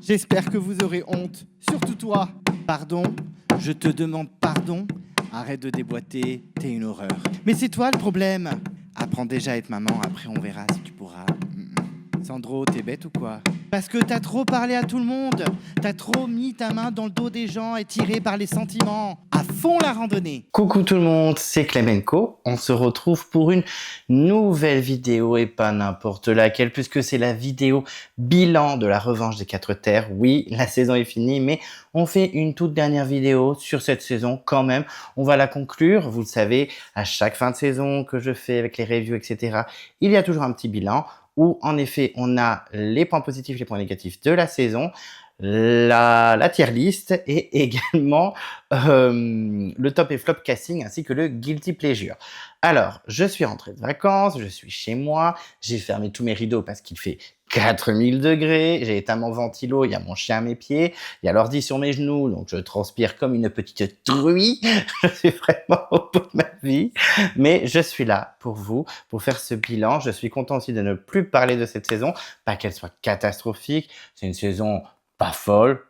J'espère que vous aurez honte. Surtout toi. Pardon, je te demande pardon. Arrête de déboîter, t'es une horreur. Mais c'est toi le problème. Apprends déjà à être maman, après on verra si tu pourras. Sandro, t'es bête ou quoi? Parce que t'as trop parlé à tout le monde. T'as trop mis ta main dans le dos des gens et tiré par les sentiments. À fond la randonnée. Coucou tout le monde, c'est Clemenco. On se retrouve pour une nouvelle vidéo et pas n'importe laquelle puisque c'est la vidéo bilan de la revanche des 4 terres. Oui, la saison est finie, mais on fait une toute dernière vidéo sur cette saison quand même. On va la conclure. Vous le savez, à chaque fin de saison que je fais avec les reviews, etc., il y a toujours un petit bilan où en effet on a les points positifs, les points négatifs de la saison, la tier list et également le top et flop casting ainsi que le guilty pleasure. Alors, je suis rentré de vacances, je suis chez moi, j'ai fermé tous mes rideaux parce qu'il fait 4000 degrés, j'ai éteint mon ventilo, il y a mon chien à mes pieds, il y a l'ordi sur mes genoux, donc je transpire comme une petite truie, je suis vraiment au bout de ma vie, mais je suis là pour vous, pour faire ce bilan. Je suis content aussi de ne plus parler de cette saison, pas qu'elle soit catastrophique, c'est une saison pas folle,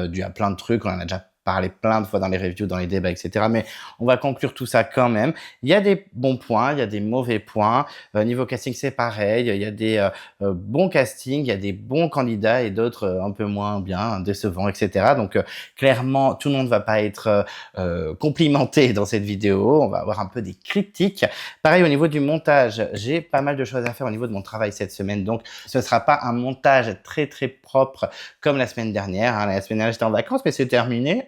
dû à plein de trucs, on en a déjà parlé plein de fois dans les reviews, dans les débats, etc. Mais on va conclure tout ça quand même. Il y a des bons points, il y a des mauvais points. Niveau casting, c'est pareil. Il y a des bons castings, il y a des bons candidats et d'autres un peu moins bien, décevants, etc. Donc clairement, tout le monde ne va pas être complimenté dans cette vidéo. On va avoir un peu des critiques. Pareil, au niveau du montage, j'ai pas mal de choses à faire au niveau de mon travail cette semaine. Donc ce ne sera pas un montage très propre comme la semaine dernière. La semaine dernière, j'étais en vacances, mais c'est terminé.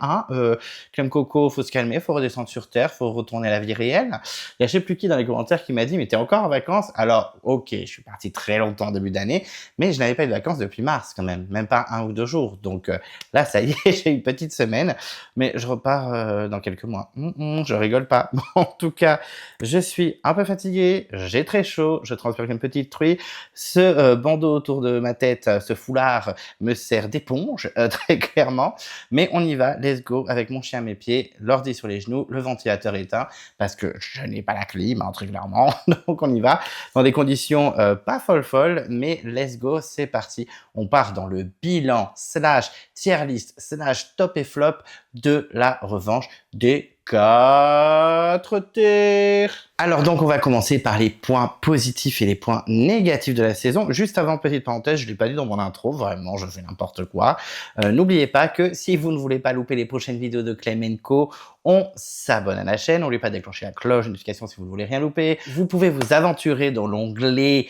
Clem Coco, faut se calmer, faut redescendre sur terre, faut retourner à la vie réelle. Il y a je sais plus qui dans les commentaires qui m'a dit mais t'es encore en vacances? Alors ok, je suis parti très longtemps en début d'année, mais je n'avais pas eu de vacances depuis mars quand même pas 1 ou 2 jours. Donc là ça y est, j'ai une petite semaine, mais je repars dans quelques mois. Je rigole pas. Bon, en tout cas, je suis un peu fatigué, j'ai très chaud, je transpire comme une petite truie. Ce bandeau autour de ma tête, ce foulard me sert d'éponge très clairement, mais on y va. Let's go, avec mon chien à mes pieds, l'ordi sur les genoux, le ventilateur éteint, parce que je n'ai pas la clim, très clairement. Donc on y va, dans des conditions pas folles, mais let's go, c'est parti. On part dans le bilan / tier list / top et flop de la revanche des 4 terres. Alors donc on va commencer par les points positifs et les points négatifs de la saison. Juste avant, petite parenthèse, je ne l'ai pas dit dans mon intro, vraiment je fais n'importe quoi. N'oubliez pas que si vous ne voulez pas louper les prochaines vidéos de Clemenco, on s'abonne à la chaîne, n'oubliez pas de déclencher la cloche de notification si vous ne voulez rien louper. Vous pouvez vous aventurer dans l'onglet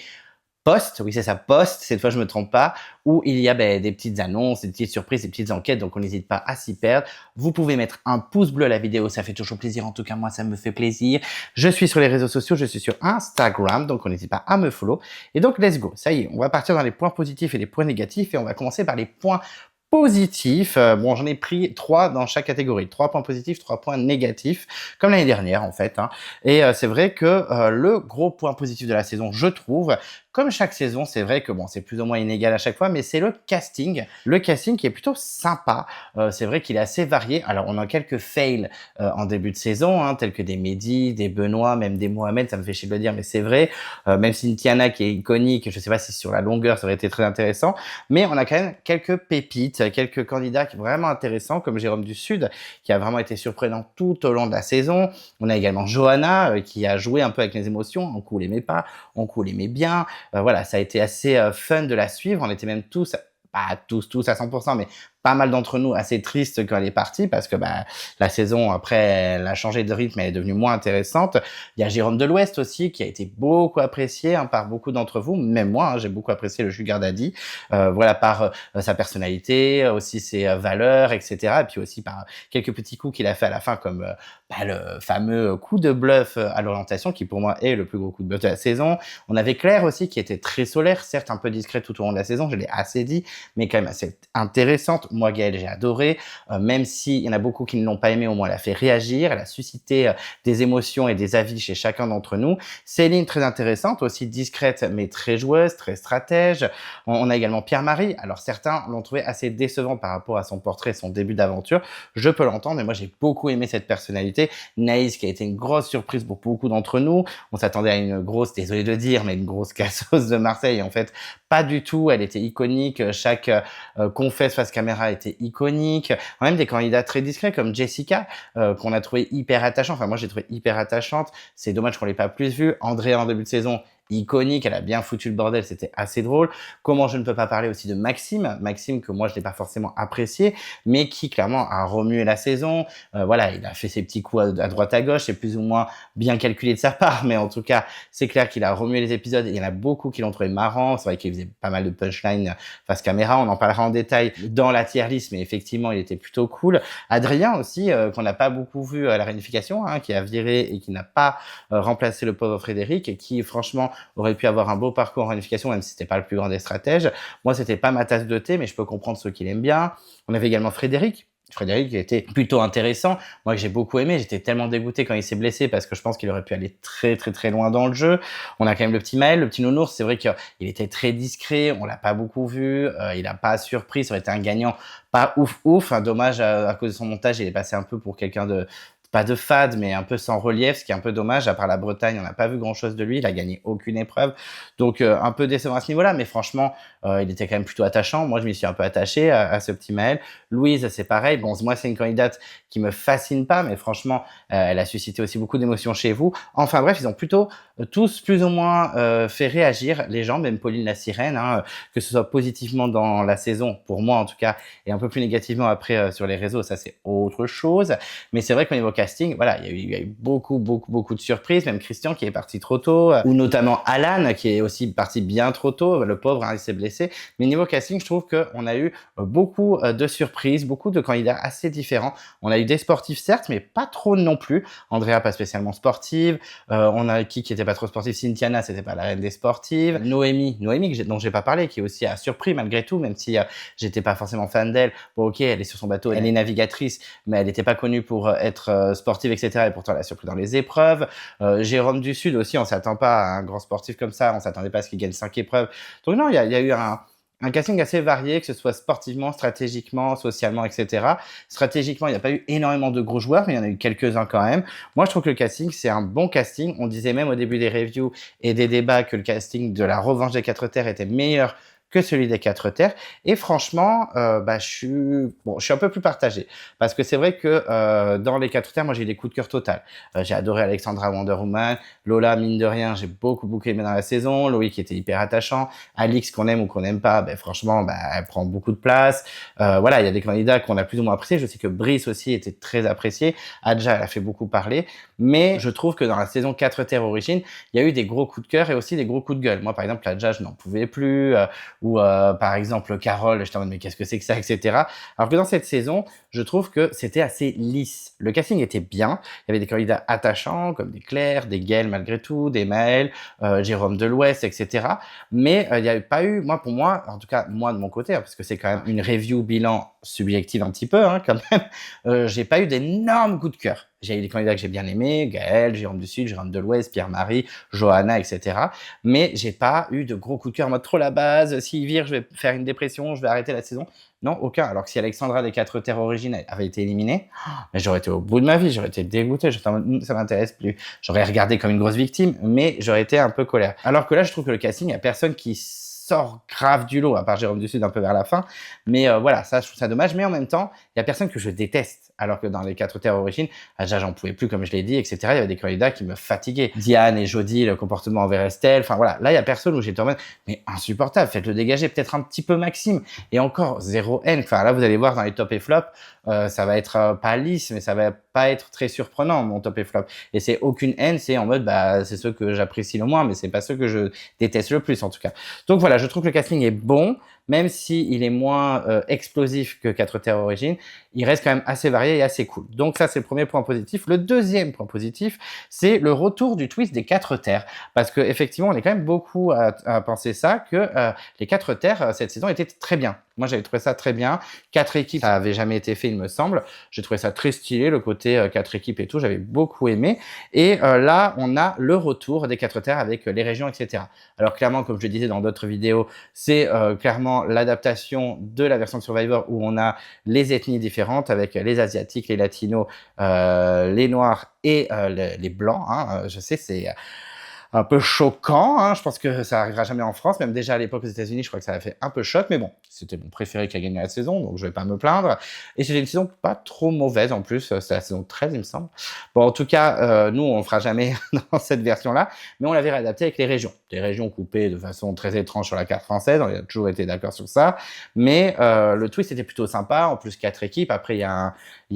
post, oui c'est ça, post, cette fois je me trompe pas, où il y a des petites annonces, des petites surprises, des petites enquêtes, donc on n'hésite pas à s'y perdre. Vous pouvez mettre un pouce bleu à la vidéo, ça fait toujours plaisir, en tout cas moi ça me fait plaisir. Je suis sur les réseaux sociaux, je suis sur Instagram, donc on n'hésite pas à me follow. Et donc let's go, ça y est, on va partir dans les points positifs et les points négatifs, et on va commencer par les points positifs. Bon, j'en ai pris 3 dans chaque catégorie. 3 points positifs, 3 points négatifs, comme l'année dernière en fait. Et c'est vrai que le gros point positif de la saison, je trouve, comme chaque saison, c'est vrai que bon, c'est plus ou moins inégal à chaque fois, mais c'est le casting. Le casting qui est plutôt sympa. C'est vrai qu'il est assez varié. Alors, on a quelques fails en début de saison, tels que des Mehdi, des Benoît, même des Mohamed, ça me fait chier de le dire, mais c'est vrai. Même si Tiana qui est iconique, je sais pas si sur la longueur ça aurait été très intéressant, mais on a quand même quelques pépites, quelques candidats vraiment intéressants, comme Jérôme du Sud, qui a vraiment été surprenant tout au long de la saison. On a également Johanna, qui a joué un peu avec les émotions. En coup, on l'aimait pas, en coup, on l'aimait bien. Voilà, ça a été assez fun de la suivre. On était même tous, pas tous à 100%, mais pas mal d'entre nous assez tristes quand elle est partie parce que la saison après elle a changé de rythme, elle est devenue moins intéressante. Il y a Jérôme de l'Ouest aussi qui a été beaucoup apprécié par beaucoup d'entre vous, même moi j'ai beaucoup apprécié le Sugar Daddy, voilà, par sa personnalité, aussi ses valeurs, etc. Et puis aussi par quelques petits coups qu'il a fait à la fin comme le fameux coup de bluff à l'orientation qui pour moi est le plus gros coup de bluff de la saison. On avait Claire aussi qui était très solaire, certes un peu discrète tout au long de la saison, je l'ai assez dit, mais quand même assez intéressante, Moi, Gaëlle, j'ai adoré. Même s'il y en a beaucoup qui ne l'ont pas aimé, au moins elle a fait réagir, elle a suscité des émotions et des avis chez chacun d'entre nous. Céline, très intéressante, aussi discrète mais très joueuse, très stratège. On a également Pierre-Marie. Alors certains l'ont trouvé assez décevant par rapport à son portrait, son début d'aventure. Je peux l'entendre, mais moi j'ai beaucoup aimé cette personnalité. Naïs qui a été une grosse surprise pour beaucoup d'entre nous. On s'attendait à une grosse, désolé de dire, mais une grosse casseuse de Marseille. En fait, pas du tout. Elle était iconique. Chaque confesse face caméra était iconique. Même des candidats très discrets comme Jessica, qu'on a trouvé hyper attachante. Enfin, moi j'ai trouvé hyper attachante. C'est dommage qu'on l'ait pas plus vue. Andrea en début de saison, iconique, elle a bien foutu le bordel, c'était assez drôle. Comment je ne peux pas parler aussi de Maxime, Maxime que moi je n'ai pas forcément apprécié, mais qui clairement a remué la saison. Voilà, il a fait ses petits coups à droite à gauche, c'est plus ou moins bien calculé de sa part, mais en tout cas, c'est clair qu'il a remué les épisodes. Il y en a beaucoup qui l'ont trouvé marrant. C'est vrai qu'il faisait pas mal de punchlines face caméra. On en parlera en détail dans la tier list, mais effectivement, il était plutôt cool. Adrien aussi, qu'on n'a pas beaucoup vu à la réunification, hein, qui a viré et qui n'a pas remplacé le pauvre Frédéric, et qui franchement aurait pu avoir un beau parcours en réunification, même si c'était pas le plus grand des stratèges. Moi, c'était pas ma tasse de thé, mais je peux comprendre ceux qui l'aiment bien. On avait également Frédéric qui était plutôt intéressant. Moi, que j'ai beaucoup aimé. J'étais tellement dégoûté quand il s'est blessé parce que je pense qu'il aurait pu aller très, très, très loin dans le jeu. On a quand même le petit Maël, le petit nounours. C'est vrai qu'il était très discret. On l'a pas beaucoup vu. Il a pas surpris. Ça aurait été un gagnant pas ouf, ouf. Dommage à cause de son montage. Il est passé un peu pour quelqu'un de, pas de fade, mais un peu sans relief, ce qui est un peu dommage. À part la Bretagne, on n'a pas vu grand-chose de lui. Il a gagné aucune épreuve. Donc, un peu décevant à ce niveau-là. Mais franchement, il était quand même plutôt attachant. Moi, je m'y suis un peu attaché à ce petit Maël. Louise, c'est pareil. Bon, moi, c'est une candidate qui me fascine pas, mais franchement, elle a suscité aussi beaucoup d'émotions chez vous. Enfin bref, ils ont plutôt tous plus ou moins fait réagir les gens, même Pauline la sirène, hein, que ce soit positivement dans la saison, pour moi en tout cas, et un peu plus négativement après sur les réseaux, ça c'est autre chose. Mais c'est vrai qu'au niveau casting, voilà, il y a eu beaucoup de surprises, même Christian qui est parti trop tôt, ou notamment Alan qui est aussi parti bien trop tôt, le pauvre, hein, il s'est blessé. Mais niveau casting, je trouve qu'on a eu beaucoup de surprises, beaucoup de candidats assez différents. On a eu des sportifs certes, mais pas trop non plus. Andrea, pas spécialement sportive. On a qui était pas trop sportive. Cynthiana, c'était pas la reine des sportives. Noémie dont j'ai pas parlé, qui aussi a surpris malgré tout, même si j'étais pas forcément fan d'elle. Bon, ok, elle est sur son bateau, elle est navigatrice, mais elle n'était pas connue pour être sportive, etc. Et pourtant, elle a surpris dans les épreuves. Jérôme du Sud aussi, on s'attend pas à un grand sportif comme ça. On s'attendait pas à ce qu'il gagne 5 épreuves. Donc non, il y a eu un casting assez varié, que ce soit sportivement, stratégiquement, socialement, etc. Stratégiquement, il n'y a pas eu énormément de gros joueurs, mais il y en a eu quelques-uns quand même. Moi, je trouve que le casting, c'est un bon casting. On disait même au début des reviews et des débats que le casting de la Revanche des 4 terres était meilleur que celui des 4 terres. Et franchement, je suis un peu plus partagé. Parce que c'est vrai que dans les 4 terres, moi, j'ai eu des coups de cœur total. J'ai adoré Alexandra Wonder Woman. Lola, mine de rien, j'ai beaucoup aimé dans la saison. Loïc était hyper attachant. Alix, qu'on aime ou qu'on n'aime pas, franchement, elle prend beaucoup de place. Voilà, il y a des candidats qu'on a plus ou moins appréciés. Je sais que Brice aussi était très apprécié. Adja, elle a fait beaucoup parler. Mais je trouve que dans la saison 4 terres origine, il y a eu des gros coups de cœur et aussi des gros coups de gueule. Moi, par exemple, Adja, je n'en pouvais plus. Ou par exemple Carole, j'étais en mode mais qu'est-ce que c'est que ça, etc. Alors que dans cette saison, je trouve que c'était assez lisse. Le casting était bien, il y avait des candidats attachants comme des Claire, des Gaëlle malgré tout, des Maël, Jérôme de l'Ouest, etc. Mais il n'y avait pas eu, pour moi, en tout cas moi de mon côté, hein, parce que c'est quand même une review bilan subjective un petit peu, hein, quand même, j'ai pas eu d'énormes coups de cœur. J'ai eu des candidats que j'ai bien aimés, Gaël, Jérôme du Sud, Jérôme de l'Ouest, Pierre-Marie, Johanna, etc. Mais j'ai pas eu de gros coups de cœur en mode trop la base, s'il vire, je vais faire une dépression, je vais arrêter la saison. Non, aucun. Alors que si Alexandra des 4 terres origines avait été éliminée, mais j'aurais été au bout de ma vie, j'aurais été dégoûté, j'étais en mode, ça m'intéresse plus. J'aurais regardé comme une grosse victime, mais j'aurais été un peu colère. Alors que là, je trouve que le casting, il y a personne qui sort grave du lot, à part Jérôme du Sud un peu vers la fin. Mais voilà, ça, je trouve ça dommage. Mais en même temps, il y a personne que je déteste. Alors que dans les 4 terres origines, déjà, j'en pouvais plus, comme je l'ai dit, etc. Il y avait des candidats qui me fatiguaient. Diane et Jodie, le comportement envers Estelle. Enfin voilà, là, il y a personne où j'étais en mode, mais insupportable, faites-le dégager. Peut-être un petit peu Maxime. Et encore, zéro haine. Enfin là, vous allez voir dans les top et flop, ça va être pas lisse, mais ça va pas être très surprenant, mon top et flop. Et c'est aucune haine, c'est en mode, c'est ceux que j'apprécie le moins, mais c'est pas ceux que je déteste le plus, en tout cas. Donc voilà, je trouve que le casting est bon, même s'il est moins explosif que 4 terres origines, il reste quand même assez varié et assez cool. Donc ça, c'est le premier point positif. Le deuxième point positif, c'est le retour du twist des 4 terres. Parce que effectivement, on est quand même beaucoup à penser ça, que les 4 terres, cette saison, étaient très bien. Moi, j'avais trouvé ça très bien. 4 équipes, ça avait jamais été fait, il me semble. J'ai trouvé ça très stylé, le côté 4 équipes et tout. J'avais beaucoup aimé. Et là, on a le retour des 4 terres avec les régions, etc. Alors clairement, comme je le disais dans d'autres vidéos, c'est clairement l'adaptation de la version de Survivor où on a les ethnies différentes avec les Asiatiques, les Latinos, les Noirs et les Blancs. Hein. Je sais, c'est un peu choquant, hein. Je pense que ça arrivera jamais en France, même déjà à l'époque aux États-Unis, je crois que ça a fait un peu choc, mais bon, c'était mon préféré qui a gagné la saison, donc je vais pas me plaindre. Et c'était une saison pas trop mauvaise en plus, c'est la saison 13, il me semble. Bon, en tout cas, nous, on fera jamais dans cette version-là, mais on l'avait réadapté avec les régions. Des régions coupées de façon très étrange sur la carte française, on a toujours été d'accord sur ça, mais le twist était plutôt sympa, en plus 4 équipes, après il y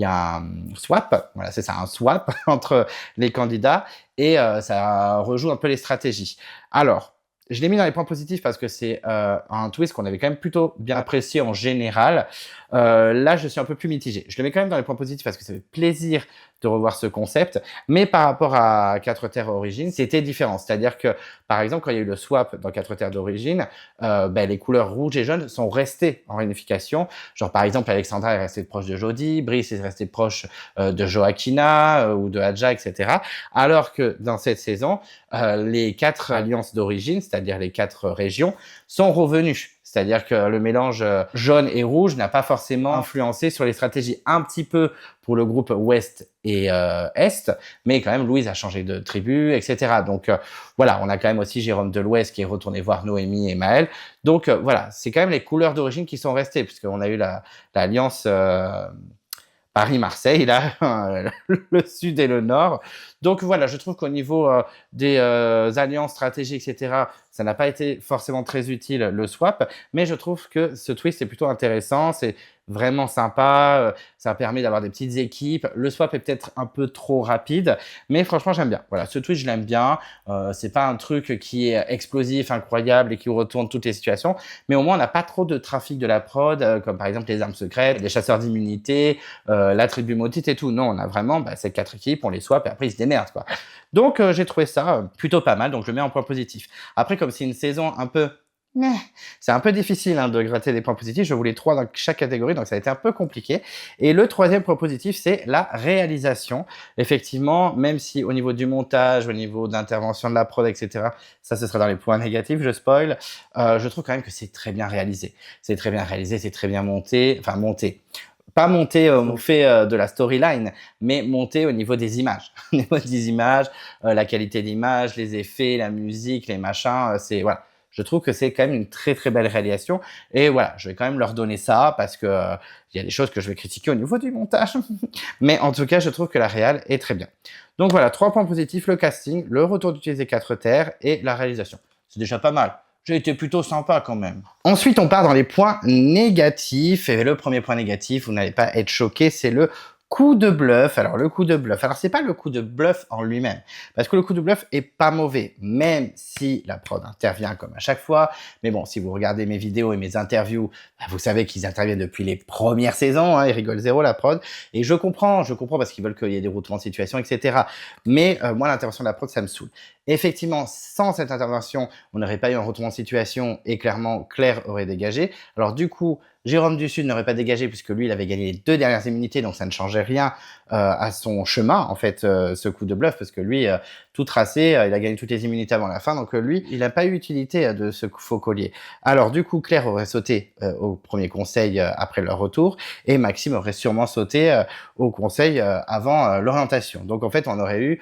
a un swap, voilà, c'est ça, un swap entre les candidats, et ça rejoue un peu les stratégies. Alors, je l'ai mis dans les points positifs parce que c'est un twist qu'on avait quand même plutôt bien apprécié en général. Là, je suis un peu plus mitigé. Je le mets quand même dans les points positifs parce que ça fait plaisir de revoir ce concept. Mais par rapport à 4 terres origines, c'était différent. C'est-à-dire que, par exemple, quand il y a eu le swap dans 4 terres d'origine, les couleurs rouge et jaune sont restées en réunification. Genre, par exemple, Alexandra est restée proche de Jody, Brice est resté proche de Joaquina ou de Hadja, etc. Alors que dans cette saison, les 4 alliances d'origine, c'est-à-dire les 4 régions, sont revenues. C'est-à-dire que le mélange jaune et rouge n'a pas forcément influencé sur les stratégies. Un petit peu pour le groupe Ouest et Est, mais quand même, Louise a changé de tribu, etc. Donc voilà, on a quand même aussi Jérôme de l'Ouest qui est retourné voir Noémie et Maël. Donc voilà, c'est quand même les couleurs d'origine qui sont restées, puisqu'on a eu l'alliance Paris-Marseille, là, le sud et le nord. Donc voilà, je trouve qu'au niveau des alliances, stratégies, etc., ça n'a pas été forcément très utile, le swap, mais je trouve que ce twist est plutôt intéressant, c'est vraiment sympa, ça permet d'avoir des petites équipes. Le swap est peut-être un peu trop rapide, mais franchement, j'aime bien. Voilà, ce twist, je l'aime bien. C'est pas un truc qui est explosif, incroyable et qui retourne toutes les situations, mais au moins, on n'a pas trop de trafic de la prod, comme par exemple les armes secrètes, les chasseurs d'immunité, la tribu maudite et tout. Non, on a vraiment ces 4 équipes, on les swap et après, ils se démerdent, quoi. Donc, j'ai trouvé ça plutôt pas mal, donc je le mets en point positif. Après, comme c'est une saison un peu... C'est un peu difficile de gratter des points positifs. Je voulais 3 dans chaque catégorie, donc ça a été un peu compliqué. Et le 3e point positif, c'est la réalisation. Effectivement, même si au niveau du montage, au niveau d'intervention de la prod, etc., ça, ce sera dans les points négatifs, je spoil, je trouve quand même que c'est très bien réalisé. C'est très bien réalisé, c'est très bien monté. Enfin, monté. Pas monté au fait de la storyline, mais monté au niveau des images. Au niveau des images, la qualité d'image, les effets, la musique, les machins, c'est... Voilà. Je trouve que c'est quand même une très très belle réalisation. Et voilà, je vais quand même leur donner ça parce que il y a des choses que je vais critiquer au niveau du montage. Mais en tout cas, je trouve que la réal est très bien. Donc voilà, 3 points positifs, le casting, le retour d'utiliser 4 terres et la réalisation. C'est déjà pas mal. J'ai été plutôt sympa quand même. Ensuite, on part dans les points négatifs. Et le premier point négatif, vous n'allez pas être choqué, c'est le coup de bluff. Alors, le coup de bluff. Alors, c'est pas le coup de bluff en lui-même. Parce que le coup de bluff est pas mauvais. Même si la prod intervient comme à chaque fois. Mais bon, si vous regardez mes vidéos et mes interviews, vous savez qu'ils interviennent depuis les premières saisons. Ils rigolent zéro, la prod. Et je comprends parce qu'ils veulent qu'il y ait des retournements de situation, etc. Mais moi, l'intervention de la prod, ça me saoule. Effectivement, sans cette intervention, on n'aurait pas eu un retournement de situation et clairement, Claire aurait dégagé. Alors du coup, Jérôme du Sud n'aurait pas dégagé puisque lui, il avait gagné les 2 dernières immunités, donc ça ne changeait rien à son chemin, en fait, ce coup de bluff, parce que lui, tout tracé, il a gagné toutes les immunités avant la fin, donc lui, il n'a pas eu utilité de ce faux collier. Alors du coup, Claire aurait sauté au premier conseil après leur retour, et Maxime aurait sûrement sauté au conseil avant l'orientation. Donc en fait, on aurait eu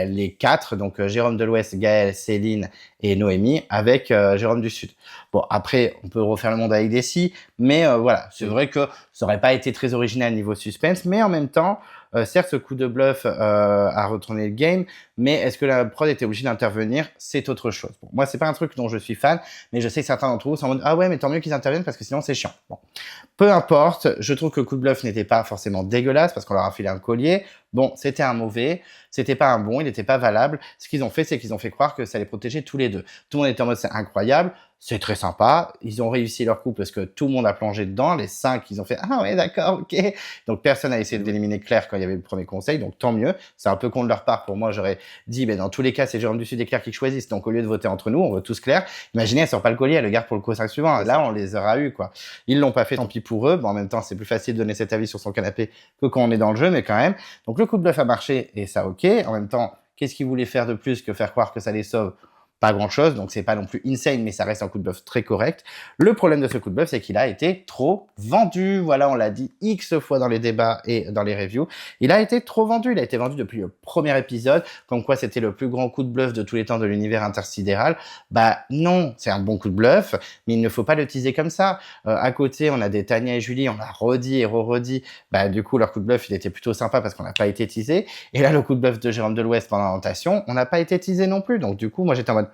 les 4, donc Jérôme de l'Ouest, Gaël, Céline et Noémie, avec Jérôme du Sud. Bon, après, on peut refaire le monde avec des si, mais voilà, c'est vrai que ça aurait pas été très original niveau suspense, mais en même temps, certes, ce coup de bluff a retourné le game, mais est-ce que la prod était obligée d'intervenir? C'est autre chose. Bon, moi, c'est pas un truc dont je suis fan, mais je sais que certains d'entre vous sont en mode « Ah ouais, mais tant mieux qu'ils interviennent parce que sinon, c'est chiant. » Bon, peu importe, je trouve que le coup de bluff n'était pas forcément dégueulasse parce qu'on leur a filé un collier. Bon, c'était un mauvais, c'était pas un bon, il n'était pas valable. Ce qu'ils ont fait, c'est qu'ils ont fait croire que ça les protégeait tous les deux. Tout le monde était en mode « C'est incroyable ». c'est très sympa. Ils ont réussi leur coup parce que tout le monde a plongé dedans. Les 5, ils ont fait ah ouais d'accord, ok. Donc personne n'a essayé d'éliminer Claire quand il y avait le premier conseil, donc tant mieux. C'est un peu con de leur part. Pour moi, j'aurais dit dans tous les cas, c'est Jérôme du Sud et Claire qui choisissent. Donc au lieu de voter entre nous, on vote tous Claire. Imaginez, elle sort pas le collier, elle le garde pour le conseil suivant. Là, on les aura eu quoi. Ils l'ont pas fait, tant pis pour eux. Bon, en même temps, c'est plus facile de donner cet avis sur son canapé que quand on est dans le jeu, mais quand même. Donc le coup de bluff a marché et ça ok. En même temps, qu'est-ce qu'ils voulaient faire de plus que faire croire que ça les sauve? Pas grand-chose, donc c'est pas non plus insane, mais ça reste un coup de bluff très correct. Le problème de ce coup de bluff, c'est qu'il a été trop vendu. Voilà, on l'a dit X fois dans les débats et dans les reviews. Il a été trop vendu. Il a été vendu depuis le premier épisode, comme quoi c'était le plus grand coup de bluff de tous les temps de l'univers intersidéral. Bah non, c'est un bon coup de bluff, mais il ne faut pas le teaser comme ça. À côté, on a des Tania et Julie, on l'a redit et re-redit. Bah du coup, leur coup de bluff, il était plutôt sympa parce qu'on n'a pas été teasé. Et là, le coup de bluff de Jérôme de l'Ouest pendant l'orientation, on n'a pas été teasé non plus. Donc du coup, moi j'étais en mode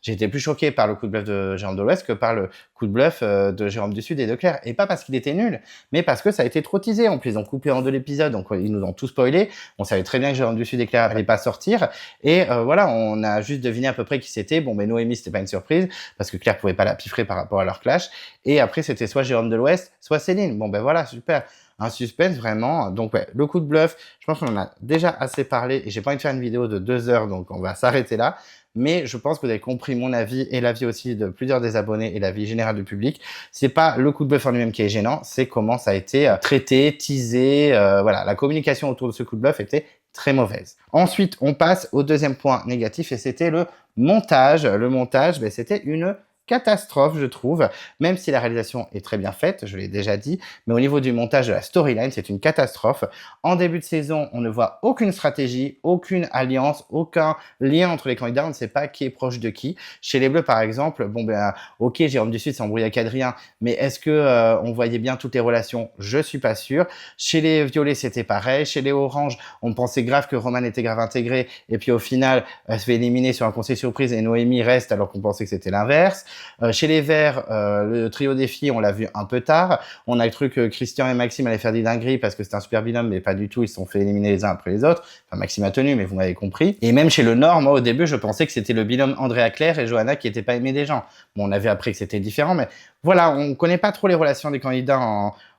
j'ai été plus choqué par le coup de bluff de Jérôme de l'Ouest que par le coup de bluff de Jérôme du Sud et de Claire. Et pas parce qu'il était nul, mais parce que ça a été trop teasé. En plus, ils ont coupé en 2 l'épisode, donc ils nous ont tout spoilé. On savait très bien que Jérôme du Sud et Claire n'allaient pas sortir. Et voilà, on a juste deviné à peu près qui c'était. Bon, mais Noémie, c'était pas une surprise, parce que Claire pouvait pas la piffrer par rapport à leur clash. Et après, c'était soit Jérôme de l'Ouest, soit Céline. Bon, ben voilà, super. Un suspense vraiment. Donc ouais, le coup de bluff, je pense qu'on en a déjà assez parlé et j'ai pas envie de faire une vidéo de 2 heures, donc on va s'arrêter là. Mais je pense que vous avez compris mon avis et l'avis aussi de plusieurs des abonnés et l'avis général du public. C'est pas le coup de bluff en lui-même qui est gênant, c'est comment ça a été traité, teasé. Voilà, la communication autour de ce coup de bluff était très mauvaise. Ensuite, on passe au deuxième point négatif et c'était le montage. Le montage, c'était une catastrophe, je trouve, même si la réalisation est très bien faite, je l'ai déjà dit, mais au niveau du montage de la storyline, c'est une catastrophe. En début de saison, on ne voit aucune stratégie, aucune alliance, aucun lien entre les candidats, on ne sait pas qui est proche de qui. Chez les Bleus, par exemple, ok, Jérôme du Sud s'est embrouillé avec Adrien, mais est-ce que on voyait bien toutes les relations? Je suis pas sûr. Chez les Violets, c'était pareil. Chez les Oranges, on pensait grave que Roman était grave intégré, et puis au final, elle se fait éliminer sur un conseil surprise et Noémie reste alors qu'on pensait que c'était l'inverse. Chez les Verts, le trio des filles, on l'a vu un peu tard. On a cru que Christian et Maxime allaient faire des dingueries parce que c'était un super binôme, mais pas du tout. Ils se sont fait éliminer les uns après les autres. Enfin, Maxime a tenu, mais vous m'avez compris. Et même chez le Nord, moi, au début, je pensais que c'était le binôme Andrea Claire et Johanna qui n'étaient pas aimés des gens. Bon, on a vu après que c'était différent, mais voilà, on connaît pas trop les relations des candidats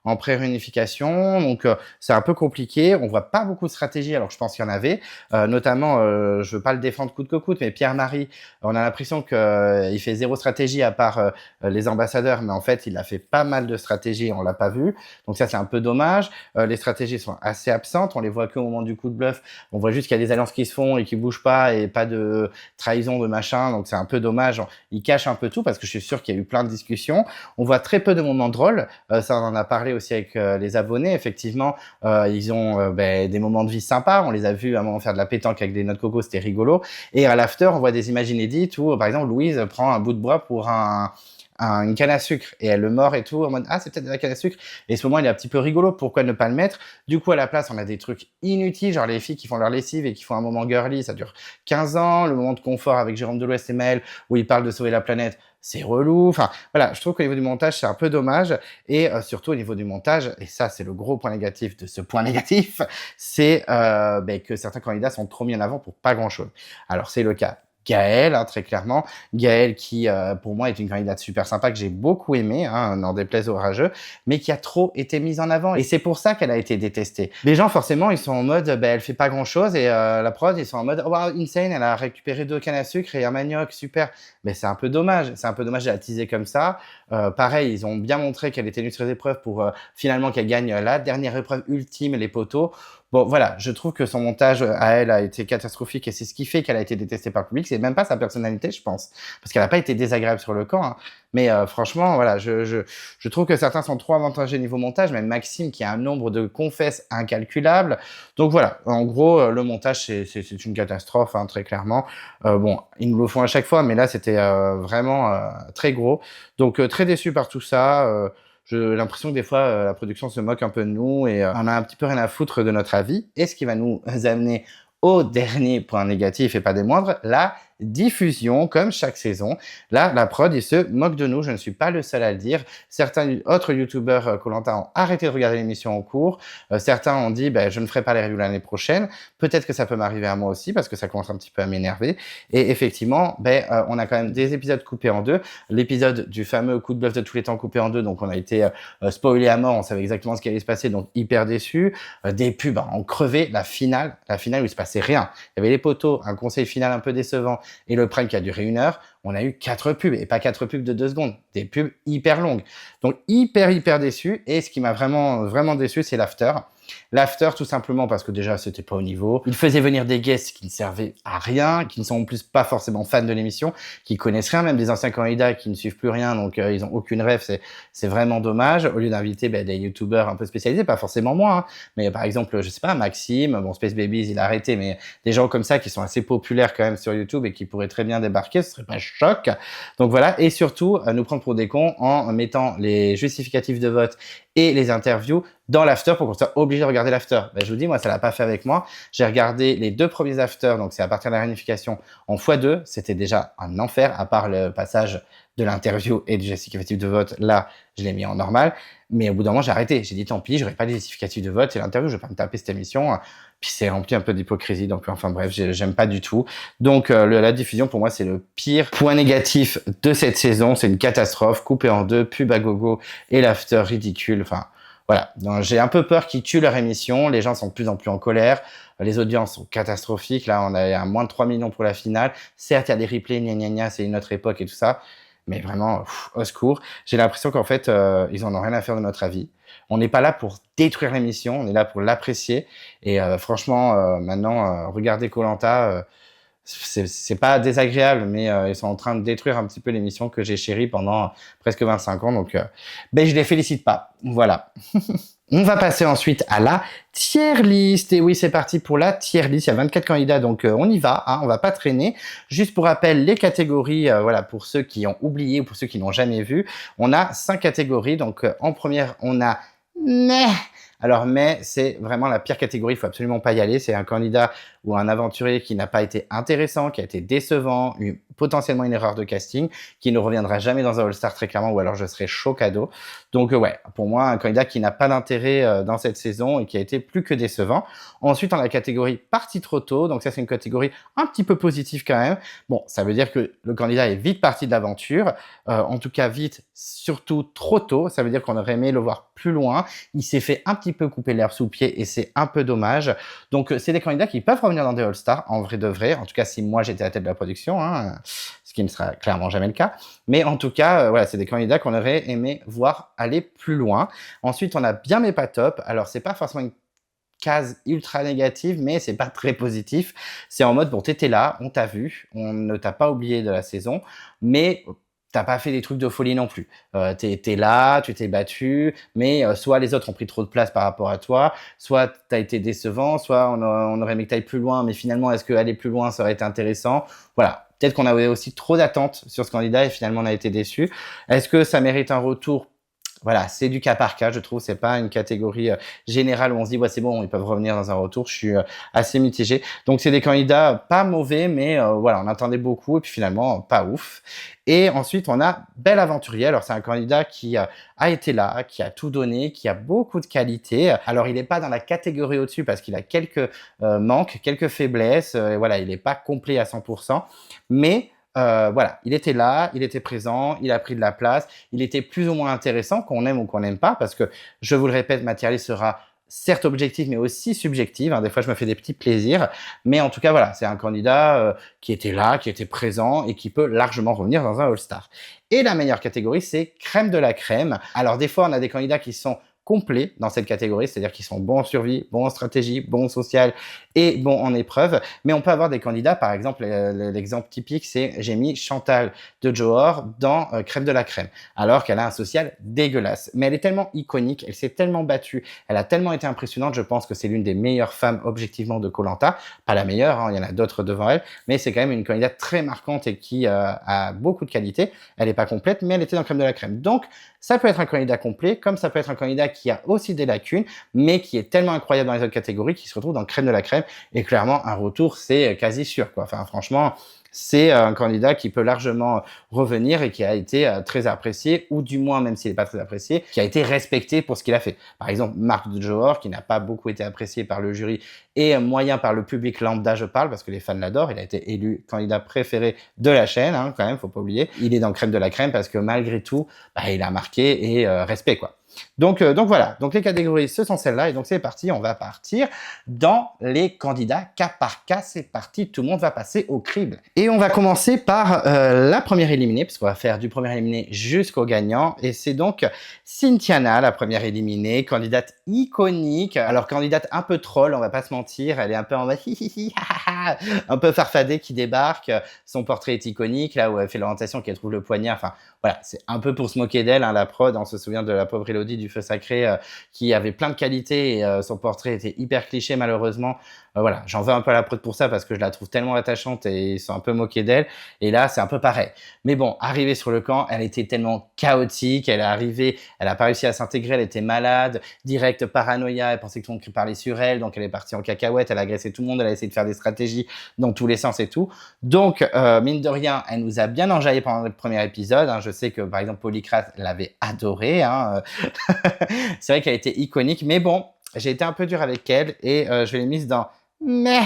en pré-réunification, donc c'est un peu compliqué. On voit pas beaucoup de stratégie, alors je pense qu'il y en avait. Notamment, je veux pas le défendre coûte que coûte, mais Pierre-Marie, on a l'impression qu'il fait zéro stratégie à part les ambassadeurs, mais en fait, il a fait pas mal de stratégies, on l'a pas vu. Donc ça, c'est un peu dommage. Les stratégies sont assez absentes, on les voit que au moment du coup de bluff. On voit juste qu'il y a des alliances qui se font et qui bougent pas et pas de trahison de machin, donc c'est un peu dommage. Il cache un peu tout parce que je suis sûr qu'il y a eu plein de discussions. On voit très peu de moments drôles, ça on en a parlé aussi avec les abonnés. Effectivement, ils ont des moments de vie sympas. On les a vus à un moment faire de la pétanque avec des noix de coco, c'était rigolo. Et à l'after, on voit des images inédites où, par exemple, Louise prend un bout de bois pour une canne à sucre et elle le mord et tout en mode ah c'est peut-être de la canne à sucre et ce moment il est un petit peu rigolo, pourquoi ne pas le mettre? Du coup à la place on a des trucs inutiles, genre les filles qui font leur lessive et qui font un moment girly, ça dure 15 ans, le moment de confort avec Jérôme de l'Ouest et Maël où ils parlent de sauver la planète, c'est relou. Enfin voilà, je trouve qu'au niveau du montage c'est un peu dommage et surtout au niveau du montage, et ça c'est le gros point négatif de ce point négatif, c'est que certains candidats sont trop mis en avant pour pas grand chose. Alors c'est le cas Gaëlle, très clairement. Gaëlle qui, pour moi, est une candidate super sympa que j'ai beaucoup aimée, n'en déplaise aux rageux, mais qui a trop été mise en avant. Et c'est pour ça qu'elle a été détestée. Les gens, forcément, ils sont en mode, elle fait pas grand-chose, et la prod, ils sont en mode, oh, wow, insane, elle a récupéré 2 cannes à sucre et un manioc, super. Mais c'est un peu dommage. C'est un peu dommage de la teaser comme ça. Pareil, ils ont bien montré qu'elle était venue sur les épreuves pour finalement qu'elle gagne la dernière épreuve ultime, les poteaux. Bon, voilà, je trouve que son montage à elle a été catastrophique et c'est ce qui fait qu'elle a été détestée par le public. C'est même pas sa personnalité, je pense, parce qu'elle n'a pas été désagréable sur le camp. Mais franchement, voilà, je trouve que certains sont trop avantagés niveau montage, même Maxime qui a un nombre de confesses incalculable. Donc voilà, en gros, le montage, c'est une catastrophe, très clairement. Bon, ils nous le font à chaque fois, mais là, c'était vraiment très gros. Donc très déçu par tout ça. J'ai l'impression que des fois, la production se moque un peu de nous et on a un petit peu rien à foutre de notre avis. Et ce qui va nous amener au dernier point négatif et pas des moindres, la diffusion, comme chaque saison. Là, la prod, ils se moquent de nous. Je ne suis pas le seul à le dire. Certains autres youtubeurs Koh-Lanta ont arrêté de regarder l'émission en cours. Certains ont dit, je ne ferai pas les reviews l'année prochaine. Peut-être que ça peut m'arriver à moi aussi, parce que ça commence un petit peu à m'énerver. Et effectivement, on a quand même des épisodes coupés en deux. L'épisode du fameux coup de bluff de tous les temps coupé en deux, donc on a été spoilé à mort, on savait exactement ce qui allait se passer, donc hyper déçus. Des pubs, on crevait la finale où il se passait rien. Il y avait les poteaux, un conseil final un peu décevant et le prank qui a duré 1 heure. On a eu 4 pubs, et pas 4 pubs de 2 secondes, des pubs hyper longues. Donc hyper déçu, et ce qui m'a vraiment déçu, c'est l'after. L'after, tout simplement parce que déjà, c'était pas au niveau. Il faisait venir des guests qui ne servaient à rien, qui ne sont en plus pas forcément fans de l'émission, qui connaissent rien, même des anciens candidats qui ne suivent plus rien, donc ils ont aucune rêve, c'est vraiment dommage. Au lieu d'inviter des youtubeurs un peu spécialisés, pas forcément moi, hein, mais par exemple, je sais pas, Maxime, bon, Space Babies, il a arrêté, mais des gens comme ça qui sont assez populaires quand même sur YouTube et qui pourraient très bien débarquer, ce serait pas choc. Donc voilà, et surtout, nous prendre pour des cons en mettant les justificatifs de vote et les interviews dans l'after pour qu'on soit obligé de regarder l'after. Je vous dis, moi, ça l'a pas fait avec moi. J'ai regardé les 2 premiers afters, donc c'est à partir de la réunification, en x2. C'était déjà un enfer, à part le passage de l'interview et du justificatif de vote. Là, je l'ai mis en normal. Mais au bout d'un moment, j'ai arrêté. J'ai dit, tant pis, j'aurai pas les justificatifs de vote et l'interview, je vais pas me taper cette émission. Puis c'est rempli un peu d'hypocrisie. Donc, enfin bref, j'aime pas du tout. Donc, la diffusion, pour moi, c'est le pire point négatif de cette saison. C'est une catastrophe, coupé en 2, pub à gogo et l'after ridicule. Enfin, voilà. J'ai un peu peur qu'ils tuent leur émission. Les gens sont de plus en plus en colère. Les audiences sont catastrophiques. Là, on a à moins de 3 millions pour la finale. Certes, il y a des replays, gna, c'est une autre époque et tout ça. Mais vraiment, au secours. J'ai l'impression qu'en fait, ils en ont rien à faire de notre avis. On n'est pas là pour détruire l'émission, on est là pour l'apprécier. Et franchement, maintenant, regardez Koh-Lanta, c'est pas désagréable, mais ils sont en train de détruire un petit peu l'émission que j'ai chérie pendant presque 25 ans. Donc, je les félicite pas. Voilà. On va passer ensuite à la tier list. Et oui, c'est parti pour la tier list. Il y a 24 candidats, donc on y va. On va pas traîner. Juste pour rappel, les catégories, voilà, pour ceux qui ont oublié ou pour ceux qui n'ont jamais vu, on a 5 catégories. Donc en première, on a mais. Alors, mais c'est vraiment la pire catégorie, il faut absolument pas y aller. C'est un candidat ou un aventurier qui n'a pas été intéressant, qui a été décevant, potentiellement une erreur de casting, qui ne reviendra jamais dans un All-Star très clairement, ou alors je serai chaud cadeau. Donc ouais, pour moi, un candidat qui n'a pas d'intérêt dans cette saison et qui a été plus que décevant. Ensuite, on a la catégorie parti trop tôt, donc ça c'est une catégorie un petit peu positive quand même. Bon, ça veut dire que le candidat est vite parti de l'aventure, en tout cas vite, surtout trop tôt, ça veut dire qu'on aurait aimé le voir plus loin. Il s'est fait un petit peu couper l'herbe sous le pied et c'est un peu dommage. Donc c'est des candidats qui peuvent revenir dans des All-Stars, en vrai de vrai, en tout cas si moi j'étais à la tête de la production, hein, ce qui ne sera clairement jamais le cas. Mais en tout cas, voilà, c'est des candidats qu'on aurait aimé voir aller plus loin. Ensuite, on a bien mais pas top. Alors, c'est pas forcément une case ultra négative, mais c'est pas très positif. C'est en mode, bon, t'étais là, on t'a vu, on ne t'a pas oublié de la saison, mais t'as pas fait des trucs de folie non plus. T'es là, tu t'es battu, mais soit les autres ont pris trop de place par rapport à toi, soit t'as été décevant, soit on aurait aimé que t'ailles plus loin, mais finalement, est-ce qu'aller plus loin, ça aurait été intéressant? Voilà. Peut-être qu'on avait aussi trop d'attentes sur ce candidat et finalement on a été déçus. Est-ce que ça mérite un retour? Voilà, c'est du cas par cas, je trouve. C'est pas une catégorie générale où on se dit, ouais, c'est bon, ils peuvent revenir dans un retour. Je suis assez mitigé. Donc, c'est des candidats pas mauvais, mais voilà, on attendait beaucoup et puis finalement, pas ouf. Et ensuite, on a Bel Aventurier. Alors, c'est un candidat qui a été là, qui a tout donné, qui a beaucoup de qualités. Alors, il n'est pas dans la catégorie au-dessus parce qu'il a quelques manques, quelques faiblesses. Et voilà, il n'est pas complet à 100%. Mais voilà, il était là, il était présent, il a pris de la place, il était plus ou moins intéressant, qu'on aime ou qu'on n'aime pas, parce que, je vous le répète, ma tier list sera certes objective, mais aussi subjective. Des fois, je me fais des petits plaisirs. Mais en tout cas, voilà, c'est un candidat qui était là, qui était présent et qui peut largement revenir dans un All-Star. Et la meilleure catégorie, c'est crème de la crème. Alors, des fois, on a des candidats qui sont complets dans cette catégorie, c'est-à-dire qu'ils sont bons en survie, bons en stratégie, bons en social et bons en épreuve. Mais on peut avoir des candidats, par exemple, l'exemple typique, c'est j'ai mis Chantal de Johor dans Crème de la crème, alors qu'elle a un social dégueulasse. Mais elle est tellement iconique, elle s'est tellement battue, elle a tellement été impressionnante, je pense que c'est l'une des meilleures femmes objectivement de Koh-Lanta. Pas la meilleure, hein, il y en a d'autres devant elle, mais c'est quand même une candidate très marquante et qui a beaucoup de qualités. Elle n'est pas complète, mais elle était dans Crème de la crème. Donc, ça peut être un candidat complet, comme ça peut être un candidat qui a aussi des lacunes, mais qui est tellement incroyable dans les autres catégories qu'il se retrouve dans crème de la crème. Et clairement, un retour, c'est quasi sûr, quoi. Enfin, franchement, c'est un candidat qui peut largement revenir et qui a été très apprécié, ou du moins, même s'il n'est pas très apprécié, qui a été respecté pour ce qu'il a fait. Par exemple, Marc de Johor, qui n'a pas beaucoup été apprécié par le jury et moyen par le public lambda, je parle, parce que les fans l'adorent. Il a été élu candidat préféré de la chaîne, hein, quand même, faut pas oublier. Il est dans crème de la crème parce que malgré tout, il a marqué et respect, quoi. Donc voilà, donc les catégories, ce sont celles-là, et donc c'est parti, on va partir dans les candidats cas par cas, c'est parti, tout le monde va passer au crible. Et on va commencer par la première éliminée, parce qu'on va faire du premier éliminé jusqu'au gagnant, et c'est donc Cynthiana, la première éliminée, candidate iconique, alors candidate un peu troll, on va pas se mentir, elle est un peu en mode un peu farfadée qui débarque, son portrait est iconique, là où elle fait l'orientation, qu'elle trouve le poignard, enfin voilà, c'est un peu pour se moquer d'elle, hein, la prod, on se souvient de la pauvre Elodie du Feu Sacré qui avait plein de qualités et son portrait était hyper cliché malheureusement. Voilà, j'en veux un peu à la prod pour ça parce que je la trouve tellement attachante et ils sont un peu moqués d'elle. Et là, c'est un peu pareil. Mais bon, arrivée sur le camp, elle était tellement chaotique, elle est arrivée, elle a pas réussi à s'intégrer, elle était malade, direct paranoïa, elle pensait que tout le monde parlait sur elle, donc elle est partie en cacahuète, elle a agressé tout le monde, elle a essayé de faire des stratégies dans tous les sens et tout. Donc, mine de rien, elle nous a bien enjaillé pendant le premier épisode, hein. Je sais que, par exemple, Polycrate l'avait adorée, hein. C'est vrai qu'elle était iconique, mais bon, j'ai été un peu dur avec elle et je l'ai mise dans mais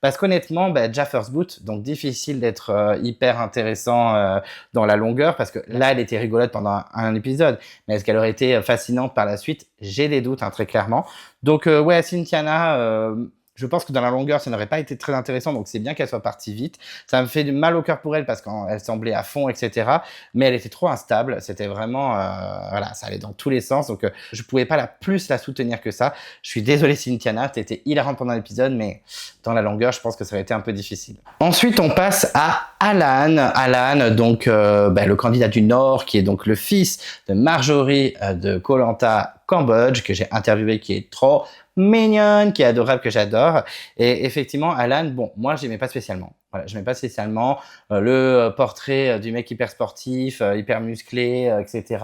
parce qu'honnêtement, déjà first boot, donc difficile d'être hyper intéressant dans la longueur parce que là, elle était rigolote pendant un épisode, mais est-ce qu'elle aurait été fascinante par la suite? J'ai des doutes, hein, très clairement. Donc ouais, Cynthiana, je pense que dans la longueur, ça n'aurait pas été très intéressant, donc c'est bien qu'elle soit partie vite. Ça me fait du mal au cœur pour elle parce qu'elle semblait à fond, etc. Mais elle était trop instable. C'était vraiment, voilà, ça allait dans tous les sens. Donc, je pouvais pas plus la soutenir que ça. Je suis désolé, Cynthiana, t'étais hilarante pendant l'épisode, mais dans la longueur, je pense que ça aurait été un peu difficile. Ensuite, on passe à Alan. Alan, donc le candidat du Nord, qui est donc le fils de Marjorie de Koh Lanta Cambodge, que j'ai interviewé, qui est trop mignonne, qui est adorable, que j'adore. Et effectivement, Alan, bon, moi, je l'aimais pas spécialement. Voilà, je n'aimais pas spécialement le portrait du mec hyper sportif, hyper musclé, etc.,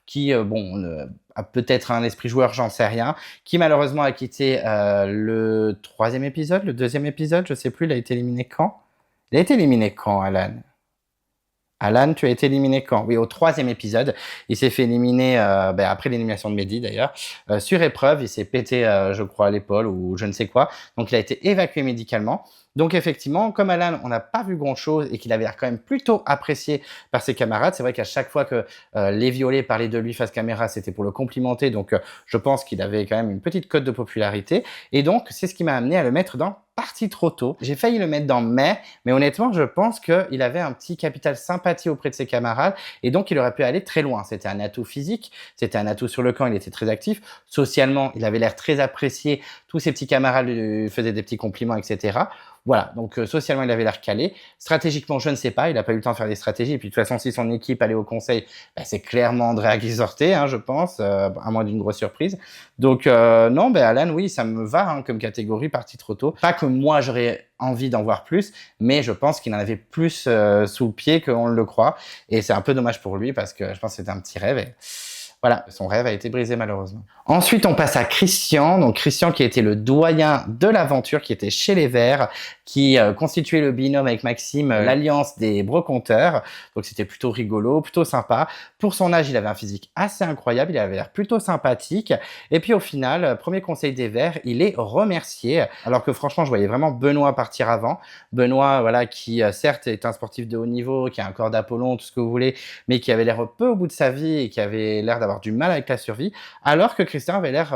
qui, a peut-être un esprit joueur, j'en sais rien, qui malheureusement a quitté le deuxième épisode, je sais plus, il a été éliminé quand? Il a été éliminé quand, Alan? Alan, tu as été éliminé quand? Oui, au 3e épisode. Il s'est fait éliminer, après l'élimination de Mehdi d'ailleurs, sur épreuve. Il s'est pété, je crois, l'épaule ou je ne sais quoi. Donc, il a été évacué médicalement. Donc, effectivement, comme Alan, on n'a pas vu grand-chose et qu'il avait l'air quand même plutôt apprécié par ses camarades. C'est vrai qu'à chaque fois que les violets parlaient de lui face caméra, c'était pour le complimenter. Donc, je pense qu'il avait quand même une petite cote de popularité. Et donc, c'est ce qui m'a amené à le mettre dans Parti trop tôt. J'ai failli le mettre dans mais honnêtement, je pense qu'il avait un petit capital sympathie auprès de ses camarades et donc il aurait pu aller très loin. C'était un atout physique, c'était un atout sur le camp, il était très actif. Socialement, il avait l'air très apprécié. Tous ses petits camarades lui faisaient des petits compliments, etc. Voilà, donc socialement, il avait l'air calé. Stratégiquement, je ne sais pas, il n'a pas eu le temps de faire des stratégies. Et puis de toute façon, si son équipe allait au conseil, c'est clairement Andrea qui sortait, hein, je pense, à moins d'une grosse surprise. Donc non, Alan, oui, ça me va hein, comme catégorie, parti trop tôt. Pas que moi, j'aurais envie d'en voir plus, mais je pense qu'il en avait plus sous le pied qu'on le croit. Et c'est un peu dommage pour lui parce que je pense que c'était un petit rêve. Et voilà, son rêve a été brisé malheureusement. Ensuite, on passe à Christian. Donc Christian qui était le doyen de l'aventure, qui était chez les Verts, qui constituait le binôme avec Maxime, l'alliance des broconteurs. Donc c'était plutôt rigolo, plutôt sympa. Pour son âge, il avait un physique assez incroyable, il avait l'air plutôt sympathique. Et puis au final, premier conseil des Verts, il est remercié. Alors que franchement, je voyais vraiment Benoît partir avant. Benoît, voilà, qui certes est un sportif de haut niveau, qui a un corps d'Apollon, tout ce que vous voulez, mais qui avait l'air peu au bout de sa vie et qui avait l'air d'avoir du mal avec la survie. Alors que Christian avait l'air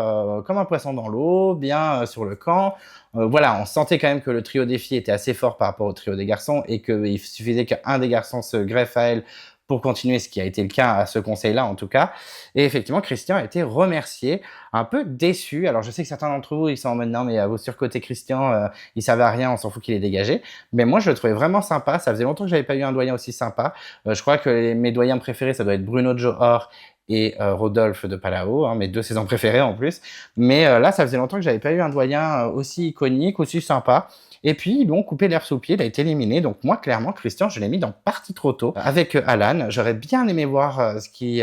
comme un poisson dans l'eau, bien sur le camp. Voilà, on sentait quand même que le trio des filles était assez fort par rapport au trio des garçons et qu'il suffisait qu'un des garçons se greffe à elle pour continuer, ce qui a été le cas à ce conseil-là en tout cas. Et effectivement, Christian a été remercié, un peu déçu. Alors je sais que certains d'entre vous, ils sont en mode non mais vous surcotez Christian, il servait à rien, on s'en fout qu'il est dégagé. Mais moi je le trouvais vraiment sympa, ça faisait longtemps que j'avais pas eu un doyen aussi sympa. Je crois que mes doyens préférés, ça doit être Bruno Johor et Rodolphe de Palau, hein, mes 2 saisons préférées en plus. Mais là, ça faisait longtemps que j'avais pas eu un doyen aussi iconique, aussi sympa. Et puis, ils lui ont coupé l'herbe sous le pied, il a été éliminé. Donc moi, clairement, Christian, je l'ai mis dans partie trop tôt. Avec Alan, j'aurais bien aimé voir ce qui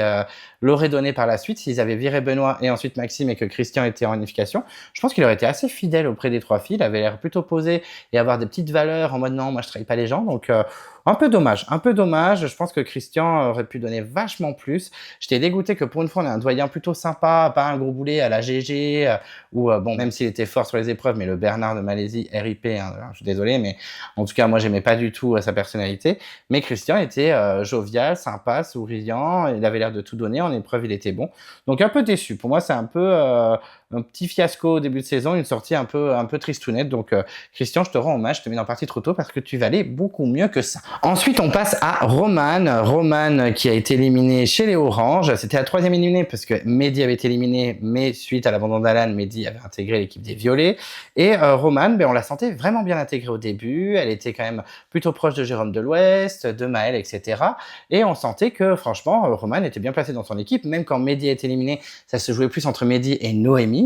l'aurait donné par la suite s'ils avaient viré Benoît et ensuite Maxime et que Christian était en unification. Je pense qu'il aurait été assez fidèle auprès des 3 filles, il avait l'air plutôt posé et avoir des petites valeurs en mode non, moi je trahis pas les gens. Donc un peu dommage, un peu dommage. Je pense que Christian aurait pu donner vachement plus. J'étais dégoûté que pour une fois on a un doyen plutôt sympa, pas un gros boulet à la GG, ou bon, même s'il était fort sur les épreuves, mais le Bernard de Malaisie, RIP, hein, je suis désolé, mais en tout cas moi j'aimais pas du tout sa personnalité. Mais Christian était jovial, sympa, souriant, il avait l'air de tout donner, en épreuve il était bon. Donc un peu déçu. Pour moi c'est un peu un petit fiasco au début de saison, une sortie un peu tristounette. Donc Christian, je te rends hommage, je te mets dans partie trop tôt parce que tu valais beaucoup mieux que ça. Ensuite, on passe à Roman. Roman qui a été éliminé chez les Oranges. C'était la 3e éliminée parce que Mehdi avait été éliminé, mais suite à l'abandon d'Alan, Mehdi avait intégré l'équipe des Violets. Et Roman, on la sentait vraiment bien intégrée au début. Elle était quand même plutôt proche de Jérôme de l'Ouest, de Maël, etc. Et on sentait que franchement, Roman était bien placé dans son équipe. Même quand Mehdi a été éliminé, ça se jouait plus entre Mehdi et Noémie.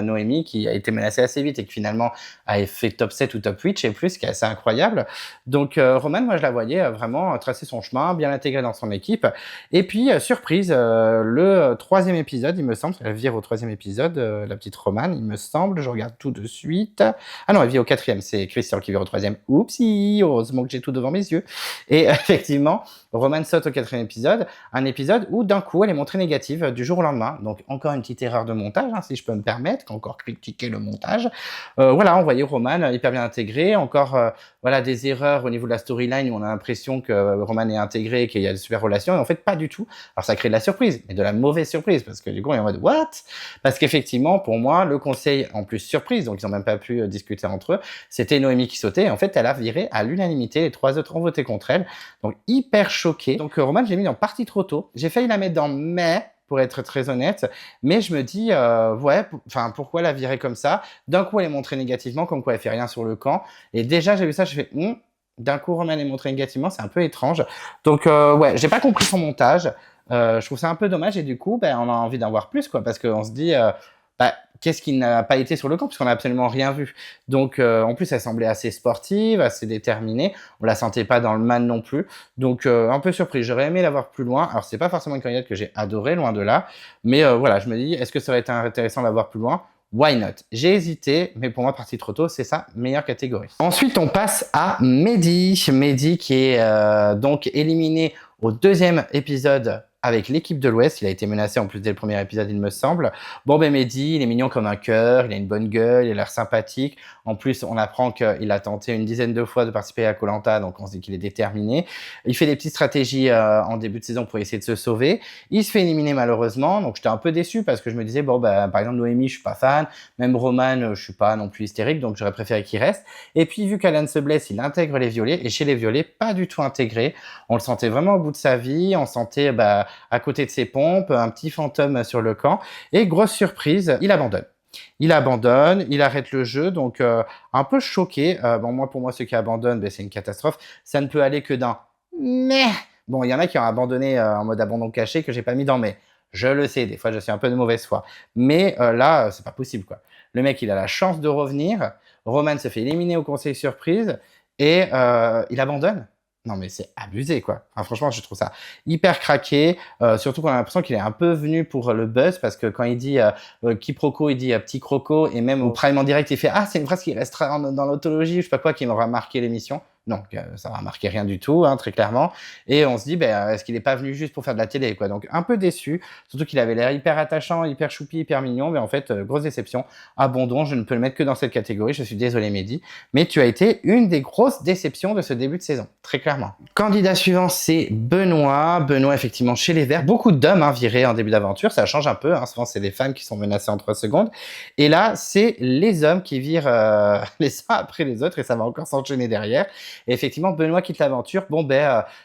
Noémie qui a été menacée assez vite et qui finalement a fait top 7 ou top 8, je sais plus, ce qui est assez incroyable. Donc Roman, moi je la voyais vraiment tracer son chemin, bien intégrée dans son équipe. Et puis surprise, le 3e épisode, il me semble, elle vire au 3e épisode, la petite Roman, il me semble, je regarde tout de suite. Ah non, elle vire au 4e, c'est Christian qui vire au 3e. Oupsie, heureusement que j'ai tout devant mes yeux. Et effectivement, Roman saute au 4e épisode, un épisode où d'un coup elle est montrée négative du jour au lendemain. Donc encore une petite erreur de montage, si je peux me permettre, encore critiquer le montage. Voilà, on voyait Roman hyper bien intégré, encore voilà, des erreurs au niveau de la storyline où on a l'impression que Roman est intégré, qu'il y a de super relations, et en fait pas du tout. Alors ça crée de la surprise, mais de la mauvaise surprise, parce que du coup on est en mode what? Parce qu'effectivement, pour moi, le conseil en plus surprise, donc ils n'ont même pas pu discuter entre eux, c'était Noémie qui sautait, et en fait elle a viré à l'unanimité, les 3 autres ont voté contre elle, donc hyper choqué. Donc Roman, j'ai mis dans partie trop tôt, j'ai failli la mettre dans mai, pour être très honnête, mais je me dis, ouais, enfin, pourquoi la virer comme ça? D'un coup, elle est montrée négativement, comme quoi elle fait rien sur le camp, et déjà, j'ai vu ça, je fais, d'un coup, Roman est montrée négativement, c'est un peu étrange. Donc, ouais, j'ai pas compris son montage, je trouve ça un peu dommage, et du coup, on a envie d'en voir plus, quoi, parce qu'on se dit, qu'est-ce qui n'a pas été sur le camp, puisqu'on n'a absolument rien vu. Donc, en plus, elle semblait assez sportive, assez déterminée. On la sentait pas dans le man non plus. Donc, un peu surpris. J'aurais aimé la voir plus loin. Alors, c'est pas forcément une candidate que j'ai adorée, loin de là. Mais voilà, je me dis, est-ce que ça aurait été intéressant de la voir plus loin? Why not? J'ai hésité, mais pour moi, partie trop tôt, c'est sa meilleure catégorie. Ensuite, on passe à Mehdi. Mehdi qui est donc éliminé au 2e épisode avec l'équipe de l'Ouest. Il a été menacé en plus dès le 1er épisode, il me semble. Bon, Mehdi, il est mignon comme un cœur, il a une bonne gueule, il a l'air sympathique. En plus, on apprend qu'il a tenté une dizaine de fois de participer à Koh Lanta, donc on se dit qu'il est déterminé. Il fait des petites stratégies en début de saison pour essayer de se sauver. Il se fait éliminer malheureusement, donc j'étais un peu déçu parce que je me disais, bon, par exemple, Noémie, je suis pas fan, même Roman, je suis pas non plus hystérique, donc j'aurais préféré qu'il reste. Et puis, vu qu'Alan se blesse, il intègre les Violets, et chez les Violets, pas du tout intégré. On le sentait vraiment au bout de sa vie, on sentait à côté de ses pompes, un petit fantôme sur le camp, et grosse surprise, il abandonne. Il abandonne, il arrête le jeu, donc un peu choqué. Bon, pour moi, ceux qui abandonnent, c'est une catastrophe. Ça ne peut aller que d'un mais. Bon, il y en a qui ont abandonné en mode abandon caché que j'ai pas mis dans mais. Je le sais, des fois, je suis un peu de mauvaise foi. Mais là, c'est pas possible, quoi. Le mec, il a la chance de revenir. Roman se fait éliminer au conseil surprise et il abandonne. Non, mais c'est abusé, quoi. Enfin, franchement, je trouve ça hyper craqué. Surtout qu'on a l'impression qu'il est un peu venu pour le buzz, parce que quand il dit quiproquo, il dit petit croco, et même au Prime en direct, il fait c'est une phrase qui restera dans l'autologie, je sais pas quoi, qui m'aura marqué l'émission. Non, ça va marquer rien du tout, très clairement. Et on se dit, est-ce qu'il n'est pas venu juste pour faire de la télé, quoi. Donc, un peu déçu, surtout qu'il avait l'air hyper attachant, hyper choupi, hyper mignon, mais en fait, grosse déception. Abandon, je ne peux le mettre que dans cette catégorie, je suis désolé Mehdi, mais tu as été une des grosses déceptions de ce début de saison, très clairement. Candidat suivant, c'est Benoît. Benoît, effectivement, chez les Verts. Beaucoup d'hommes virés en début d'aventure, ça change un peu, souvent c'est les femmes qui sont menacées en 3 secondes. Et là, c'est les hommes qui virent les uns après les autres, et ça va encore s'enchaîner derrière. Et effectivement, Benoît quitte l'aventure.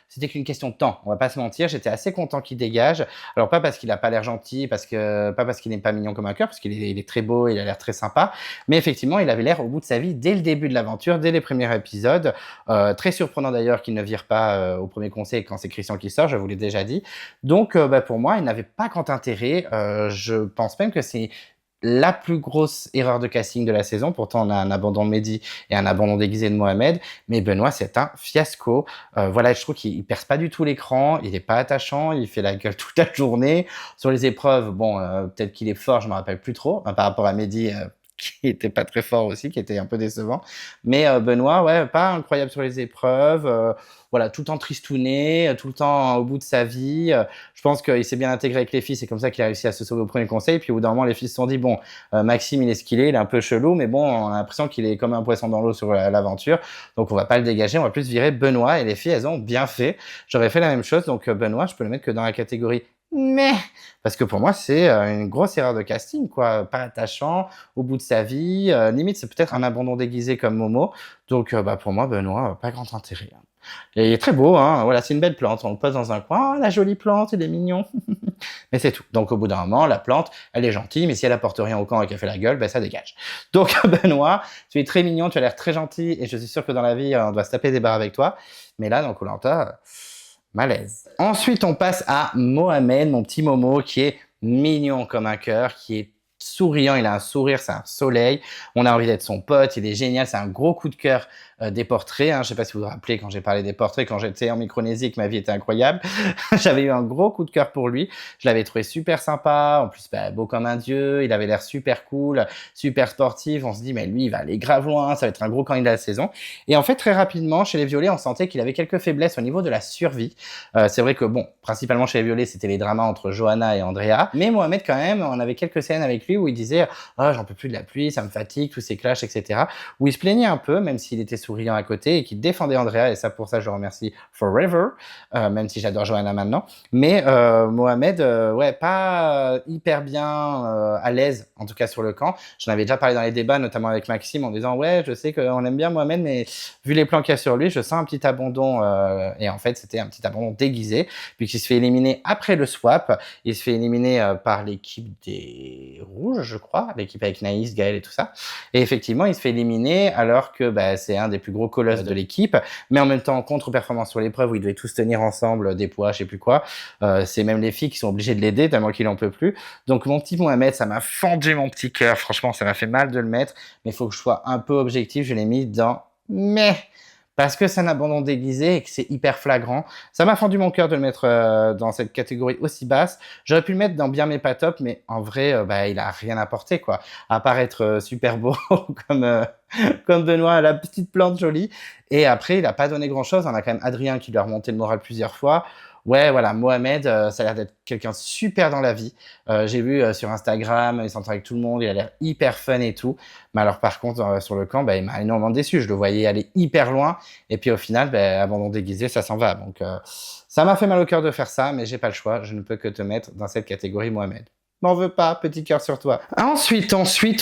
C'était qu'une question de temps. On va pas se mentir. J'étais assez content qu'il dégage. Alors, pas parce qu'il a pas l'air gentil, pas parce qu'il n'est pas mignon comme un cœur, parce qu'il est très beau, il a l'air très sympa. Mais effectivement, il avait l'air au bout de sa vie dès le début de l'aventure, dès les premiers épisodes. Très surprenant d'ailleurs qu'il ne vire pas au premier conseil quand c'est Christian qui sort, je vous l'ai déjà dit. Donc, pour moi, il n'avait pas grand intérêt. Je pense même que c'est la plus grosse erreur de casting de la saison. Pourtant, on a un abandon de Mehdi et un abandon déguisé de Mohamed. Mais Benoît, c'est un fiasco. Voilà, je trouve qu'il perce pas du tout l'écran. Il est pas attachant. Il fait la gueule toute la journée. Sur les épreuves, bon, peut-être qu'il est fort, je me rappelle plus trop. Par rapport à Mehdi, qui était pas très fort aussi, qui était un peu décevant. Mais Benoît, ouais, pas incroyable sur les épreuves. Voilà, tout le temps tristouné, tout le temps au bout de sa vie. Je pense qu'il s'est bien intégré avec les filles, c'est comme ça qu'il a réussi à se sauver au premier conseil. Puis au bout d'un moment, les filles se sont dit, bon, Maxime, il est ce qu'il est, il est un peu chelou, mais bon, on a l'impression qu'il est comme un poisson dans l'eau sur l'aventure. Donc on va pas le dégager, on va plus virer Benoît. Et les filles, elles ont bien fait. J'aurais fait la même chose, donc Benoît, je peux le mettre que dans la catégorie mais parce que pour moi c'est une grosse erreur de casting, quoi, pas attachant au bout de sa vie, limite c'est peut-être un abandon déguisé comme Momo. Donc bah pour moi Benoît, pas grand intérêt, hein. Et il est très beau, hein, voilà, c'est une belle plante, on le pose dans un coin, oh, la jolie plante, il est mignon. Mais c'est tout. Donc au bout d'un moment, la plante, elle est gentille, mais si elle apporte rien au camp et qu'elle fait la gueule, ben ça dégage. Donc Benoît, tu es très mignon, tu as l'air très gentil, et je suis sûr que dans la vie, on doit se taper des barres avec toi. Mais là, dans Koh Lanta, malaise. Ensuite, on passe à Mohamed, mon petit Momo, qui est mignon comme un cœur, qui est souriant, il a un sourire, c'est un soleil. On a envie d'être son pote, il est génial, c'est un gros coup de cœur des portraits. Hein. Je ne sais pas si vous vous rappelez quand j'ai parlé des portraits, quand j'étais en Micronésie, que ma vie était incroyable. J'avais eu un gros coup de cœur pour lui. Je l'avais trouvé super sympa, en plus bah, beau comme un dieu, il avait l'air super cool, super sportif. On se dit, mais lui, il va aller grave loin, ça va être un gros candidat de la saison. Et en fait, très rapidement, chez les Violets, on sentait qu'il avait quelques faiblesses au niveau de la survie. C'est vrai que, bon, principalement chez les Violets, c'était les dramas entre Johanna et Andrea. Mais Mohamed, quand même, on avait quelques scènes avec lui où il disait « Oh, j'en peux plus de la pluie, ça me fatigue, tous ces clashs, etc. » Où il se plaignait un peu, même s'il était souriant à côté et qu'il défendait Andrea. Et ça, pour ça, je le remercie forever, même si j'adore Johanna maintenant. Mais Mohamed, ouais, pas hyper bien à l'aise, en tout cas sur le camp. J'en avais déjà parlé dans les débats, notamment avec Maxime, en disant « Ouais, je sais qu'on aime bien Mohamed, mais vu les plans qu'il y a sur lui, je sens un petit abandon. » Et en fait, c'était un petit abandon déguisé, puisqu'il se fait éliminer après le swap. Il se fait éliminer par l'équipe des Rouges, je crois, l'équipe avec Naïs, Gaël et tout ça. Et effectivement, il se fait éliminer alors que bah, c'est un des plus gros colosses de l'équipe, mais en même temps, contre-performance sur l'épreuve où ils devaient tous tenir ensemble des poids, je sais plus quoi. C'est même les filles qui sont obligées de l'aider tellement qu'il en peut plus. Donc mon petit Mohamed, ça m'a fendu mon petit cœur. Franchement, ça m'a fait mal de le mettre, mais il faut que je sois un peu objectif. Je l'ai mis dans mais parce que c'est un abandon déguisé et que c'est hyper flagrant. Ça m'a fendu mon cœur de le mettre dans cette catégorie aussi basse. J'aurais pu le mettre dans bien mais pas top, mais en vrai, bah, il a rien apporté, quoi. À part être super beau comme, comme Benoît, la petite plante jolie. Et après, il a pas donné grand-chose. On a quand même Adrien qui lui a remonté le moral plusieurs fois. Ouais, voilà, Mohamed, ça a l'air d'être quelqu'un de super dans la vie. J'ai vu sur Instagram, il s'entend avec tout le monde, il a l'air hyper fun et tout. Mais alors par contre, sur le camp, bah, il m'a énormément déçu. Je le voyais aller hyper loin. Et puis au final, bah, abandon déguisé, ça s'en va. Donc ça m'a fait mal au cœur de faire ça, mais j'ai pas le choix. Je ne peux que te mettre dans cette catégorie Mohamed. M'en veux pas, petit cœur sur toi. Ensuite,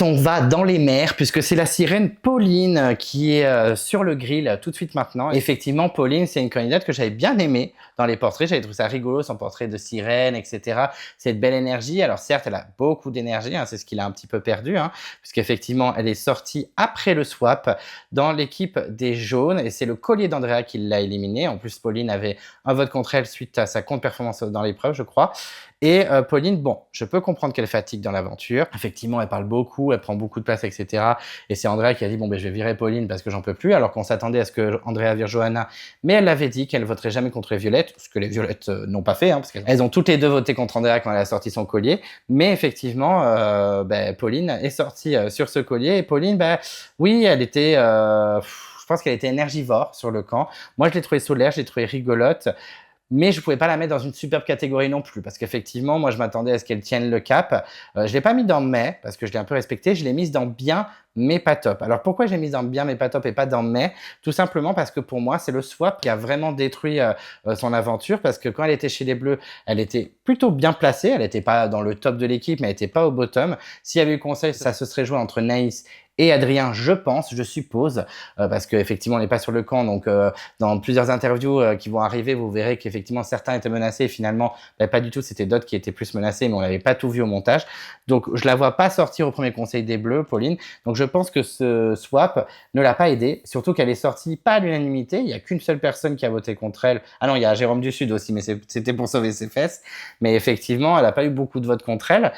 on va dans les mers, puisque c'est la sirène Pauline qui est sur le grill tout de suite maintenant. Effectivement, Pauline, c'est une candidate que j'avais bien aimée dans les portraits. J'avais trouvé ça rigolo, son portrait de sirène, etc. Cette belle énergie. Alors certes, elle a beaucoup d'énergie, hein, c'est ce qu'il a un petit peu perdu, hein, puisqu'effectivement, elle est sortie après le swap dans l'équipe des jaunes, et c'est le collier d'Andrea qui l'a éliminée. En plus, Pauline avait un vote contre elle suite à sa contre-performance dans l'épreuve, je crois. Et Pauline, bon, je peux comprendre qu'elle fatigue dans l'aventure. Effectivement, elle parle beaucoup, elle prend beaucoup de place, etc. Et c'est Andrea qui a dit, bon, ben, je vais virer Pauline parce que j'en peux plus, alors qu'on s'attendait à ce que Andrea vire Johanna. Mais elle l'avait dit qu'elle voterait jamais contre les Violettes, ce que les Violettes n'ont pas fait, hein, parce qu'elles ont toutes les deux voté contre Andrea quand elle a sorti son collier. Mais effectivement, ben, Pauline est sortie sur ce collier. Et Pauline, ben, oui, elle était... je pense qu'elle était énergivore sur le camp. Moi, je l'ai trouvée solaire, je l'ai trouvée rigolote. Mais je pouvais pas la mettre dans une superbe catégorie non plus, parce qu'effectivement, moi, je m'attendais à ce qu'elle tienne le cap. Je l'ai pas mis dans mais, parce que je l'ai un peu respecté. Je l'ai mise dans bien, mais pas top. Alors, pourquoi je l'ai mise dans bien, mais pas top et pas dans mais? Tout simplement parce que pour moi, c'est le swap qui a vraiment détruit son aventure, parce que quand elle était chez les Bleus, elle était plutôt bien placée. Elle n'était pas dans le top de l'équipe, mais elle n'était pas au bottom. S'il y avait eu conseil, ça se serait joué entre Naïs et Adrien, je pense, je suppose, parce qu'effectivement, on n'est pas sur le camp. Donc, dans plusieurs interviews qui vont arriver, vous verrez qu'effectivement, certains étaient menacés. Et finalement, bah, pas du tout. C'était d'autres qui étaient plus menacés, mais on n'avait pas tout vu au montage. Donc, je la vois pas sortir au premier conseil des Bleus, Pauline. Donc, je pense que ce swap ne l'a pas aidé, surtout qu'elle est sortie pas à l'unanimité. Il n'y a qu'une seule personne qui a voté contre elle. Ah non, il y a Jérôme du Sud aussi, mais c'était pour sauver ses fesses. Mais effectivement, elle n'a pas eu beaucoup de votes contre elle.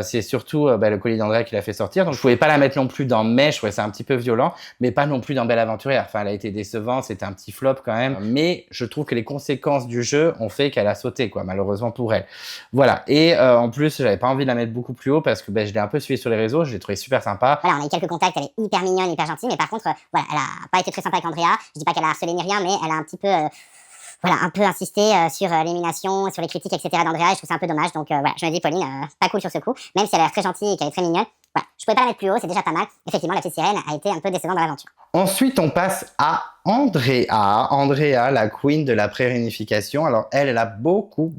C'est surtout le collier d'Andrea qui l'a fait sortir. Donc je pouvais pas la mettre non plus dans Mai, je trouvais ça un petit peu violent, mais pas non plus dans Belle Aventurière. Enfin, elle a été décevante, c'était un petit flop quand même. Mais je trouve que les conséquences du jeu ont fait qu'elle a sauté, quoi, malheureusement pour elle. Voilà. Et en plus, j'avais pas envie de la mettre beaucoup plus haut parce que je l'ai un peu suivie sur les réseaux, je l'ai trouvée super sympa. Voilà, on a eu quelques contacts, elle est hyper mignonne, hyper gentille, mais par contre, voilà, elle a pas été très sympa avec Andrea. Je dis pas qu'elle a harcelé ni rien, mais elle a un petit peu, voilà, un peu insisté sur l'élimination, sur les critiques, etc. d'Andrea, et je trouve ça un peu dommage. Donc voilà, je me dis, Pauline, pas cool sur ce coup, même si elle a l'air très gentille et qu'elle est très mignonne. Voilà, je pouvais pas la mettre plus haut, c'est déjà pas mal. Effectivement, la petite sirène a été un peu décevante dans l'aventure. Ensuite, on passe à Andrea. Andrea, la queen de la pré-réunification. Alors, elle a beaucoup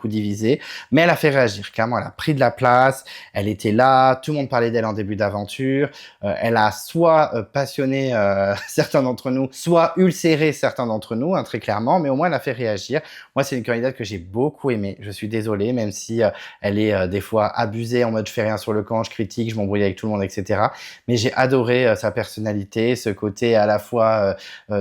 divisé, mais elle a fait réagir. Clairement, elle a pris de la place, elle était là, tout le monde parlait d'elle en début d'aventure. Elle a soit passionné certains d'entre nous, soit ulcéré certains d'entre nous, hein, très clairement, mais au moins, elle a fait réagir. Moi, c'est une candidate que j'ai beaucoup aimée. Je suis désolé, même si elle est des fois abusée en mode je fais rien sur le camp, je critique, je m'embrouille avec tout le monde, etc. Mais j'ai adoré sa personnalité, ce côté à la fois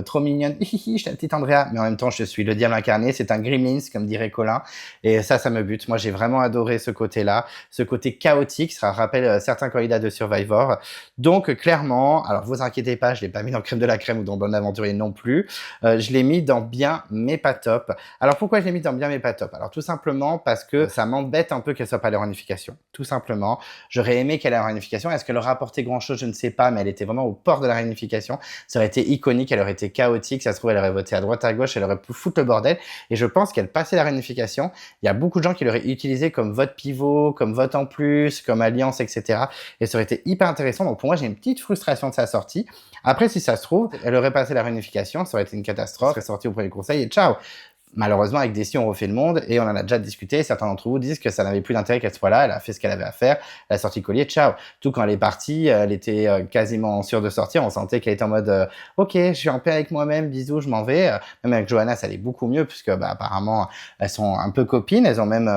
trop mignonne, je suis la petite Andrea, mais en même temps je suis le diable incarné, c'est un gremlins comme dirait Colin, et ça me bute. Moi j'ai vraiment adoré ce côté-là, ce côté chaotique, ça rappelle certains candidats de Survivor. Donc clairement, alors vous inquiétez pas, je l'ai pas mis dans Crème de la Crème ou dans Bon Aventurier non plus, je l'ai mis dans Bien mais pas top. Alors pourquoi je l'ai mis dans Bien mais pas top? Alors tout simplement parce que ça m'embête un peu qu'elle soit pas à la réunification, tout simplement. J'aurais aimé qu'elle ait la réunification, est-ce qu'elle aurait apporté grand chose? Je ne sais pas, mais elle était vraiment au port de la réunification. Ça aurait été iconique, elle aurait été chaotique, ça se trouve elle aurait voté à droite à gauche, elle aurait pu foutre le bordel, et je pense qu'elle passait la réunification, il y a beaucoup de gens qui l'auraient utilisé comme vote pivot, comme vote en plus, comme alliance, etc. Et ça aurait été hyper intéressant, donc pour moi j'ai une petite frustration de sa sortie. Après si ça se trouve, elle aurait passé la réunification, ça aurait été une catastrophe, elle serait sortie au premier conseil et ciao. Malheureusement, avec Desi, on refait le monde et on en a déjà discuté. Certains d'entre vous disent que ça n'avait plus d'intérêt qu'elle soit là. Elle a fait ce qu'elle avait à faire. Elle a sorti le collier, ciao. Tout quand elle est partie, elle était quasiment sûre de sortir. On sentait qu'elle était en mode ok, je suis en paix avec moi-même, bisous, je m'en vais. Même avec Johanna, ça allait beaucoup mieux puisque apparemment, elles sont un peu copines. Elles ont même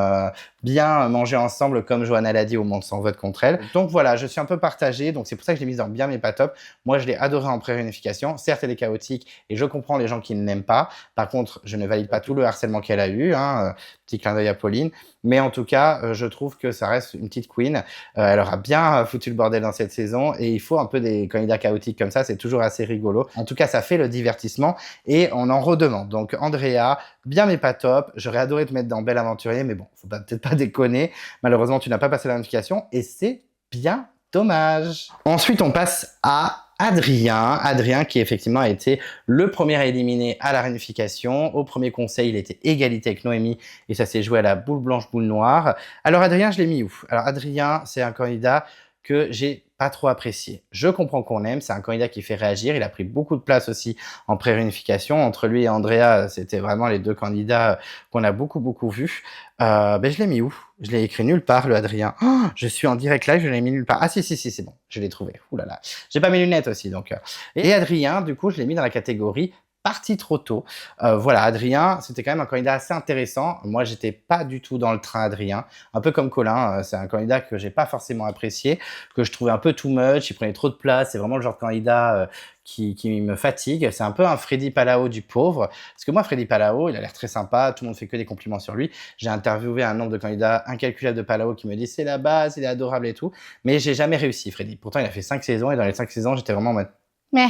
bien mangé ensemble comme Johanna l'a dit au monde sans vote contre elle. Donc voilà, je suis un peu partagée. Donc c'est pour ça que je l'ai mise dans Bien mais pas top. Moi, je l'ai adorée en pré-réunification. Certes, elle est chaotique et je comprends les gens qui ne l'aiment pas. Par contre, je ne valide pas tout le harcèlement qu'elle a eu, hein, petit clin d'œil à Pauline, mais en tout cas, je trouve que ça reste une petite queen. Elle aura bien foutu le bordel dans cette saison et il faut un peu des candidats chaotiques comme ça, c'est toujours assez rigolo. En tout cas, ça fait le divertissement et on en redemande. Donc Andrea, bien mais pas top. J'aurais adoré te mettre dans Belle Aventurier, mais bon, faut peut-être pas déconner. Malheureusement, tu n'as pas passé la notification et c'est bien dommage. Ensuite, on passe à Adrien qui effectivement a été le premier à éliminer à la réunification. Au premier conseil, il était égalité avec Noémie et ça s'est joué à la boule blanche, boule noire. Alors Adrien, je l'ai mis où? Alors Adrien, c'est un candidat que j'ai pas trop apprécié. Je comprends qu'on aime, c'est un candidat qui fait réagir, il a pris beaucoup de place aussi en pré-réunification. Entre lui et Andrea, c'était vraiment les deux candidats qu'on a beaucoup vus. Je l'ai mis où? Je l'ai écrit nulle part, le Adrien. Oh, je suis en direct live, je l'ai mis nulle part. Ah si, c'est bon, je l'ai trouvé. Ouh là là. J'ai pas mes lunettes aussi, donc. Et Adrien, du coup, je l'ai mis dans la catégorie parti trop tôt. Voilà, Adrien, c'était quand même un candidat assez intéressant. Moi, j'étais pas du tout dans le train Adrien. Un peu comme Colin, c'est un candidat que j'ai pas forcément apprécié, que je trouvais un peu too much, il prenait trop de place. C'est vraiment le genre de candidat qui me fatigue. C'est un peu un Freddy Palao du pauvre. Parce que moi, Freddy Palao, il a l'air très sympa, tout le monde fait que des compliments sur lui. J'ai interviewé un nombre de candidats incalculable de Palao qui me disent c'est la base, il est adorable et tout. Mais j'ai jamais réussi, Freddy. Pourtant, il a fait 5 saisons et dans les 5 saisons, j'étais vraiment en mode meh.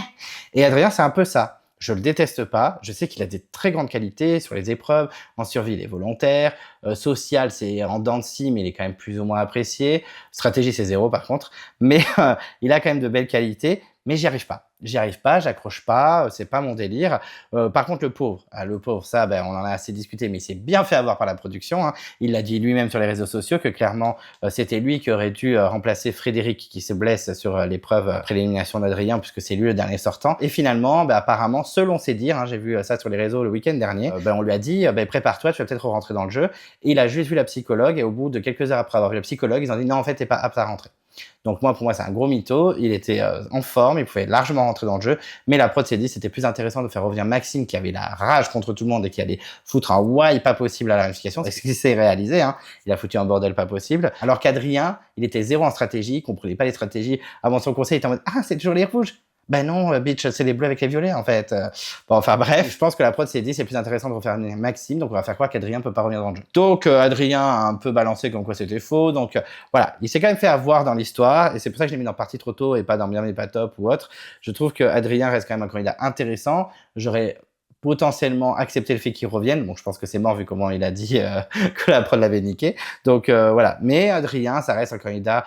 Et Adrien, c'est un peu ça. Je le déteste pas. Je sais qu'il a des très grandes qualités sur les épreuves. En survie, il est volontaire. Social, c'est en dents de scie, mais il est quand même plus ou moins apprécié. Stratégie, c'est 0 par contre. Mais il a quand même de belles qualités. Mais j'y arrive pas. J'accroche pas, c'est pas mon délire. Par contre, le pauvre, ça, on en a assez discuté, mais il s'est bien fait avoir par la production, hein. Il l'a dit lui-même sur les réseaux sociaux que clairement, c'était lui qui aurait dû remplacer Frédéric qui se blesse sur l'épreuve après l'élimination d'Adrien, puisque c'est lui le dernier sortant. Et finalement, apparemment, selon ses dires, hein, j'ai vu ça sur les réseaux le week-end dernier, on lui a dit, prépare-toi, tu vas peut-être rentrer dans le jeu. Et il a juste vu la psychologue, et au bout de quelques heures après avoir vu la psychologue, ils ont dit non, en fait, t'es pas apte à rentrer. Donc moi, pour moi, c'est un gros mytho. Il était en forme, il pouvait largement rentrer dans le jeu. Mais la prod s'est dit c'était plus intéressant de faire revenir Maxime qui avait la rage contre tout le monde et qui allait foutre un why pas possible à la ramification. C'est ce qui s'est réalisé. Hein. Il a foutu un bordel pas possible. Alors qu'Adrien, il était zéro en stratégie, il comprenait pas les stratégies. Avant son conseil, il était en mode ah, c'est toujours les rouges. Ben non, bitch, c'est les bleus avec les violets en fait. Bon, enfin bref, je pense que la prod s'est dit c'est plus intéressant de refaire Maxime, donc on va faire croire qu'Adrien peut pas revenir dans le jeu. Donc Adrien a un peu balancé comme quoi c'était faux, donc voilà, il s'est quand même fait avoir dans l'histoire, et c'est pour ça que je l'ai mis dans Partie trop tôt et pas dans Bien mais pas top ou autre. Je trouve que Adrien reste quand même un candidat intéressant. J'aurais potentiellement accepté le fait qu'il revienne. Bon, je pense que c'est mort vu comment il a dit que la prod l'avait niqué. Donc voilà, mais Adrien, ça reste un candidat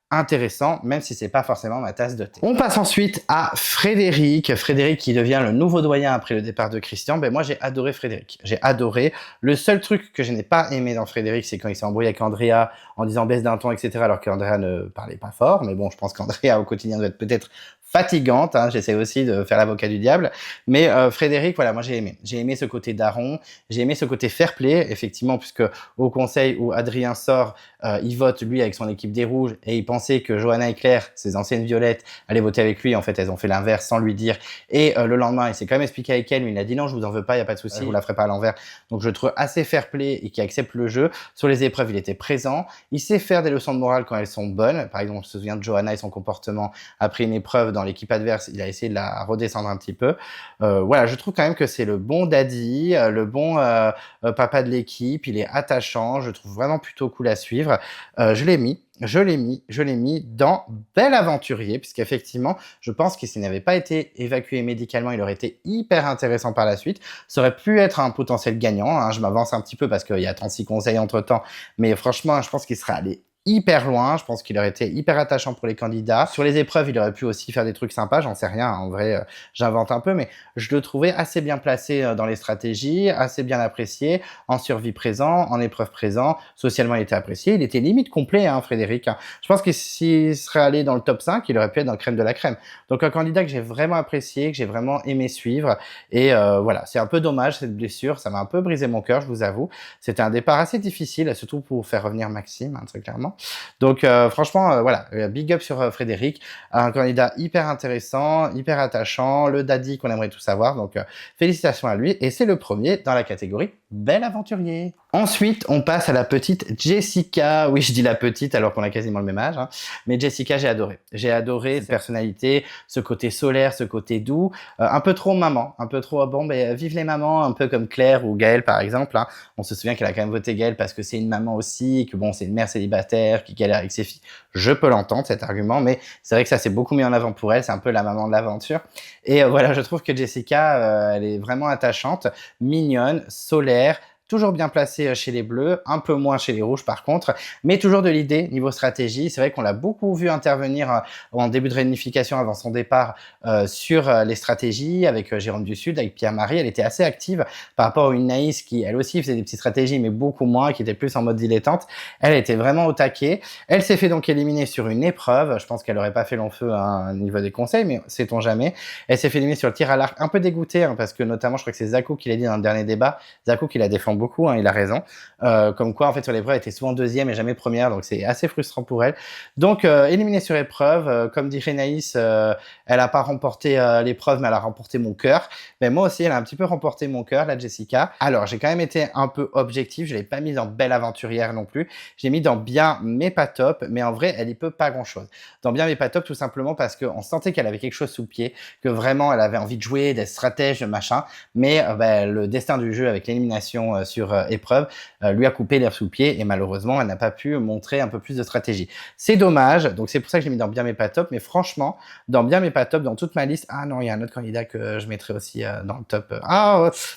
intéressant, même si c'est pas forcément ma tasse de thé. On passe ensuite à Frédéric. Frédéric qui devient le nouveau doyen après le départ de Christian. Ben moi j'ai adoré Frédéric. J'ai adoré. Le seul truc que je n'ai pas aimé dans Frédéric, c'est quand il s'est embrouillé avec Andrea en disant baisse d'un ton, etc. alors qu'Andrea ne parlait pas fort. Mais bon, je pense qu'Andrea au quotidien doit être peut-être fatigante, hein. J'essaie aussi de faire l'avocat du diable, mais Frédéric, voilà, moi j'ai aimé ce côté daron, j'ai aimé ce côté fair play, effectivement, puisque au conseil où Adrien sort, il vote lui avec son équipe des rouges, et il pensait que Johanna et Claire, ses anciennes violettes, allaient voter avec lui, en fait elles ont fait l'inverse sans lui dire, et le lendemain il s'est quand même expliqué avec elle, mais il a dit non, je vous en veux pas, il y a pas de souci, je vous la ferai pas à l'envers, donc je le trouve assez fair play et qui accepte le jeu. Sur les épreuves, il était présent, il sait faire des leçons de morale quand elles sont bonnes, par exemple, je me souviens de Johanna et son comportement après une épreuve dans l'équipe adverse, il a essayé de la redescendre un petit peu. Voilà, je trouve quand même que c'est le bon daddy, le bon papa de l'équipe, il est attachant, je trouve vraiment plutôt cool à suivre. Je l'ai mis dans Bel Aventurier, puisqu'effectivement, je pense que s'il n'avait pas été évacué médicalement, il aurait été hyper intéressant par la suite. Ça aurait pu être un potentiel gagnant, hein. Je m'avance un petit peu parce qu'il y a 36 conseils entre-temps, mais franchement, je pense qu'il serait allé hyper loin, je pense qu'il aurait été hyper attachant pour les candidats. Sur les épreuves, il aurait pu aussi faire des trucs sympas, j'en sais rien, en vrai, j'invente un peu, mais je le trouvais assez bien placé dans les stratégies, assez bien apprécié, en survie présent, en épreuve présent, socialement il était apprécié, il était limite complet, hein, Frédéric. Je pense que s'il serait allé dans le top 5, il aurait pu être dans le crème de la crème. Donc un candidat que j'ai vraiment apprécié, que j'ai vraiment aimé suivre, et voilà, c'est un peu dommage cette blessure, ça m'a un peu brisé mon cœur, je vous avoue. C'était un départ assez difficile, surtout pour faire revenir Maxime, hein, très clairement. Donc franchement, voilà, big up sur Frédéric, un candidat hyper intéressant, hyper attachant, le daddy qu'on aimerait tous savoir, donc félicitations à lui, et c'est le premier dans la catégorie Bel Aventurier. Ensuite, on passe à la petite Jessica. Oui, je dis la petite alors qu'on a quasiment le même âge, hein. Mais Jessica, j'ai adoré. J'ai adoré cette personnalité, ce côté solaire, ce côté doux, un peu trop maman, un peu trop bon, ben vive les mamans, un peu comme Claire ou Gaëlle par exemple, hein. On se souvient qu'elle a quand même voté Gaëlle parce que c'est une maman aussi, que bon, c'est une mère célibataire qui galère avec ses filles. Je peux l'entendre cet argument, mais c'est vrai que ça c'est beaucoup mis en avant pour elle. C'est un peu la maman de l'aventure. Et voilà, je trouve que Jessica, elle est vraiment attachante, mignonne, solaire. Toujours bien placé chez les bleus, un peu moins chez les rouges par contre, mais toujours de l'idée niveau stratégie. C'est vrai qu'on l'a beaucoup vu intervenir en début de réunification avant son départ sur les stratégies avec Jérôme du Sud, avec Pierre-Marie. Elle était assez active par rapport à une Naïs qui, elle aussi, faisait des petites stratégies, mais beaucoup moins, qui était plus en mode dilettante. Elle était vraiment au taquet. Elle s'est fait donc éliminer sur une épreuve. Je pense qu'elle n'aurait pas fait long feu à niveau des conseils, mais sait-on jamais. Elle s'est fait éliminer sur le tir à l'arc, un peu dégoûtée, hein, parce que notamment, je crois que c'est Zakou qui l'a dit dans le dernier débat. Zakou qui la défend beaucoup, hein, il a raison. Comme quoi, en fait, sur l'épreuve, elle était souvent deuxième et jamais première, donc c'est assez frustrant pour elle. Donc, éliminée sur épreuve, comme dit Naïs, elle a pas remporté l'épreuve, mais elle a remporté mon cœur. Mais moi aussi, elle a un petit peu remporté mon cœur, la Jessica. Alors, j'ai quand même été un peu objectif, je l'ai pas mise dans Belle Aventurière non plus. J'ai mis dans Bien, mais pas top, mais en vrai, elle y peut pas grand-chose. Dans Bien, mais pas top, tout simplement parce qu'on sentait qu'elle avait quelque chose sous le pied, que vraiment, elle avait envie de jouer, d'être stratège, machin, mais le destin du jeu avec l'élimination sur épreuve lui a coupé l'herbe sous le pied et malheureusement, elle n'a pas pu montrer un peu plus de stratégie. C'est dommage, donc c'est pour ça que j'ai mis dans Bien mais pas top, mais franchement, dans Bien mais pas top, dans toute ma liste, ah non, il y a un autre candidat que je mettrais aussi dans le top.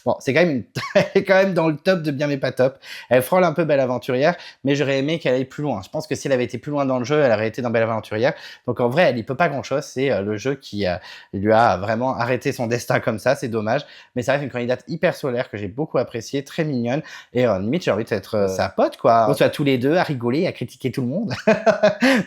Bon, c'est quand même elle est quand même dans le top de Bien mais pas top. Elle frôle un peu Belle Aventurière, mais j'aurais aimé qu'elle aille plus loin. Je pense que si elle avait été plus loin dans le jeu, elle aurait été dans Belle Aventurière. Donc en vrai, elle y peut pas grand-chose, c'est le jeu qui lui a vraiment arrêté son destin comme ça, c'est dommage, mais ça reste une candidate hyper solaire que j'ai beaucoup appréciée, très mignonne. mignonne. Et limite, j'ai envie d'être sa pote, quoi. On soit tous les deux à rigoler, à critiquer tout le monde.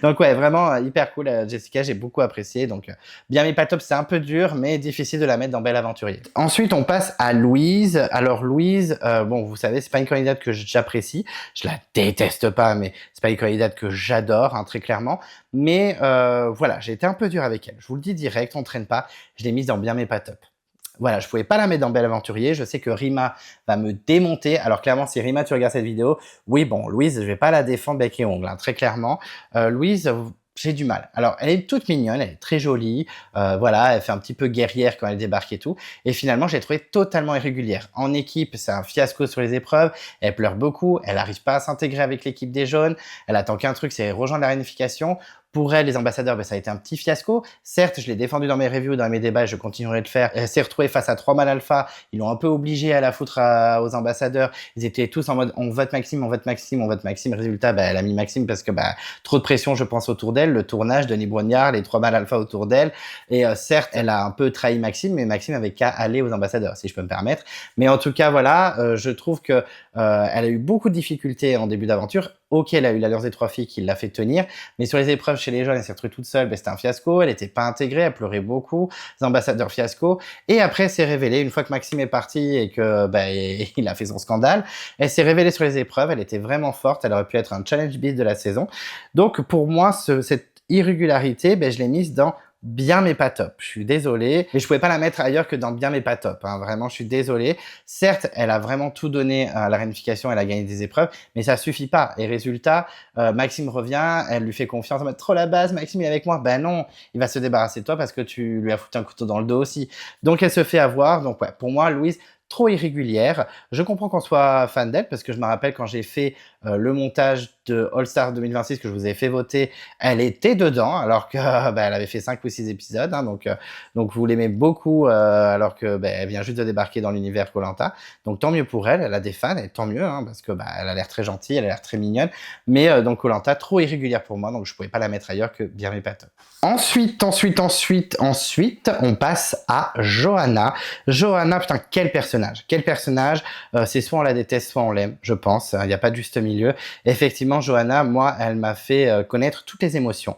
Donc ouais, vraiment hyper cool, Jessica, j'ai beaucoup apprécié. Donc bien mais pas top, c'est un peu dur, mais difficile de la mettre dans Belle Aventurier. Ensuite, on passe à Louise. Alors Louise, bon, vous savez, c'est pas une candidate que j'apprécie. Je la déteste pas, mais c'est pas une candidate que j'adore, hein, très clairement. Mais voilà, j'ai été un peu dur avec elle. Je vous le dis direct, on traîne pas. Je l'ai mise dans bien mais pas top. Voilà, je pouvais pas la mettre dans Belle Aventurier. Je sais que Rima va me démonter. Alors clairement, si Rima, tu regardes cette vidéo, oui, bon, Louise, je vais pas la défendre bec et ongle, hein, très clairement. Louise, j'ai du mal. Alors, elle est toute mignonne, elle est très jolie. Voilà, elle fait un petit peu guerrière quand elle débarque et tout. Et finalement, je l'ai trouvée totalement irrégulière. En équipe, c'est un fiasco sur les épreuves. Elle pleure beaucoup. Elle n'arrive pas à s'intégrer avec l'équipe des jaunes. Elle attend qu'un truc, c'est rejoindre la réunification. Pour elle, les ambassadeurs, ben, ça a été un petit fiasco. Certes, je l'ai défendu dans mes reviews, dans mes débats, et je continuerai de le faire. Elle s'est retrouvée face à 3 mâles alpha. Ils l'ont un peu obligée à la foutre aux ambassadeurs. Ils étaient tous en mode on vote Maxime, on vote Maxime, on vote Maxime. Résultat, ben, elle a mis Maxime parce que trop de pression, je pense, autour d'elle. Le tournage, Denis Brognard, les 3 mâles alpha autour d'elle. Et certes, elle a un peu trahi Maxime, mais Maxime avait qu'à aller aux ambassadeurs, si je peux me permettre. Mais en tout cas, voilà, je trouve que elle a eu beaucoup de difficultés en début d'aventure. Ok, elle a eu l'alliance des 3 filles qui l'a fait tenir, mais sur les épreuves chez les jeunes, elle s'est retrouvée toute seule, c'était un fiasco, elle n'était pas intégrée, elle pleurait beaucoup, les ambassadeurs fiasco, et après, elle s'est révélée, une fois que Maxime est parti et que il a fait son scandale, elle s'est révélée sur les épreuves, elle était vraiment forte, elle aurait pu être un challenge beast de la saison. Donc pour moi, cette irrégularité, je l'ai mise dans bien mais pas top. Je suis désolé, mais je pouvais pas la mettre ailleurs que dans bien mais pas top, hein. Vraiment, je suis désolé. Certes, elle a vraiment tout donné à la réunification, elle a gagné des épreuves, mais ça suffit pas. Et résultat, Maxime revient, elle lui fait confiance en mode trop la base, Maxime est avec moi. Ben non, il va se débarrasser de toi parce que tu lui as foutu un couteau dans le dos aussi. Donc elle se fait avoir. Donc ouais, pour moi, Louise, trop irrégulière. Je comprends qu'on soit fan d'elle parce que je me rappelle quand j'ai fait le montage de All Star 2026 que je vous ai fait voter, elle était dedans alors que elle avait fait 5 ou 6 épisodes, hein, donc vous l'aimez beaucoup alors que elle vient juste de débarquer dans l'univers Koh-Lanta. Donc tant mieux pour elle, elle a des fans et tant mieux, hein, parce que elle a l'air très gentille, elle a l'air très mignonne, mais donc Koh-Lanta trop irrégulière pour moi, donc je pouvais pas la mettre ailleurs que bien mais pas top. Ensuite, on passe à Johanna. Johanna, putain, quel personnage. C'est soit on la déteste, soit on l'aime, je pense. Il n'y a pas de juste milieu. Effectivement, Johanna, moi, elle m'a fait connaître toutes les émotions.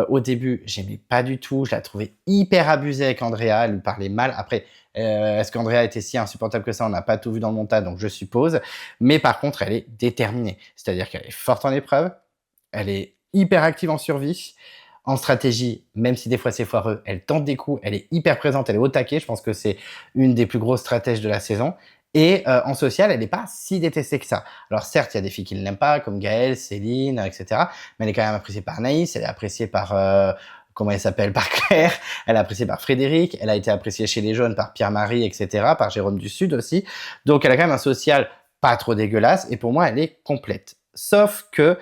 Au début, j'aimais pas du tout. Je la trouvais hyper abusée avec Andrea. Elle lui parlait mal. Après, est-ce qu'Andrea était si insupportable que ça? On n'a pas tout vu dans le montage, donc je suppose. Mais par contre, elle est déterminée. C'est-à-dire qu'elle est forte en épreuve. Elle est hyper active en survie. En stratégie, même si des fois c'est foireux, elle tente des coups, elle est hyper présente, elle est au taquet. Je pense que c'est une des plus grosses stratèges de la saison. Et en social, elle n'est pas si détestée que ça. Alors certes, il y a des filles qui ne l'aiment pas, comme Gaëlle, Céline, etc. Mais elle est quand même appréciée par Naïs, elle est appréciée par... comment elle s'appelle, par Claire, elle est appréciée par Frédéric, elle a été appréciée chez les jeunes par Pierre-Marie, etc., par Jérôme du Sud aussi. Donc elle a quand même un social pas trop dégueulasse, et pour moi, elle est complète. Sauf que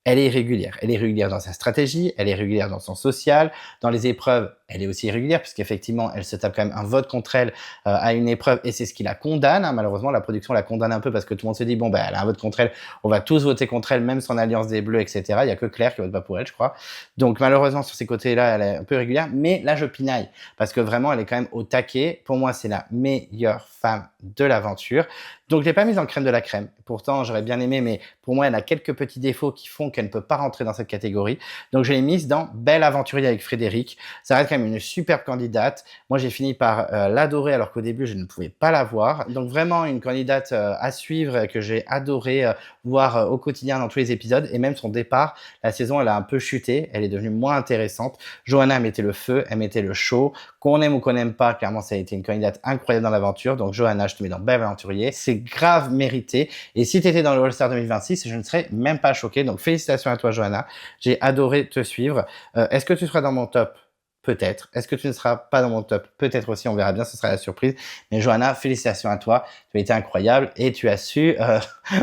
elle est irrégulière. Elle est irrégulière dans sa stratégie, elle est irrégulière dans son social, dans les épreuves, elle est aussi irrégulière puisqu'effectivement, elle se tape quand même un vote contre elle à une épreuve et c'est ce qui la condamne. Hein. Malheureusement, la production la condamne un peu parce que tout le monde se dit, bon, elle a un vote contre elle, on va tous voter contre elle, même son alliance des Bleus, etc. Il y a que Claire qui vote pas pour elle, je crois. Donc malheureusement, sur ces côtés-là, elle est un peu irrégulière, mais là, je pinaille parce que vraiment, elle est quand même au taquet. Pour moi, c'est la meilleure femme de l'aventure. Donc, je l'ai pas mise en crème de la crème. Pourtant, j'aurais bien aimé, mais pour moi, elle a quelques petits défauts qui font qu'elle ne peut pas rentrer dans cette catégorie. Donc, je l'ai mise dans Belle Aventurier avec Frédéric. Ça reste quand même une superbe candidate. Moi, j'ai fini par l'adorer alors qu'au début, je ne pouvais pas la voir. Donc, vraiment une candidate à suivre que j'ai adoré voir au quotidien dans tous les épisodes. Et même son départ, la saison, elle a un peu chuté. Elle est devenue moins intéressante. Johanna, elle mettait le feu, elle mettait le show. Qu'on aime ou qu'on n'aime pas, clairement, ça a été une candidate incroyable dans l'aventure. Donc, Johanna, je te mets dans Belle Aventurier. C'est grave mérité. Et si tu étais dans le All-Star 2026, je ne serais même pas choqué. Donc, félicitations à toi, Johanna. J'ai adoré te suivre. Est-ce que tu seras dans mon top? Peut-être. Est-ce que tu ne seras pas dans mon top? Peut-être aussi, on verra bien, ce sera la surprise. Mais Johanna, félicitations à toi. Tu as été incroyable et tu as su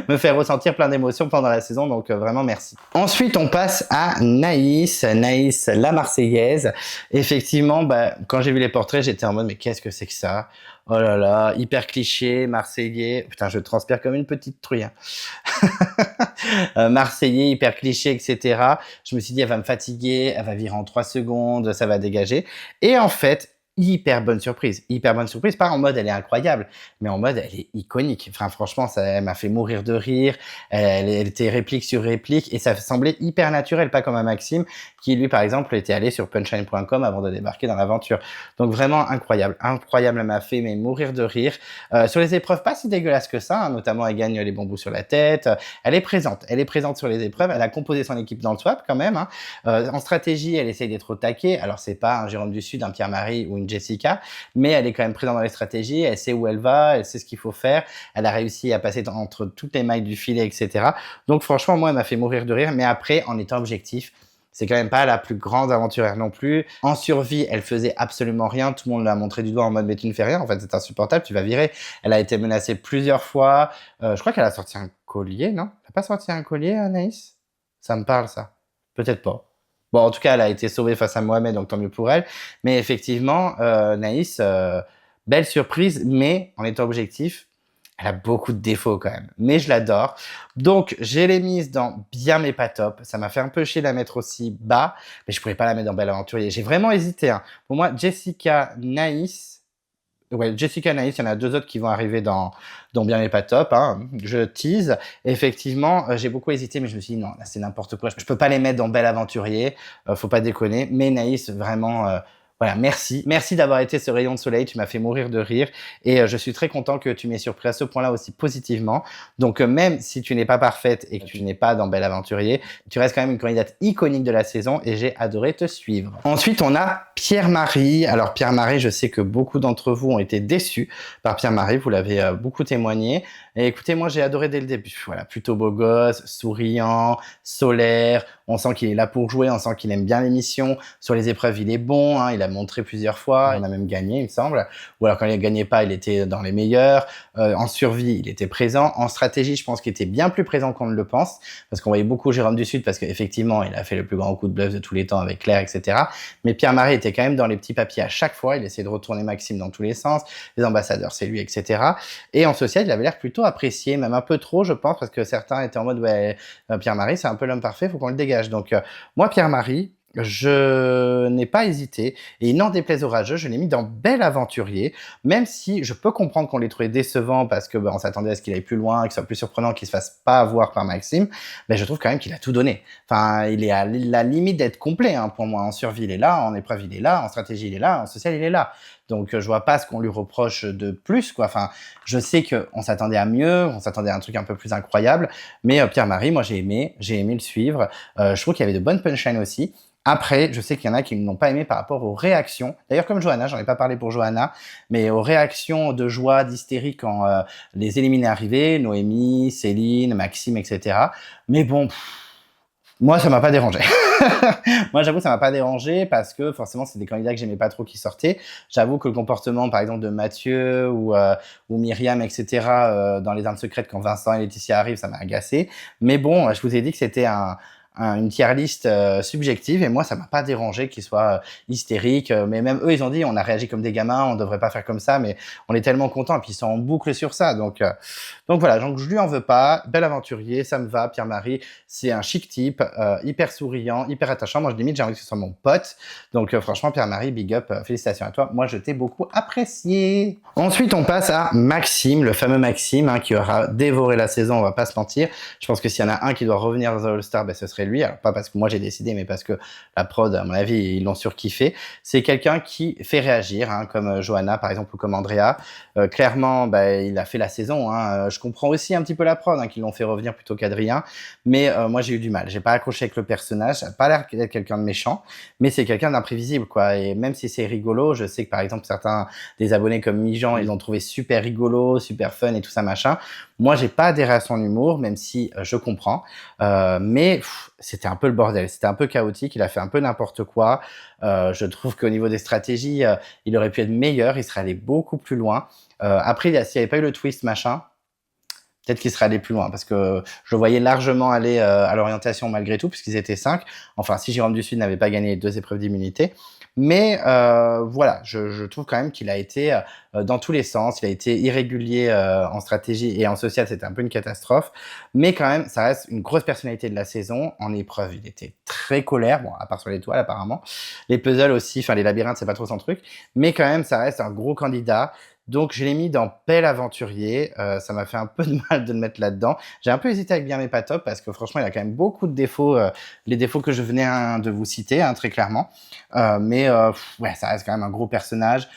me faire ressentir plein d'émotions pendant la saison. Donc, vraiment, merci. Ensuite, on passe à Naïs. Naïs, la Marseillaise. Effectivement, quand j'ai vu les portraits, j'étais en mode, mais qu'est-ce que c'est que ça? Oh là là, hyper cliché, Marseillais. Putain, je transpire comme une petite truie. Hein. Marseillais, hyper cliché, etc. Je me suis dit, elle va me fatiguer, elle va virer en 3 secondes, ça va dégager. Et en fait, hyper bonne surprise, pas en mode elle est incroyable, mais en mode elle est iconique. Enfin franchement, elle m'a fait mourir de rire, elle était réplique sur réplique et ça semblait hyper naturel, pas comme un Maxime qui lui par exemple était allé sur punchline.com avant de débarquer dans l'aventure. Donc vraiment incroyable, elle m'a fait mais mourir de rire. Sur les épreuves, pas si dégueulasse que ça, hein, notamment elle gagne les bambous sur la tête, elle est présente sur les épreuves, elle a composé son équipe dans le swap quand même, hein. En stratégie, elle essaye d'être au taquet, alors c'est pas un Jérôme du Sud, un Pierre-Marie ou une Jessica, mais elle est quand même présente dans les stratégies, elle sait où elle va, elle sait ce qu'il faut faire, elle a réussi à passer entre toutes les mailles du filet, etc. Donc franchement, moi, elle m'a fait mourir de rire, mais après, en étant objectif, c'est quand même pas la plus grande aventurière non plus. En survie, elle faisait absolument rien. Tout le monde l'a montré du doigt en mode mais tu ne fais rien. En fait, c'est insupportable. Tu vas virer. Elle a été menacée plusieurs fois. Je crois qu'elle a sorti un collier, non? Elle n'a pas sorti un collier, Anaïs? Ça me parle, ça. Peut-être pas. Bon, en tout cas, elle a été sauvée face à Mohamed, donc tant mieux pour elle. Mais effectivement, Naïs, belle surprise, mais en étant objectif, elle a beaucoup de défauts quand même. Mais je l'adore. Donc, je l'ai mise dans bien mais pas top. Ça m'a fait un peu chier de la mettre aussi bas, mais je pourrais pas la mettre dans Belle Aventurier. J'ai vraiment hésité, hein. Pour moi, Jessica, Naïs, il y en a 2 autres qui vont arriver dans Bien mais pas top, hein. Je tease. Effectivement, j'ai beaucoup hésité, mais je me suis dit non, là c'est n'importe quoi. Je peux pas les mettre dans Bel Aventurier, faut pas déconner. Mais Naïs, vraiment, voilà, merci. Merci d'avoir été ce rayon de soleil, tu m'as fait mourir de rire et je suis très content que tu m'aies surpris à ce point-là aussi positivement. Donc même si tu n'es pas parfaite et que tu n'es pas dans Bel Aventurier, tu restes quand même une candidate iconique de la saison et j'ai adoré te suivre. Ensuite, on a Pierre-Marie. Alors Pierre-Marie, je sais que beaucoup d'entre vous ont été déçus par Pierre-Marie, vous l'avez beaucoup témoigné. Et écoutez, moi j'ai adoré dès le début. Voilà, plutôt beau gosse, souriant, solaire, on sent qu'il est là pour jouer, on sent qu'il aime bien l'émission. Sur les épreuves, il est bon, hein, il a montré plusieurs fois, il a même gagné, il me semble. Ou alors quand il ne gagnait pas, il était dans les meilleurs. En survie, il était présent. En stratégie, je pense qu'il était bien plus présent qu'on ne le pense, parce qu'on voyait beaucoup Jérôme du Sud, parce qu'effectivement, il a fait le plus grand coup de bluff de tous les temps avec Claire, etc. Mais Pierre-Marie était quand même dans les petits papiers à chaque fois, il essayait de retourner Maxime dans tous les sens, les ambassadeurs, c'est lui, etc. Et en social, il avait l'air plutôt apprécié, même un peu trop, je pense, parce que certains étaient en mode, ouais, Pierre-Marie, c'est un peu l'homme parfait, faut qu'on le dégage. Donc, moi, Pierre-Marie, je n'ai pas hésité, et n'en déplaise au rageux, je l'ai mis dans Bel Aventurier, même si je peux comprendre qu'on l'ait trouvé décevant parce que on s'attendait à ce qu'il aille plus loin, que ce soit plus surprenant, qu'il se fasse pas avoir par Maxime, mais je trouve quand même qu'il a tout donné. Enfin, il est à la limite d'être complet, hein, pour moi. En survie, il est là, en épreuve, il est là, en stratégie, il est là, en social, il est là. Donc, je vois pas ce qu'on lui reproche de plus, quoi. Enfin, je sais qu'on s'attendait à mieux, on s'attendait à un truc un peu plus incroyable, mais Pierre-Marie, moi, j'ai aimé le suivre. Je trouve qu'il y avait de bonnes punchlines aussi. Après, je sais qu'il y en a qui ne l'ont pas aimé par rapport aux réactions. D'ailleurs, comme Johanna, j'en ai pas parlé pour Johanna, mais aux réactions de joie, d'hystérie quand les éliminés arrivaient, Noémie, Céline, Maxime, etc. Mais bon, moi, ça m'a pas dérangé. Moi, j'avoue, ça m'a pas dérangé parce que forcément, c'est des candidats que j'aimais pas trop qui sortaient. J'avoue que le comportement, par exemple, de Mathieu ou Myriam, etc., dans les armes secrètes, quand Vincent et Laetitia arrivent, ça m'a agacé. Mais bon, je vous ai dit que c'était une tier list subjective et moi ça m'a pas dérangé qu'ils soient hystériques, mais même eux ils ont dit on a réagi comme des gamins, on devrait pas faire comme ça, mais on est tellement contents et puis ils sont en boucle sur ça, donc voilà, donc je lui en veux pas. Bel aventurier, ça me va. Pierre-Marie, c'est un chic type, hyper souriant, hyper attachant. Moi je limite j'ai envie que ce soit mon pote, donc franchement Pierre-Marie, big up, félicitations à toi, moi je t'ai beaucoup apprécié. Ensuite on passe à Maxime, le fameux Maxime, hein, qui aura dévoré la saison, on va pas se mentir. Je pense que s'il y en a un qui doit revenir dans All Star, ce serait lui, alors pas parce que moi j'ai décidé, mais parce que la prod, à mon avis, ils l'ont surkiffé. C'est quelqu'un qui fait réagir, hein, comme Johanna par exemple ou comme Andrea. Clairement, il a fait la saison. Hein. Je comprends aussi un petit peu la prod, hein, qu'ils l'ont fait revenir plutôt qu'Adrien, mais moi j'ai eu du mal. J'ai pas accroché avec le personnage. Ça a pas l'air d'être quelqu'un de méchant, mais c'est quelqu'un d'imprévisible, quoi. Et même si c'est rigolo, je sais que par exemple certains des abonnés comme Mijan, ils l'ont trouvé super rigolo, super fun et tout ça machin. Moi, j'ai pas adhéré à son humour, même si je comprends. Mais c'était un peu le bordel, c'était un peu chaotique, il a fait un peu n'importe quoi. Je trouve qu'au niveau des stratégies, il aurait pu être meilleur, il serait allé beaucoup plus loin. Après, s'il n'y avait pas eu le twist machin, peut-être qu'il serait allé plus loin, parce que je le voyais largement aller à l'orientation malgré tout, puisqu'ils étaient 5. Enfin, si Jérôme du Sud n'avait pas gagné les 2 épreuves d'immunité. Mais voilà, je trouve quand même qu'il a été dans tous les sens. Il a été irrégulier en stratégie et en social, c'était un peu une catastrophe. Mais quand même, ça reste une grosse personnalité de la saison. En épreuve, il était très colère, bon, à part sur l'étoile apparemment. Les puzzles aussi, enfin les labyrinthes, c'est pas trop son truc. Mais quand même, ça reste un gros candidat. Donc, je l'ai mis dans Bel Aventurier. Ça m'a fait un peu de mal de le mettre là-dedans. J'ai un peu hésité avec Bien mais pas top parce que franchement, il a quand même beaucoup de défauts, les défauts que je venais de vous citer, hein, très clairement. Mais ouais, ça reste quand même un gros personnage.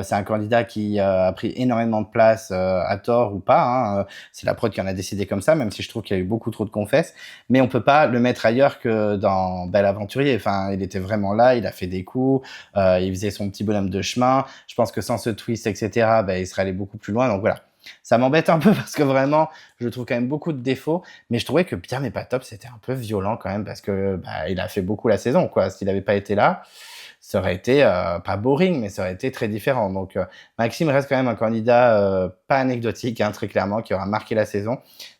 C'est un candidat qui a pris énormément de place, à tort ou pas, hein. C'est la prod qui en a décidé comme ça, même si je trouve qu'il y a eu beaucoup trop de confesses. Mais on peut pas le mettre ailleurs que dans Bel Aventurier. Enfin, il était vraiment là, il a fait des coups, il faisait son petit bonhomme de chemin. Je pense que sans ce twist, etc., il serait allé beaucoup plus loin. Donc voilà. Ça m'embête un peu parce que vraiment, je trouve quand même beaucoup de défauts, mais je trouvais que Bien mais pas top, c'était un peu violent quand même parce que il a fait beaucoup la saison, quoi. S'il n'avait pas été là, ça aurait été pas boring, mais ça aurait été très différent. Donc Maxime reste quand même un candidat pas anecdotique, hein, très clairement, qui aura marqué la saison.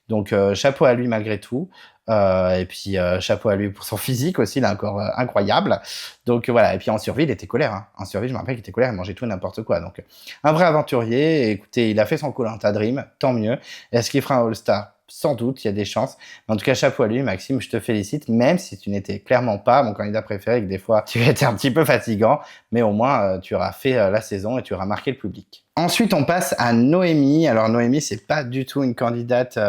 Donc chapeau à lui malgré tout. Et puis chapeau à lui pour son physique aussi, il est encore incroyable. Donc voilà, et puis en survie, il était colère. Hein. En survie, je me rappelle qu'il était colère, il mangeait tout et n'importe quoi. Donc un vrai aventurier, et écoutez, il a fait son Koh-Lanta Dream, tant mieux. Est-ce qu'il fera un All-Star? Sans doute, il y a des chances. Mais en tout cas, chapeau à lui, Maxime, je te félicite, même si tu n'étais clairement pas mon candidat préféré, et que des fois, tu étais un petit peu fatigant, mais au moins, tu auras fait la saison et tu auras marqué le public. Ensuite, on passe à Noémie. Alors, Noémie, c'est pas du tout une candidate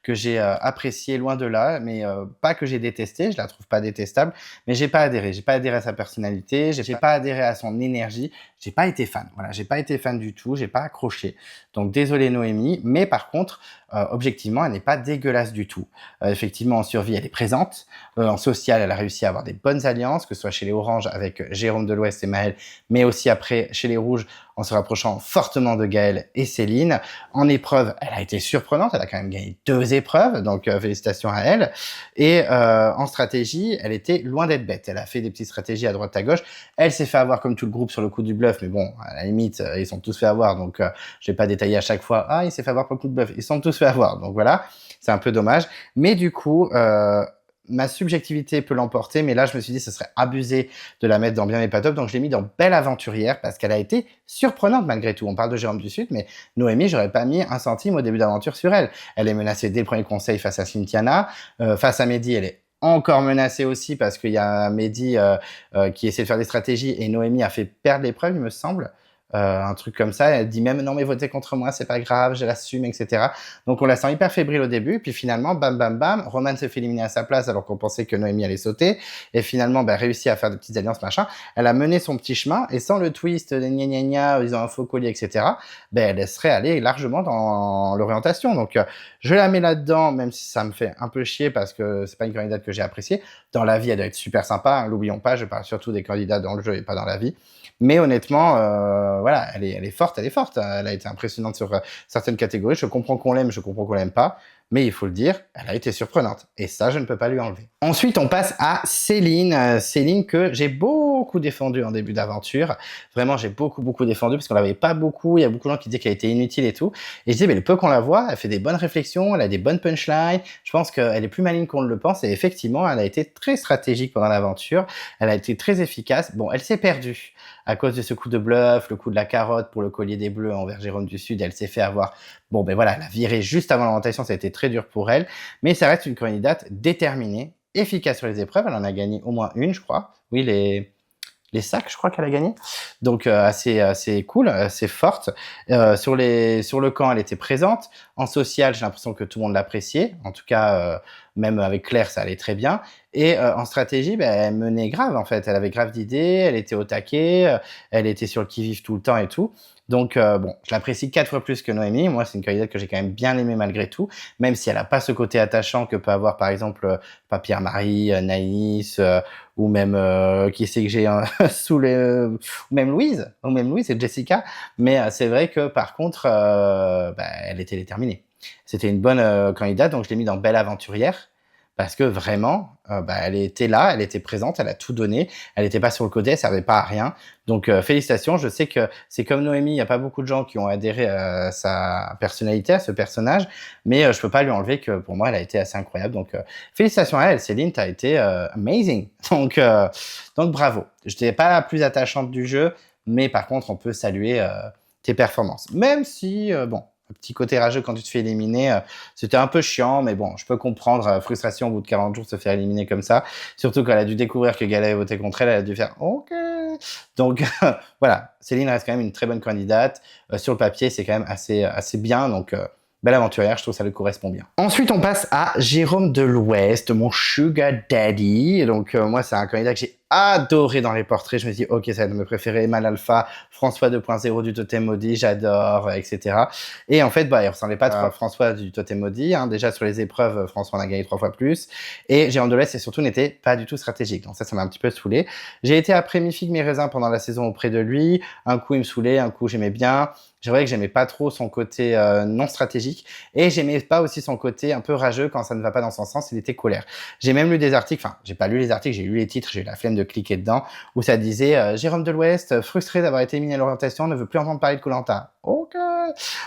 que j'ai appréciée, loin de là, mais pas que j'ai détestée, je la trouve pas détestable, mais j'ai pas adhéré. J'ai pas adhéré à sa personnalité, j'ai pas adhéré à son énergie, j'ai pas été fan. Voilà, j'ai pas été fan du tout, j'ai pas accroché. Donc, désolé Noémie, mais par contre, objectivement, elle n'est pas dégueulasse du tout. Effectivement, en survie, elle est présente. En social, elle a réussi à avoir des bonnes alliances, que ce soit chez les Oranges avec Jérôme de l'Ouest et Maël, mais aussi après chez les Rouges, en se rapprochant fortement de Gaël et Céline. En épreuve, elle a été surprenante, elle a quand même gagné 2 épreuves, donc félicitations à elle. Et en stratégie, elle était loin d'être bête. Elle a fait des petites stratégies à droite à gauche. Elle s'est fait avoir comme tout le groupe sur le coup du bluff, mais bon, à la limite, ils sont tous fait avoir, donc je vais pas détailler à chaque fois. Ah, il s'est fait avoir pour le coup de bluff. Ils sont tous fait avoir, donc voilà, c'est un peu dommage. Mais du coup, ma subjectivité peut l'emporter, mais là, je me suis dit, ce serait abusé de la mettre dans Bien mais pas top, donc je l'ai mis dans Belle Aventurière, parce qu'elle a été surprenante malgré tout. On parle de Jérôme du Sud, mais Noémie, j'aurais pas mis un centime au début d'aventure sur elle. Elle est menacée dès le premier conseil face à Cynthiana, face à Mehdi, elle est encore menacée aussi, parce qu'il y a Mehdi qui essaie de faire des stratégies, et Noémie a fait perdre l'épreuve, il me semble. Un truc comme ça, elle dit même non mais votez contre moi, c'est pas grave, je l'assume, etc. Donc on la sent hyper fébrile au début, puis finalement bam bam bam, Roman se fait éliminer à sa place alors qu'on pensait que Noémie allait sauter, et finalement réussit à faire des petites alliances machin. Elle a mené son petit chemin, et sans le twist des gna gna gna, ils ont un faux collier, etc. Elle serait allée largement dans l'orientation. Donc je la mets là-dedans, même si ça me fait un peu chier parce que c'est pas une candidate que j'ai appréciée. Dans la vie, elle doit être super sympa, hein, l'oublions pas, je parle surtout des candidats dans le jeu et pas dans la vie. Mais honnêtement, voilà, elle est forte, elle est forte. Elle a été impressionnante sur certaines catégories. Je comprends qu'on l'aime, je comprends qu'on l'aime pas. Mais il faut le dire, elle a été surprenante. Et ça, je ne peux pas lui enlever. Ensuite, on passe à Céline. Céline que j'ai beaucoup défendue en début d'aventure. Vraiment, j'ai beaucoup défendu parce qu'on l'avait pas beaucoup. Il y a beaucoup de gens qui disaient qu'elle était inutile et tout. Et je dis, mais le peu qu'on la voit, elle fait des bonnes réflexions, elle a des bonnes punchlines. Je pense qu'elle est plus maligne qu'on ne le pense. Et effectivement, elle a été très stratégique pendant l'aventure. Elle a été très efficace. Bon, elle s'est perdue à cause de ce coup de bluff, le coup de la carotte pour le collier des Bleus envers Jérôme du Sud. Elle s'est fait avoir. Bon, voilà, elle a viré juste avant l'orientation, ça a été très dur pour elle, mais ça reste une candidate déterminée, efficace sur les épreuves. Elle en a gagné au moins une, je crois. Oui, les sacs, je crois qu'elle a gagné. Donc assez cool, assez forte. Sur le camp, elle était présente. En social, j'ai l'impression que tout le monde l'appréciait. En tout cas, même avec Claire, ça allait très bien. Et en stratégie, elle menait grave en fait. Elle avait grave d'idées, elle était au taquet, elle était sur le qui-vive tout le temps et tout. Donc bon, je l'apprécie 4 fois plus que Noémie. Moi, c'est une candidate que j'ai quand même bien aimée malgré tout, même si elle n'a pas ce côté attachant que peut avoir par exemple pas Pierre-Marie, Naïs, ou même qui c'est que j'ai sous les, ou même Louise et Jessica. Mais c'est vrai que par contre, elle était déterminée. C'était une bonne candidate, donc je l'ai mis dans Belle Aventurière. parce que vraiment, elle était là, elle était présente, elle a tout donné, elle n'était pas sur le côté, elle servait pas à rien. Donc félicitations, je sais que c'est comme Noémie, il n'y a pas beaucoup de gens qui ont adhéré à sa personnalité, à ce personnage, mais je peux pas lui enlever que pour moi, elle a été assez incroyable. Donc félicitations à elle, Céline, tu as été amazing. Donc bravo. Je n'étais pas la plus attachante du jeu, mais par contre, on peut saluer tes performances. Même si, un petit côté rageux quand tu te fais éliminer, c'était un peu chiant, mais bon, je peux comprendre, frustration au bout de 40 jours de se faire éliminer comme ça. Surtout quand elle a dû découvrir que Gala avait voté contre elle, elle a dû faire OK. Donc voilà, Céline reste quand même une très bonne candidate. Sur le papier, c'est quand même assez bien, donc belle aventurière, je trouve que ça lui correspond bien. Ensuite, on passe à Jérôme de l'Ouest, mon sugar daddy. Donc moi, c'est un candidat que j'ai adoré dans les portraits. Je me dis, ok, ça va être mes préférés, Mal Alpha, François 2.0 du Totem Maudit, j'adore, etc. Et en fait, il ressemblait pas trop à François du Totem Maudit. Hein. Déjà, sur les épreuves, François en a gagné 3 fois plus. Et Jérôme de l'Ouest, et surtout, n'était pas du tout stratégique. Donc ça m'a un petit peu saoulé. J'ai été après mi-figue, mi-raisin pendant la saison auprès de lui. Un coup, il me saoulait, un coup, j'aimais bien. C'est vrai que j'aimais pas trop son côté non stratégique et j'aimais pas aussi son côté un peu rageux quand ça ne va pas dans son sens, il était colère. J'ai même lu des articles, enfin, j'ai pas lu les articles, j'ai lu les titres, j'ai eu la flemme de cliquer dedans, où ça disait Jérôme de l'Ouest, frustré d'avoir été éliminé à l'orientation, ne veut plus entendre parler de koh. Ok.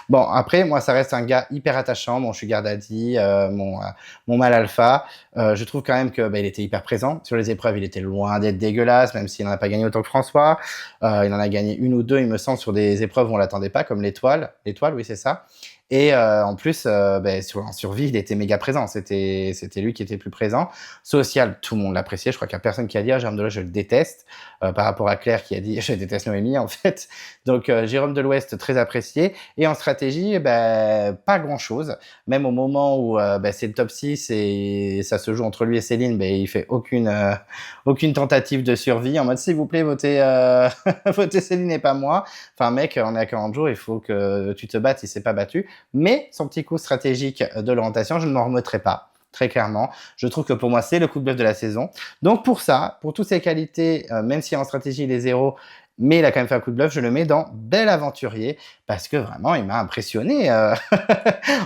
Bon, après, moi, ça reste un gars hyper attachant, mon sugar daddy, mon Mal Alpha. Je trouve quand même que il était hyper présent. Sur les épreuves, il était loin d'être dégueulasse, même s'il n'en a pas gagné autant que François. Il en a gagné une ou deux, il me semble, sur des épreuves où on l'attendait pas, comme l'étoile. L'étoile, oui, c'est ça. Et en plus, en survie, il était méga présent. C'était lui qui était plus présent. Social, tout le monde l'appréciait. Je crois qu'il n'y a personne qui a dit « Jérôme de l'Ouest, je le déteste ». Par rapport à Claire qui a dit « Je déteste Noémie », en fait. Donc, Jérôme de l'Ouest, très apprécié. Et en stratégie, pas grand-chose. Même au moment où c'est le top 6 et ça se joue entre lui et Céline, il fait aucune tentative de survie. En mode « S'il vous plaît, votez, votez Céline et pas moi ». Enfin, mec, on est à 40 jours, il faut que tu te battes, il s'est pas battu. Mais son petit coup stratégique de l'orientation, je ne m'en remettrai pas. Très clairement, je trouve que pour moi, c'est le coup de bluff de la saison. Donc pour ça, pour toutes ses qualités, même si en stratégie il est 0, mais il a quand même fait un coup de bluff, je le mets dans Bel Aventurier, parce que vraiment, il m'a impressionné.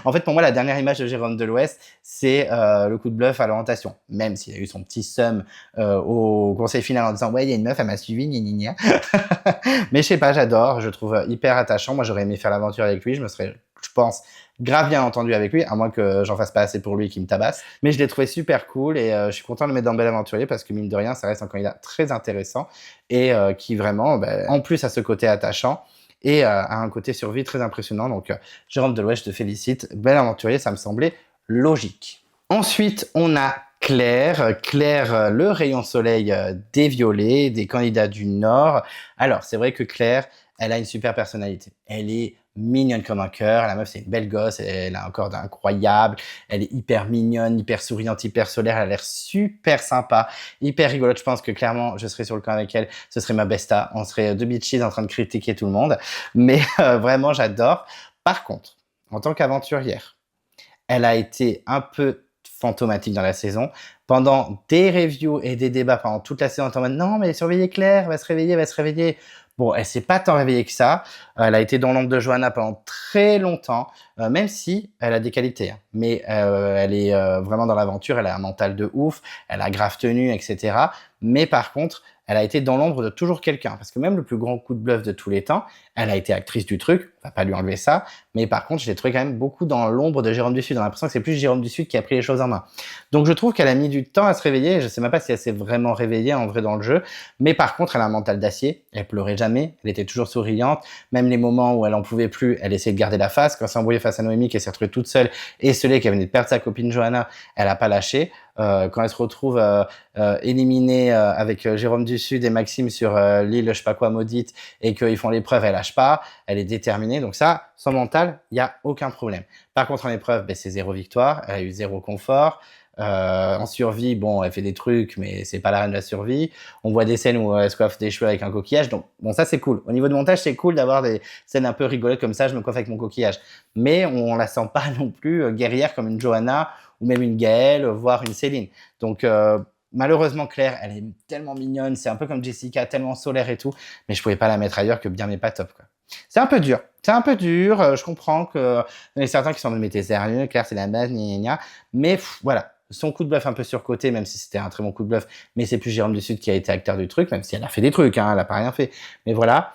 En fait, pour moi, la dernière image de Jérôme de l'Ouest, c'est le coup de bluff à l'orientation. Même s'il a eu son petit seum au conseil final en disant « Ouais, il y a une meuf, elle m'a suivi, gna. Mais je sais pas, j'adore, je trouve hyper attachant. Moi, j'aurais aimé faire l'aventure avec lui, je pense, grave bien entendu avec lui, à moins que j'en fasse pas assez pour lui qui me tabasse. Mais je l'ai trouvé super cool et je suis content de le mettre dans Bel Aventurier parce que mine de rien, ça reste un candidat très intéressant et qui vraiment, en plus a ce côté attachant et a un côté survie très impressionnant. Donc Jérôme de l'Ouest, je te félicite. Bel Aventurier, ça me semblait logique. Ensuite, on a Claire, le rayon soleil des violets, des candidats du Nord. Alors, c'est vrai que Claire, elle a une super personnalité. Elle est mignonne comme un cœur. La meuf, c'est une belle gosse. Elle a un corps incroyable. Elle est hyper mignonne, hyper souriante, hyper solaire. Elle a l'air super sympa, hyper rigolote. Je pense que clairement, je serais sur le camp avec elle. Ce serait ma besta. On serait deux bitches en train de critiquer tout le monde. Mais vraiment, j'adore. Par contre, en tant qu'aventurière, elle a été un peu fantomatique dans la saison. Pendant des reviews et des débats pendant toute la saison, on est en mode non, mais surveillez Claire, elle va se réveiller. Bon, elle s'est pas tant réveillée que ça. Elle a été dans l'ombre de Johanna pendant très longtemps, même si elle a des qualités. Hein. Mais elle est vraiment dans l'aventure, elle a un mental de ouf, elle a grave tenue, etc. Mais par contre, elle a été dans l'ombre de toujours quelqu'un. Parce que même le plus grand coup de bluff de tous les temps, elle a été actrice du truc, on va pas lui enlever ça. Mais par contre, je l'ai trouvé quand même beaucoup dans l'ombre de Jérôme du Sud. On a l'impression que c'est plus Jérôme du Sud qui a pris les choses en main. Donc je trouve qu'elle a mis du temps à se réveiller. Je sais même pas si elle s'est vraiment réveillée en vrai dans le jeu. Mais par contre, elle a un mental d'acier. Elle pleurait jamais. Elle était toujours souriante. Même les moments où elle en pouvait plus, elle essayait de garder la face. Quand elle s'est embrouillée face à Noémie, qu'elle s'est retrouvée toute seule, esselée, qu'elle venait de perdre sa copine Johanna, elle a pas lâché. Quand elle se retrouve éliminée avec Jérôme du Sud et Maxime sur l'île je sais pas quoi maudite et qu'ils font l'épreuve, elle lâche pas, elle est déterminée. Donc ça, son mental, il y a aucun problème. Par contre, en épreuve, c'est 0 victoire, elle a eu 0 confort. En survie, bon, elle fait des trucs, mais c'est pas la reine de la survie. On voit des scènes où elle se coiffe des cheveux avec un coquillage. Donc, bon, ça, c'est cool. Au niveau de montage, c'est cool d'avoir des scènes un peu rigolotes comme ça. Je me coiffe avec mon coquillage. Mais on la sent pas non plus guerrière comme une Johanna ou même une Gaëlle, voire une Céline. Donc, malheureusement, Claire, elle est tellement mignonne. C'est un peu comme Jessica, tellement solaire et tout. Mais je pouvais pas la mettre ailleurs que bien, mais pas top, quoi. C'est un peu dur. Je comprends que il y en a certains qui sont de mais t'es sérieux, Claire, c'est la base, gna gna gna. Mais voilà. son coup de bluff un peu surcoté, même si c'était un très bon coup de bluff, mais c'est plus Jérôme du Sud qui a été acteur du truc, même si elle a fait des trucs, hein, elle a pas rien fait. Mais voilà,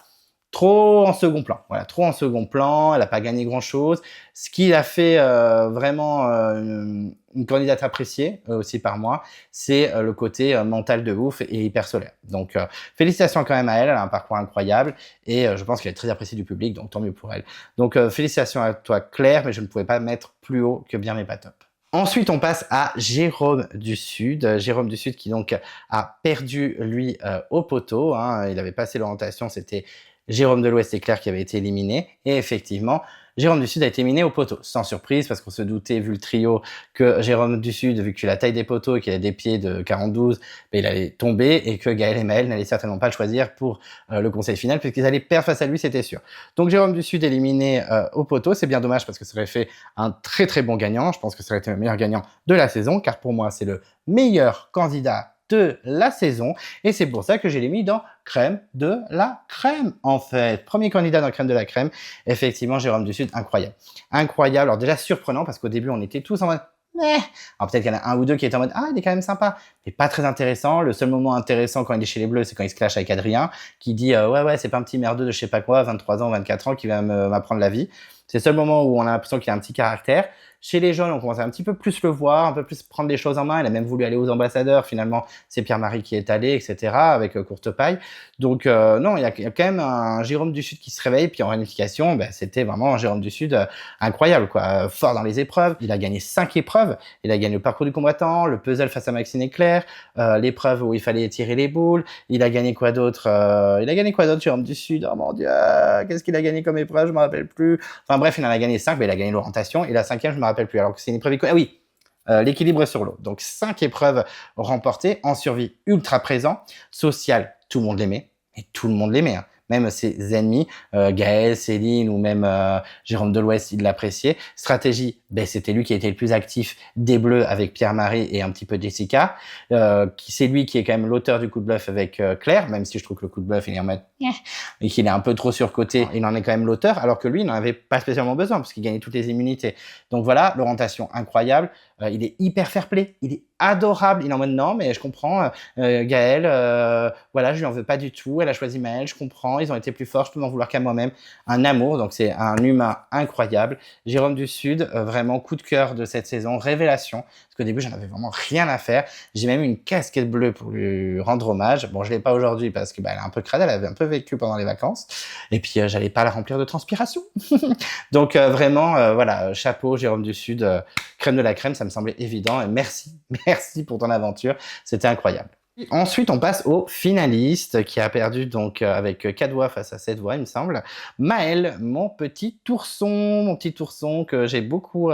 trop en second plan. Voilà, trop en second plan, elle a pas gagné grand-chose. Ce qui a fait vraiment une candidate appréciée aussi par moi, c'est le côté mental de ouf et hyper solaire. Donc félicitations quand même à elle, elle a un parcours incroyable et je pense qu'elle est très appréciée du public, donc tant mieux pour elle. Donc félicitations à toi Claire, mais je ne pouvais pas mettre plus haut que bien mais pas top. Ensuite, on passe à Jérôme du Sud. Jérôme du Sud qui donc a perdu, lui, au poteau. Hein. Il avait passé l'orientation, c'était Jérôme de l'Ouest et Claire qui avaient été éliminés. Et effectivement, Jérôme du Sud a été éliminé au poteau. Sans surprise, parce qu'on se doutait, vu le trio, que Jérôme du Sud, vu qu'il a la taille des poteaux et qu'il a des pieds de 42, ben, il allait tomber et que Gaël et Maël n'allaient certainement pas le choisir pour le conseil final, puisqu'ils allaient perdre face à lui, c'était sûr. Donc Jérôme du Sud éliminé au poteau. C'est bien dommage parce que ça aurait fait un très très bon gagnant. Je pense que ça aurait été le meilleur gagnant de la saison, car pour moi, c'est le meilleur candidat de la saison et c'est pour ça que je l'ai mis dans crème de la crème en fait. Premier candidat dans crème de la crème, effectivement Jérôme du Sud, incroyable. Incroyable, alors déjà surprenant parce qu'au début on était tous en mode alors peut-être qu'il y en a un ou deux qui étaient en mode ah il est quand même sympa, mais pas très intéressant. Le seul moment intéressant quand il est chez les Bleus, c'est quand il se clash avec Adrien qui dit ouais c'est pas un petit merdeux de je sais pas quoi, 23 ans, 24 ans qui va m'apprendre la vie. C'est le seul moment où on a l'impression qu'il a un petit caractère. Chez les jeunes, on commence à un petit peu plus le voir, un peu plus prendre les choses en main. Il a même voulu aller aux ambassadeurs. Finalement, c'est Pierre-Marie qui est allé, etc., avec Courtepaille. Donc, non, il y a quand même un Jérôme du Sud qui se réveille. Puis en réunification, ben, c'était vraiment un Jérôme du Sud incroyable, quoi. Fort dans les épreuves. Il a gagné 5 épreuves. Il a gagné le parcours du combattant, le puzzle face à Maxime et Claire, l'épreuve où il fallait tirer les boules. Il a gagné quoi d'autre Jérôme du Sud? Oh mon Dieu, qu'est-ce qu'il a gagné comme épreuve? Je me rappelle plus. Enfin bref, il en a gagné 5, mais il a gagné l'orientation. Et la cinquième, je me rappelle plus, alors que c'est une épreuve... Ah oui, l'équilibre sur l'eau. Donc 5 épreuves remportées, en survie ultra présent, social, tout le monde l'aimait, et tout le monde l'aimait, hein. Même ses ennemis, Gaël, Céline ou même Jérôme de l'Ouest, il l'appréciait. Stratégie, ben, c'était lui qui a été le plus actif des Bleus avec Pierre-Marie et un petit peu Jessica. C'est lui qui est quand même l'auteur du coup de bluff avec Claire, même si je trouve que le coup de bluff, il est en mode et qu'il est un peu trop surcoté. Il en est quand même l'auteur, alors que lui, il n'en avait pas spécialement besoin parce qu'il gagnait toutes les immunités. Donc voilà, l'orientation incroyable. Il est hyper fair-play, il est adorable. Il est en mode non, mais je comprends. Gaël, voilà, je lui en veux pas du tout. Elle a choisi Maël, je comprends. Ils ont été plus forts, je peux m'en vouloir qu'à moi-même. Un amour, donc c'est un humain incroyable. Jérôme du Sud, vraiment coup de cœur de cette saison, révélation. Parce qu'au début, j'en avais vraiment rien à faire. J'ai même eu une casquette bleue pour lui rendre hommage. Bon, je l'ai pas aujourd'hui parce que bah, elle est un peu crade, elle avait un peu vécu pendant les vacances. Et puis, j'allais pas la remplir de transpiration. Donc vraiment, voilà, chapeau Jérôme du Sud, crème de la crème, ça me semblait évident. Et merci pour ton aventure, c'était incroyable. Ensuite, on passe au finaliste qui a perdu donc avec 4 voix face à 7 voix, il me semble. Maël, mon petit ourson que j'ai beaucoup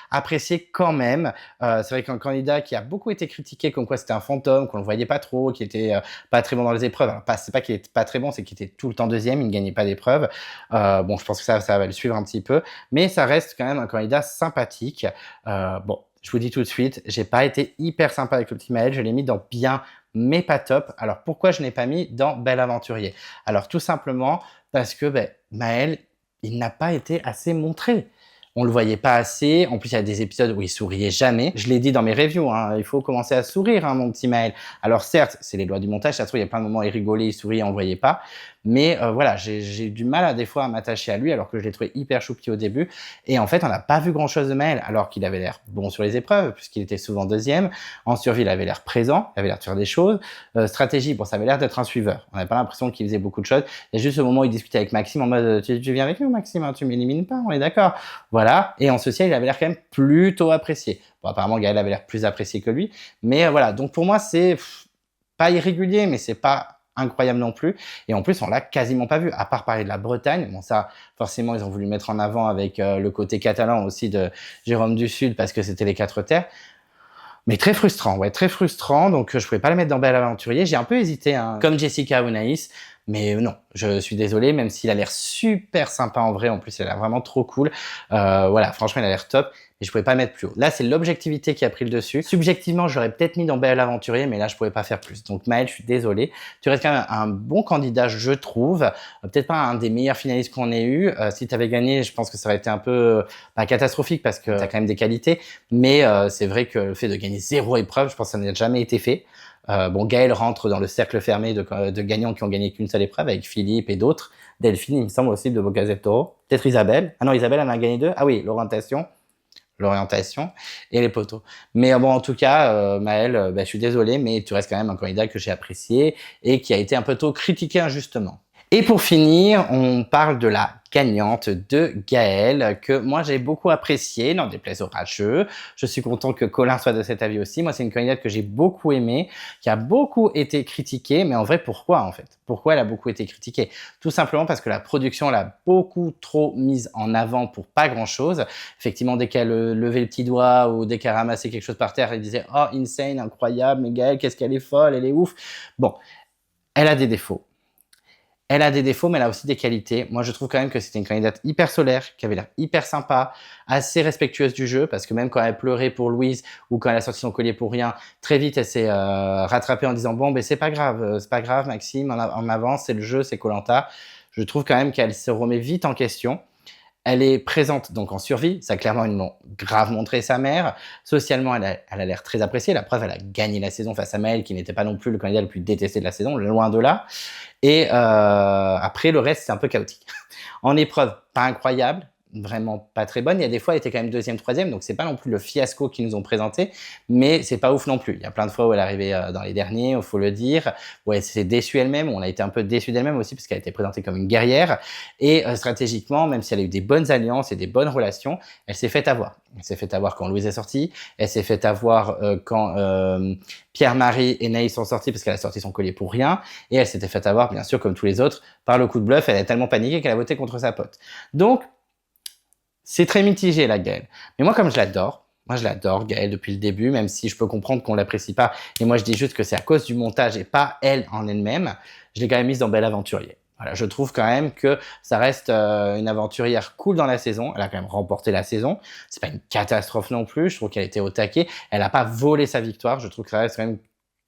apprécié quand même. C'est vrai qu'un candidat qui a beaucoup été critiqué comme quoi c'était un fantôme, qu'on le voyait pas trop, qui était pas très bon dans les épreuves. Alors, c'est pas qu'il était pas très bon, c'est qu'il était tout le temps deuxième, il ne gagnait pas d'épreuves. Bon, je pense que ça va le suivre un petit peu, mais ça reste quand même un candidat sympathique. Bon, je vous dis tout de suite, j'ai pas été hyper sympa avec le petit Maël, je l'ai mis dans bien, mais pas top. Alors pourquoi je n'ai pas mis dans Bel Aventurier? Alors tout simplement parce que Maël, il n'a pas été assez montré. On le voyait pas assez. En plus, il y a des épisodes où il souriait jamais. Je l'ai dit dans mes reviews, hein, il faut commencer à sourire, hein, mon petit Maël. Alors certes, c'est les lois du montage. Ça se trouve, il y a plein de moments où il rigolait, il souriait, on le voyait pas. Mais voilà, j'ai du mal des fois à m'attacher à lui alors que je l'ai trouvé hyper choupi au début. Et en fait, on n'a pas vu grand-chose de Maël alors qu'il avait l'air bon sur les épreuves puisqu'il était souvent deuxième. En survie, il avait l'air présent, il avait l'air de faire des choses. Stratégie, bon, ça avait l'air d'être un suiveur. On n'avait pas l'impression qu'il faisait beaucoup de choses. Il y a juste au moment où il discutait avec Maxime en mode tu viens avec nous, Maxime, hein, tu m'élimines pas, on est d'accord. Voilà. Et en social, il avait l'air quand même plutôt apprécié. Bon, apparemment, Gaël avait l'air plus apprécié que lui. Mais voilà. Donc pour moi, c'est pas irrégulier, mais c'est pas incroyable non plus. Et en plus, on l'a quasiment pas vu, à part parler de la Bretagne. Bon, ça, forcément, ils ont voulu mettre en avant avec le côté catalan aussi de Jérôme du Sud parce que c'était les 4 terres. Mais très frustrant, ouais, très frustrant. Donc, je pouvais pas le mettre dans Bel Aventurier. J'ai un peu hésité, hein, comme Jessica ou Naïs, Mais non, je suis désolé, même s'il a l'air super sympa en vrai, en plus il a l'air vraiment trop cool. Voilà, franchement il a l'air top, mais je pouvais pas mettre plus haut. Là c'est l'objectivité qui a pris le dessus. Subjectivement j'aurais peut-être mis dans Belle Aventurier, mais là je pouvais pas faire plus. Donc Maël, je suis désolé. Tu restes quand même un bon candidat, je trouve. Peut-être pas un des meilleurs finalistes qu'on ait eu. Si tu avais gagné, je pense que ça aurait été un peu catastrophique parce que tu as quand même des qualités. Mais c'est vrai que le fait de gagner 0 épreuve, je pense que ça n'a jamais été fait. Bon, Gaël rentre dans le cercle fermé de gagnants qui ont gagné qu'une seule épreuve avec Philippe et d'autres. Delphine, il me semble aussi, de Bocazet Toro. Peut-être Isabelle. Ah non, Isabelle en a gagné 2. Ah oui, l'orientation et les poteaux. Mais bon, en tout cas, Maël, je suis désolé, mais tu restes quand même un candidat que j'ai apprécié et qui a été un peu trop critiqué injustement. Et pour finir, on parle de la gagnante de Gaël, que moi j'ai beaucoup appréciée, n'en déplaise au rageux. Je suis content que Colin soit de cet avis aussi. Moi, c'est une candidate que j'ai beaucoup aimée, qui a beaucoup été critiquée, mais en vrai, pourquoi en fait? Pourquoi elle a beaucoup été critiquée? Tout simplement parce que la production l'a beaucoup trop mise en avant pour pas grand-chose. Effectivement, dès qu'elle levait le petit doigt ou dès qu'elle ramassait quelque chose par terre, elle disait « Oh, insane, incroyable, mais Gaël, qu'est-ce qu'elle est folle, elle est ouf !» Bon, elle a des défauts. Elle a des défauts, mais elle a aussi des qualités. Moi, je trouve quand même que c'était une candidate hyper solaire, qui avait l'air hyper sympa, assez respectueuse du jeu, parce que même quand elle pleurait pour Louise ou quand elle a sorti son collier pour rien, très vite, elle s'est rattrapée en disant « Bon, ben c'est pas grave, Maxime, on avance, c'est le jeu, c'est koh. Je trouve quand même qu'elle se remet vite en question. Elle est présente donc en survie, ça clairement ils l'ont grave montré sa mère. Socialement, elle a l'air très appréciée. La preuve, elle a gagné la saison face à Maël, qui n'était pas non plus le candidat le plus détesté de la saison, loin de là. Et après, le reste, c'est un peu chaotique. En épreuve, pas incroyable, vraiment pas très bonne. Il y a des fois, elle était quand même 2e, 3e, donc c'est pas non plus le fiasco qu'ils nous ont présenté, mais c'est pas ouf non plus. Il y a plein de fois où elle est arrivée dans les derniers, il faut le dire, où elle s'est déçue elle-même, on a été un peu déçus d'elle-même aussi, parce qu'elle a été présentée comme une guerrière, et stratégiquement, même si elle a eu des bonnes alliances et des bonnes relations, elle s'est fait avoir. Elle s'est fait avoir quand Louise est sortie, elle s'est fait avoir quand Pierre-Marie et Naïs sont sortis parce qu'elle a sorti son collier pour rien, et elle s'était fait avoir, bien sûr, comme tous les autres, par le coup de bluff. Elle a tellement paniqué qu'elle a voté contre sa pote. Donc, c'est très mitigé, la Gaëlle. Mais moi, comme je l'adore, Gaëlle, depuis le début, même si je peux comprendre qu'on l'apprécie pas, et moi je dis juste que c'est à cause du montage et pas elle en elle-même, je l'ai quand même mise dans Belle Aventurier. Voilà, je trouve quand même que ça reste une aventurière cool dans la saison. Elle a quand même remporté la saison. C'est pas une catastrophe non plus. Je trouve qu'elle était au taquet. Elle a pas volé sa victoire. Je trouve que ça reste quand même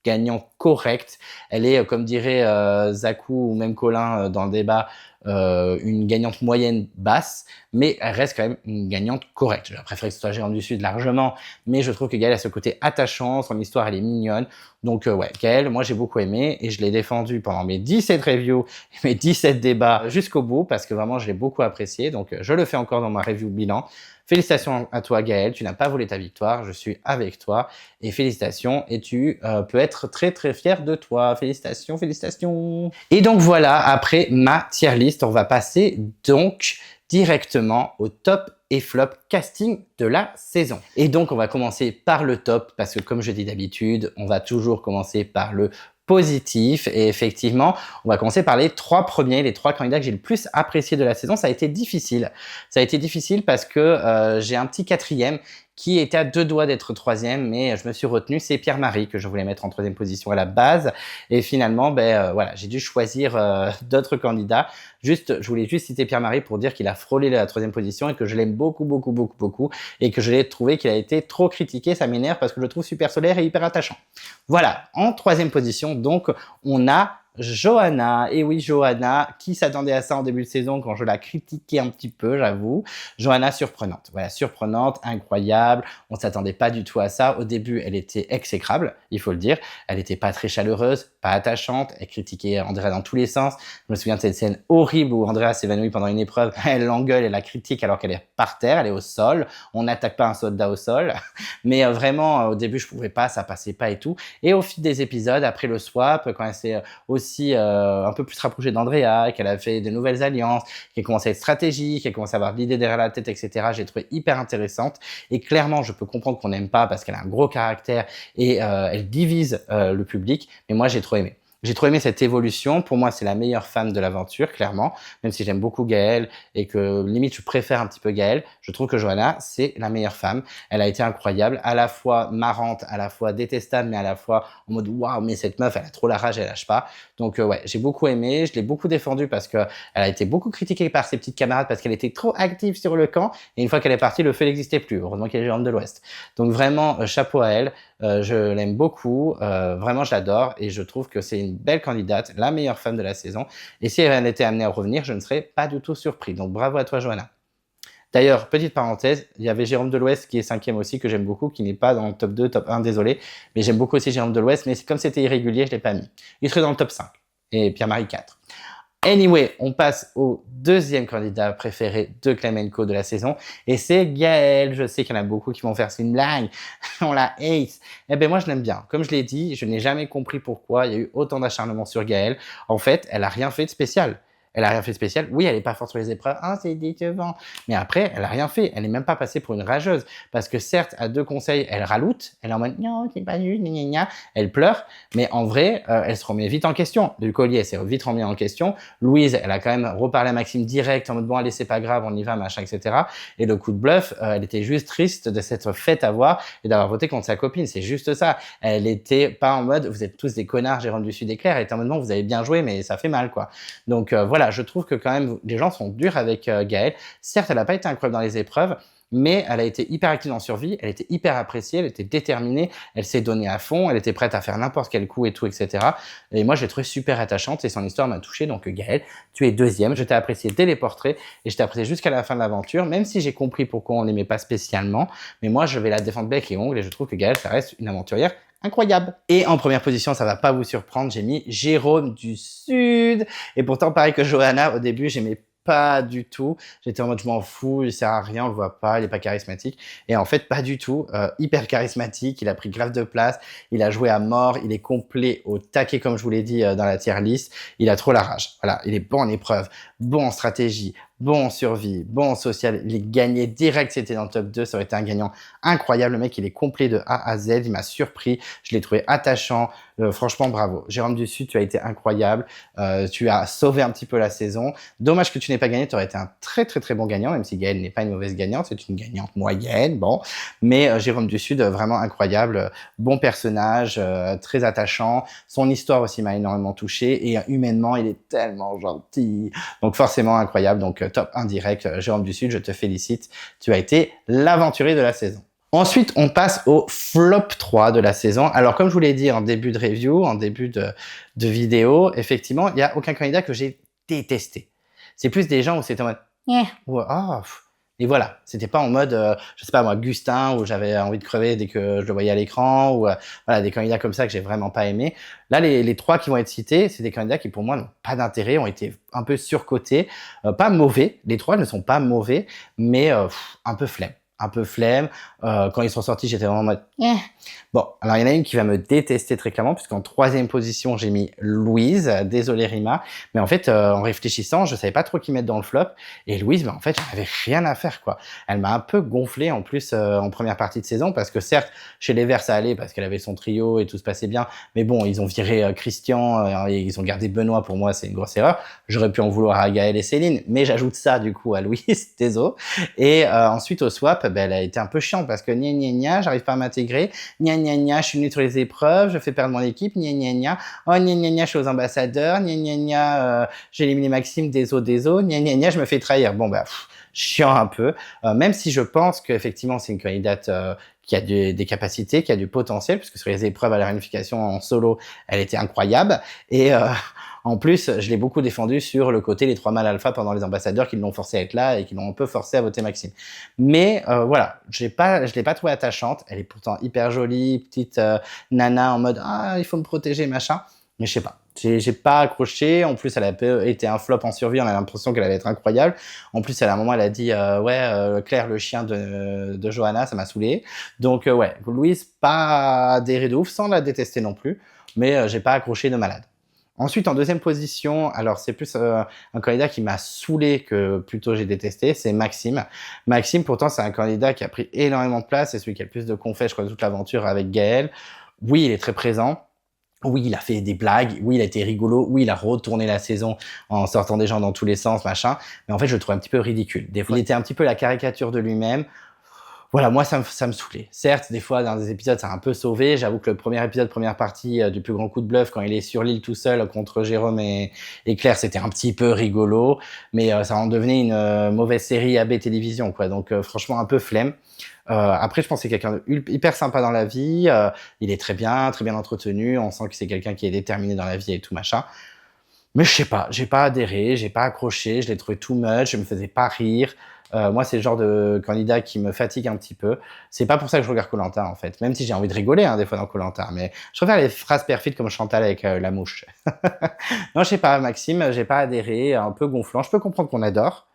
gagnant correct. Elle est, comme dirait Zakou ou même Colin dans le débat, une gagnante moyenne basse, mais elle reste quand même une gagnante correcte. J'aurais préféré que ce soit Géant du Sud largement, mais je trouve que Gaëlle a ce côté attachant, son histoire elle est mignonne. Donc ouais, Gaëlle, moi j'ai beaucoup aimé et je l'ai défendu pendant mes 17 reviews et mes 17 débats jusqu'au bout parce que vraiment je l'ai beaucoup apprécié. Donc je le fais encore dans ma review bilan. Félicitations à toi Gaëlle, tu n'as pas volé ta victoire, je suis avec toi et félicitations et tu peux être très très fier de toi. Félicitations, félicitations. Et donc voilà, après ma tier list, on va passer donc directement au top et flop casting de la saison. Et donc on va commencer par le top parce que comme je dis d'habitude, on va toujours commencer par le positif et effectivement, on va commencer par les 3 premiers, les 3 candidats que j'ai le plus apprécié de la saison. Ça a été difficile. Ça a été difficile parce que j'ai un petit 4e qui était à 2 doigts d'être 3e, mais je me suis retenu. C'est Pierre-Marie que je voulais mettre en 3e position à la base. Et finalement, voilà, j'ai dû choisir d'autres candidats. Je voulais juste citer Pierre-Marie pour dire qu'il a frôlé la 3e position et que je l'aime beaucoup, beaucoup, beaucoup, beaucoup. Et que je l'ai trouvé qu'il a été trop critiqué. Ça m'énerve parce que je le trouve super solaire et hyper attachant. Voilà, en 3e position, donc, on a Johanna, et oui Johanna, qui s'attendait à ça en début de saison quand je la critiquais un petit peu, j'avoue. Johanna surprenante, voilà, surprenante, incroyable, on s'attendait pas du tout à ça. Au début, elle était exécrable, il faut le dire, elle était pas très chaleureuse, pas attachante, elle critiquait Andrea dans tous les sens. Je me souviens de cette scène horrible où Andrea s'évanouit pendant une épreuve, elle l'engueule, elle la critique alors qu'elle est par terre, elle est au sol, on n'attaque pas un soldat au sol, mais vraiment au début je pouvais pas, ça passait pas et tout. Et au fil des épisodes, après le swap, quand elle s'est aussi un peu plus rapprochée d'Andrea, qu'elle a fait de nouvelles alliances, qu'elle commençait à être stratégique, qu'elle commençait à avoir de l'idée derrière la tête, etc. J'ai trouvé hyper intéressante. Et clairement, je peux comprendre qu'on n'aime pas parce qu'elle a un gros caractère et elle divise le public. Mais moi, j'ai trop aimé. J'ai trop aimé cette évolution. Pour moi, c'est la meilleure femme de l'aventure, clairement. Même si j'aime beaucoup Gaëlle et que limite je préfère un petit peu Gaëlle, je trouve que Johanna, c'est la meilleure femme. Elle a été incroyable, à la fois marrante, à la fois détestable, mais à la fois en mode waouh, mais cette meuf, elle a trop la rage, elle lâche pas. Donc ouais, j'ai beaucoup aimé. Je l'ai beaucoup défendue parce que elle a été beaucoup critiquée par ses petites camarades parce qu'elle était trop active sur le camp. Et une fois qu'elle est partie, le feu n'existait plus. Heureusement qu'il y a les Jérôme de l'Ouest. Donc vraiment, chapeau à elle. Je l'aime beaucoup. Vraiment, je l'adore et je trouve que c'est une belle candidate, la meilleure femme de la saison. Et si elle était amenée à revenir, je ne serais pas du tout surpris. Donc bravo à toi, Johanna. D'ailleurs, petite parenthèse, il y avait Jérôme de l'Ouest qui est 5e aussi, que j'aime beaucoup, qui n'est pas dans le top 2, top 1, désolé. Mais j'aime beaucoup aussi Jérôme de l'Ouest, mais comme c'était irrégulier, je ne l'ai pas mis. Il serait dans le top 5. Et Pierre-Marie 4. Anyway, on passe au deuxième candidat préféré de Klemenko de la saison. Et c'est Gaëlle. Je sais qu'il y en a beaucoup qui vont faire une blague. On la hate. Eh ben moi, je l'aime bien. Comme je l'ai dit, je n'ai jamais compris pourquoi il y a eu autant d'acharnement sur Gaëlle. En fait, elle a rien fait de spécial. Elle a rien fait de spécial. Oui, elle est pas forte sur les épreuves. Ah, c'est décevant. Mais après, elle a rien fait. Elle n'est même pas passée pour une rageuse. Parce que certes, à 2 conseils, elle raloute. Elle est en mode, non, c'est pas juste, gna, gna, gna. Elle pleure. Mais en vrai, elle se remet vite en question. Le collier, elle s'est vite remis en question. Louise, elle a quand même reparlé à Maxime direct en mode, bon, allez, c'est pas grave, on y va, machin, etc. Et le coup de bluff, elle était juste triste de s'être faite avoir et d'avoir voté contre sa copine. C'est juste ça. Elle était pas en mode, vous êtes tous des connards, Jérôme du Sud éclair. Elle était en mode, non, vous avez bien joué, mais ça fait mal, quoi. Donc, voilà. Je trouve que quand même les gens sont durs avec Gaëlle. Certes, elle n'a pas été incroyable dans les épreuves, mais elle a été hyper active en survie, elle était hyper appréciée, elle était déterminée, elle s'est donnée à fond, elle était prête à faire n'importe quel coup et tout, etc. Et moi, je l'ai trouvée super attachante et son histoire m'a touché. Donc Gaëlle, tu es 2e. Je t'ai apprécié dès les portraits et je t'ai apprécié jusqu'à la fin de l'aventure, même si j'ai compris pourquoi on l'aimait pas spécialement. Mais moi, je vais la défendre bec et ongles et je trouve que Gaëlle, ça reste une aventurière incroyable. Et en première position, ça va pas vous surprendre, j'ai mis Jérôme du Sud. Et pourtant, pareil que Johanna, au début, j'aimais pas du tout. J'étais en mode, je m'en fous, il sert à rien, on le voit pas, il est pas charismatique. Et en fait, pas du tout. Hyper charismatique, il a pris grave de place, il a joué à mort, il est complet au taquet, comme je vous l'ai dit dans la tier list. Il a trop la rage. Voilà, il est bon en épreuve, bon en stratégie, bon en survie, bon en social. Il est gagné direct, c'était dans le top 2, ça aurait été un gagnant incroyable. Le mec, il est complet de A à Z, il m'a surpris, je l'ai trouvé attachant. Franchement, bravo. Jérôme du Sud, tu as été incroyable. Tu as sauvé un petit peu la saison. Dommage que tu n'aies pas gagné, tu aurais été un très très très bon gagnant, même si Gaëlle n'est pas une mauvaise gagnante, c'est une gagnante moyenne, bon. Mais Jérôme du Sud, vraiment incroyable. Bon personnage, très attachant. Son histoire aussi m'a énormément touché et humainement, il est tellement gentil. Donc forcément incroyable. Donc top 1 direct. Jérôme du Sud, je te félicite. Tu as été l'aventurier de la saison. Ensuite, on passe au flop 3 de la saison. Alors, comme je vous l'ai dit en début de review, en début de vidéo, effectivement, il n'y a aucun candidat que j'ai détesté. C'est plus des gens où c'était en mode ou et voilà, c'était pas en mode, je sais pas moi, Gustin, où j'avais envie de crever dès que je le voyais à l'écran, ou voilà, des candidats comme ça que j'ai vraiment pas aimé. Là, les 3 qui vont être cités, c'est des candidats qui pour moi n'ont pas d'intérêt, ont été un peu surcotés, pas mauvais, les 3 ne sont pas mauvais, mais un peu flemme. Un peu flemme. Quand ils sont sortis, j'étais vraiment en mode Bon, alors il y en a une qui va me détester très clairement, puisqu'en 3e position, j'ai mis Louise. Désolé Rima. Mais en fait, en réfléchissant, je savais pas trop qui mettre dans le flop. Et Louise, ben, en fait, j'en avais rien à faire, quoi. Elle m'a un peu gonflé, en plus, en première partie de saison, parce que certes, chez les Verts, ça allait, parce qu'elle avait son trio et tout se passait bien. Mais bon, ils ont viré Christian, et ils ont gardé Benoît. Pour moi, c'est une grosse erreur. J'aurais pu en vouloir à Gaëlle et Céline, mais j'ajoute ça, du coup, à Louise. Désolé. Et ensuite, au swap, ben, elle a été un peu chiante, parce que j'arrive pas à m'intégrer. Je suis nul sur les épreuves, je fais perdre mon équipe, oh je suis aux ambassadeurs, j'ai éliminé Maxime, désolé, je me fais trahir. Bon bah, chiant un peu, même si je pense qu'effectivement c'est une candidate qui a des capacités, qui a du potentiel, puisque sur les épreuves à la réunification en solo, elle était incroyable, et en plus, je l'ai beaucoup défendu sur le côté les 3 mâles alpha pendant les ambassadeurs qui l'ont forcé à être là et qui l'ont un peu forcé à voter Maxime. Mais voilà, je l'ai pas trouvée attachante. Elle est pourtant hyper jolie, petite nana en mode il faut me protéger machin. Mais je sais pas, j'ai pas accroché. En plus, elle a été un flop en survie. On a l'impression qu'elle allait être incroyable. En plus, à un moment, elle a dit Claire, le chien de Johanna, ça m'a saoulé. Donc ouais, Louise, pas adhéré de ouf, sans la détester non plus. Mais j'ai pas accroché de malade. Ensuite, en 2e position, alors c'est plus un candidat qui m'a saoulé que plutôt j'ai détesté, c'est Maxime. Maxime, pourtant, c'est un candidat qui a pris énormément de place, c'est celui qui a le plus de confets, je crois, de toute l'aventure avec Gaëlle. Oui, il est très présent. Oui, il a fait des blagues, oui, il a été rigolo, oui, il a retourné la saison en sortant des gens dans tous les sens, machin. Mais en fait, je le trouve un petit peu ridicule. Des fois, il était un petit peu la caricature de lui-même. Voilà, moi, ça me saoulait. Certes, des fois, dans des épisodes, ça a un peu sauvé. J'avoue que le premier épisode, première partie du plus grand coup de bluff, quand il est sur l'île tout seul contre Jérôme et Claire, c'était un petit peu rigolo. Mais ça en devenait une mauvaise série AB télévision, quoi. Donc, franchement, un peu flemme. Après, je pense que c'est quelqu'un de hyper sympa dans la vie. Il est très bien entretenu. On sent que c'est quelqu'un qui est déterminé dans la vie et tout machin. Mais je sais pas, j'ai pas adhéré, j'ai pas accroché, je l'ai trouvé too much, je me faisais pas rire. Moi, c'est le genre de candidat qui me fatigue un petit peu. C'est pas pour ça que je regarde koh en fait. Même si j'ai envie de rigoler, hein, des fois dans koh mais je préfère les phrases perfides comme Chantal avec la mouche. Non, je sais pas, Maxime, j'ai pas adhéré, un peu gonflant. Je peux comprendre qu'on adore,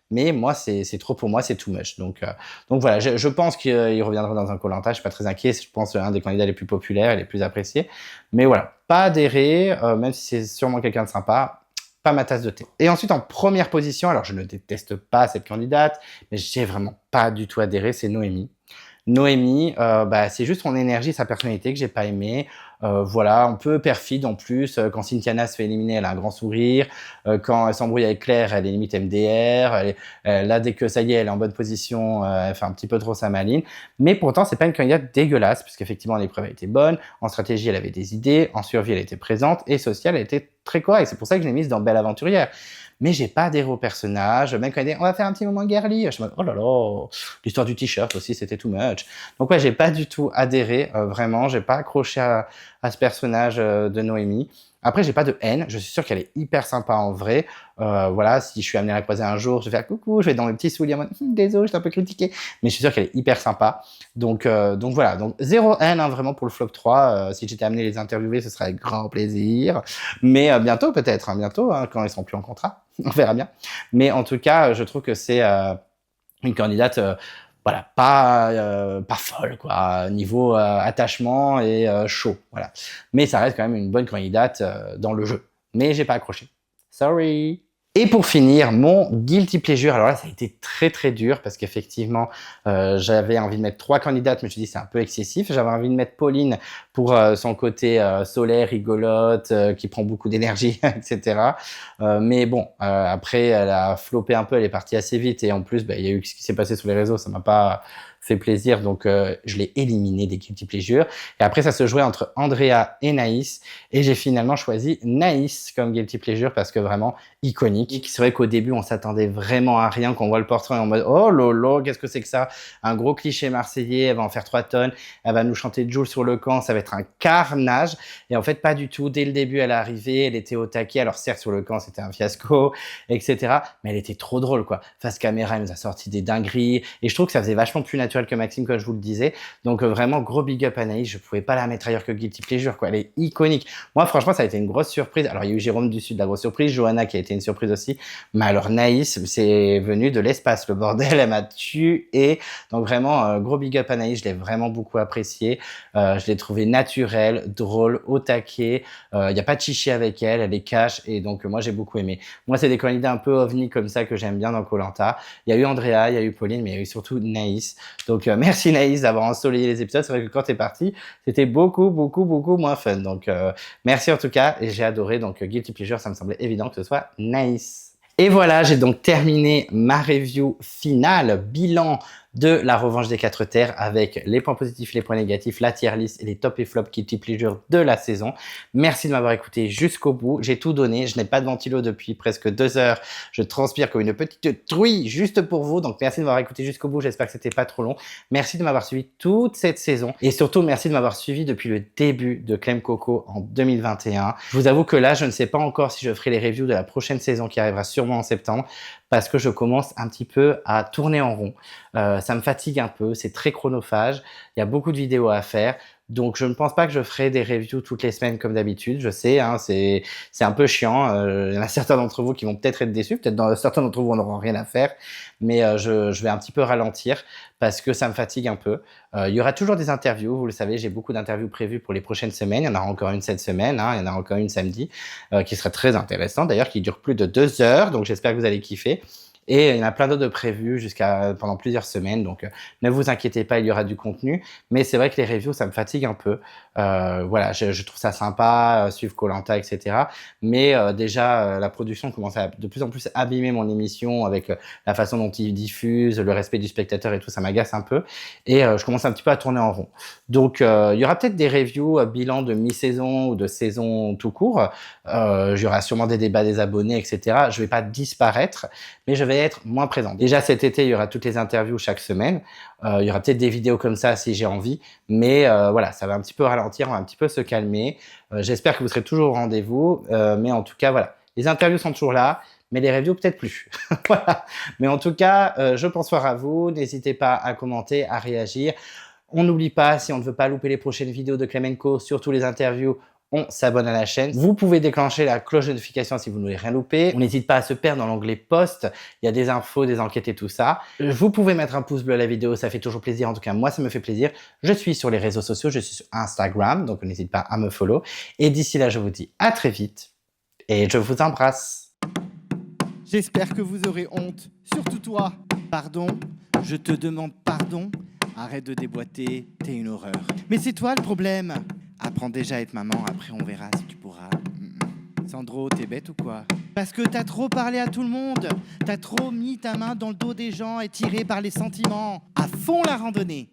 mais moi, c'est trop pour moi, c'est too much. Donc voilà, je pense qu'il reviendra dans un koh je suis pas très inquiet. Je pense un des candidats les plus populaires et les plus appréciés. Mais voilà, pas adhéré, même si c'est sûrement quelqu'un de sympa, pas ma tasse de thé. Et ensuite, en première position, alors je ne déteste pas cette candidate, mais j'ai vraiment pas du tout adhéré, c'est Noémie. Noémie, c'est juste son énergie, sa personnalité que j'ai pas aimé. Voilà, un peu perfide en plus. Quand Cynthiana se fait éliminer, elle a un grand sourire. Quand elle s'embrouille avec Claire, elle est limite MDR. Là, dès que ça y est, elle est en bonne position, elle fait un petit peu trop sa maline. Mais pourtant, c'est pas une candidate dégueulasse, puisqu'effectivement, l'épreuve a été bonne. En stratégie, elle avait des idées. En survie, elle était présente. Et sociale, elle était très correcte. C'est pour ça que je l'ai mise dans Belle Aventurière. Mais j'ai pas adhéré au personnage. Même quand elle dit on va faire un petit moment girly, je me dis oh là là, l'histoire du t-shirt aussi c'était too much. Donc ouais, j'ai pas du tout adhéré, vraiment, j'ai pas accroché à ce personnage de Noémie. Après, j'ai pas de haine, je suis sûr qu'elle est hyper sympa en vrai. Voilà, si je suis amené à la croiser un jour, je vais faire coucou, je vais dans mes petits souliers en mode désolé, je t'ai un peu critiqué, mais je suis sûr qu'elle est hyper sympa. Donc voilà, donc zéro haine hein, vraiment pour le flop 3. Si j'étais amené à les interviewer, ce serait avec grand plaisir. Mais bientôt peut-être, hein, bientôt, hein, quand ils seront plus en contrat, on verra bien. Mais en tout cas, je trouve que c'est une candidate voilà, pas folle, quoi, niveau attachement et chaud, voilà. Mais ça reste quand même une bonne candidate dans le jeu. Mais j'ai pas accroché. Sorry. Et pour finir, mon guilty pleasure. Alors là, ça a été très très dur parce qu'effectivement, j'avais envie de mettre 3 candidates, mais je me suis dit c'est un peu excessif. J'avais envie de mettre Pauline pour son côté solaire, rigolote, qui prend beaucoup d'énergie, etc. Mais bon, après, elle a floppé un peu, elle est partie assez vite et en plus, il y a eu ce qui s'est passé sur les réseaux, ça m'a pas fait plaisir, donc je l'ai éliminé des guilty pleasures. Et après, ça se jouait entre Andrea et Naïs, et j'ai finalement choisi Naïs comme guilty pleasure parce que vraiment iconique. C'est vrai qu'au début, on s'attendait vraiment à rien, qu'on voit le portrait en mode oh lolo, qu'est-ce que c'est que ça? Un gros cliché marseillais, elle va en faire 3 tonnes, elle va nous chanter Jul sur le camp, ça va être un carnage. Et en fait, pas du tout. Dès le début, elle est arrivée, elle était au taquet. Alors certes, sur le camp, c'était un fiasco, etc. Mais elle était trop drôle, quoi. Face caméra, elle nous a sorti des dingueries, et je trouve que ça faisait vachement plus naturel que Maxime, comme je vous le disais. Donc vraiment, gros big up à Naïs. Je pouvais pas la mettre ailleurs que guilty pleasure, quoi. Elle est iconique. Moi, franchement, ça a été une grosse surprise. Alors, il y a eu Jérôme du Sud, la grosse surprise, Johanna qui a été une surprise aussi. Mais alors, Naïs, c'est venu de l'espace, le bordel, elle m'a tué. Donc vraiment, gros big up à Naïs. Je l'ai vraiment beaucoup apprécié. Je l'ai trouvé naturel, drôle, au taquet. Il n'y a pas de chichi avec elle, elle est cash. Et donc, moi, j'ai beaucoup aimé. Moi, c'est des candidats un peu ovni comme ça que j'aime bien dans koh. Il y a eu Andrea, il y a eu Pauline, mais il y a eu surtout Naïs. Donc, merci Naïs d'avoir ensoleillé les épisodes. C'est vrai que quand t'es parti, c'était beaucoup moins fun. Donc, merci en tout cas. Et j'ai adoré. Donc, guilty pleasure, ça me semblait évident que ce soit Naïs. Et voilà, j'ai donc terminé ma review finale, bilan de la revanche des 4 terres avec les points positifs, les points négatifs, la tier list et les top et flop guilty pleasure de la saison. Merci de m'avoir écouté jusqu'au bout. J'ai tout donné. Je n'ai pas de ventilo depuis presque 2 heures. Je transpire comme une petite truie juste pour vous. Donc, merci de m'avoir écouté jusqu'au bout. J'espère que c'était pas trop long. Merci de m'avoir suivi toute cette saison. Et surtout, merci de m'avoir suivi depuis le début de Clem Coco en 2021. Je vous avoue que là, je ne sais pas encore si je ferai les reviews de la prochaine saison qui arrivera sûrement en septembre parce que je commence un petit peu à tourner en rond. Ça me fatigue un peu, c'est très chronophage, il y a beaucoup de vidéos à faire, donc je ne pense pas que je ferai des reviews toutes les semaines comme d'habitude, je sais, hein, c'est un peu chiant, il y en a certains d'entre vous qui vont peut-être être déçus, peut-être certains d'entre vous n'auront rien à faire, mais je vais un petit peu ralentir parce que ça me fatigue un peu. Il y aura toujours des interviews, vous le savez, j'ai beaucoup d'interviews prévues pour les prochaines semaines, il y en aura encore une cette semaine, hein, il y en aura encore une samedi, qui serait très intéressante d'ailleurs, qui dure plus de 2 heures, donc j'espère que vous allez kiffer. Et il y en a plein d'autres de prévus pendant plusieurs semaines. Donc, ne vous inquiétez pas, il y aura du contenu. Mais c'est vrai que les reviews, ça me fatigue un peu. Voilà, je trouve ça sympa, suivre koh etc. Mais déjà, la production commence à de plus en plus abîmer mon émission avec la façon dont ils diffusent, le respect du spectateur et tout, ça m'agace un peu. Et je commence un petit peu à tourner en rond. Donc, il y aura peut-être des reviews, bilan de mi-saison ou de saison tout court. Il y aura sûrement des débats des abonnés, etc. Je vais pas disparaître, mais je vais être moins présente. Déjà cet été, il y aura toutes les interviews chaque semaine. Il y aura peut-être des vidéos comme ça si j'ai envie, mais voilà, ça va un petit peu ralentir, on va un petit peu se calmer. J'espère que vous serez toujours au rendez-vous, mais en tout cas, voilà, les interviews sont toujours là, mais les reviews peut-être plus. Voilà. Mais en tout cas, je pense fort à vous. N'hésitez pas à commenter, à réagir. On n'oublie pas, si on ne veut pas louper les prochaines vidéos de Klemenko, surtout les interviews, on s'abonne à la chaîne. Vous pouvez déclencher la cloche de notification si vous ne voulez rien louper. On n'hésite pas à se perdre dans l'onglet post. Il y a des infos, des enquêtes et tout ça. Vous pouvez mettre un pouce bleu à la vidéo, ça fait toujours plaisir. En tout cas, moi, ça me fait plaisir. Je suis sur les réseaux sociaux, je suis sur Instagram, donc n'hésite pas à me follow. Et d'ici là, je vous dis à très vite et je vous embrasse. J'espère que vous aurez honte. Surtout toi. Pardon, je te demande pardon. Arrête de déboîter, t'es une horreur. Mais c'est toi le problème. Apprends déjà à être maman, après on verra si tu pourras. Sandro, t'es bête ou quoi? Parce que t'as trop parlé à tout le monde. T'as trop mis ta main dans le dos des gens et tiré par les sentiments. À fond la randonnée.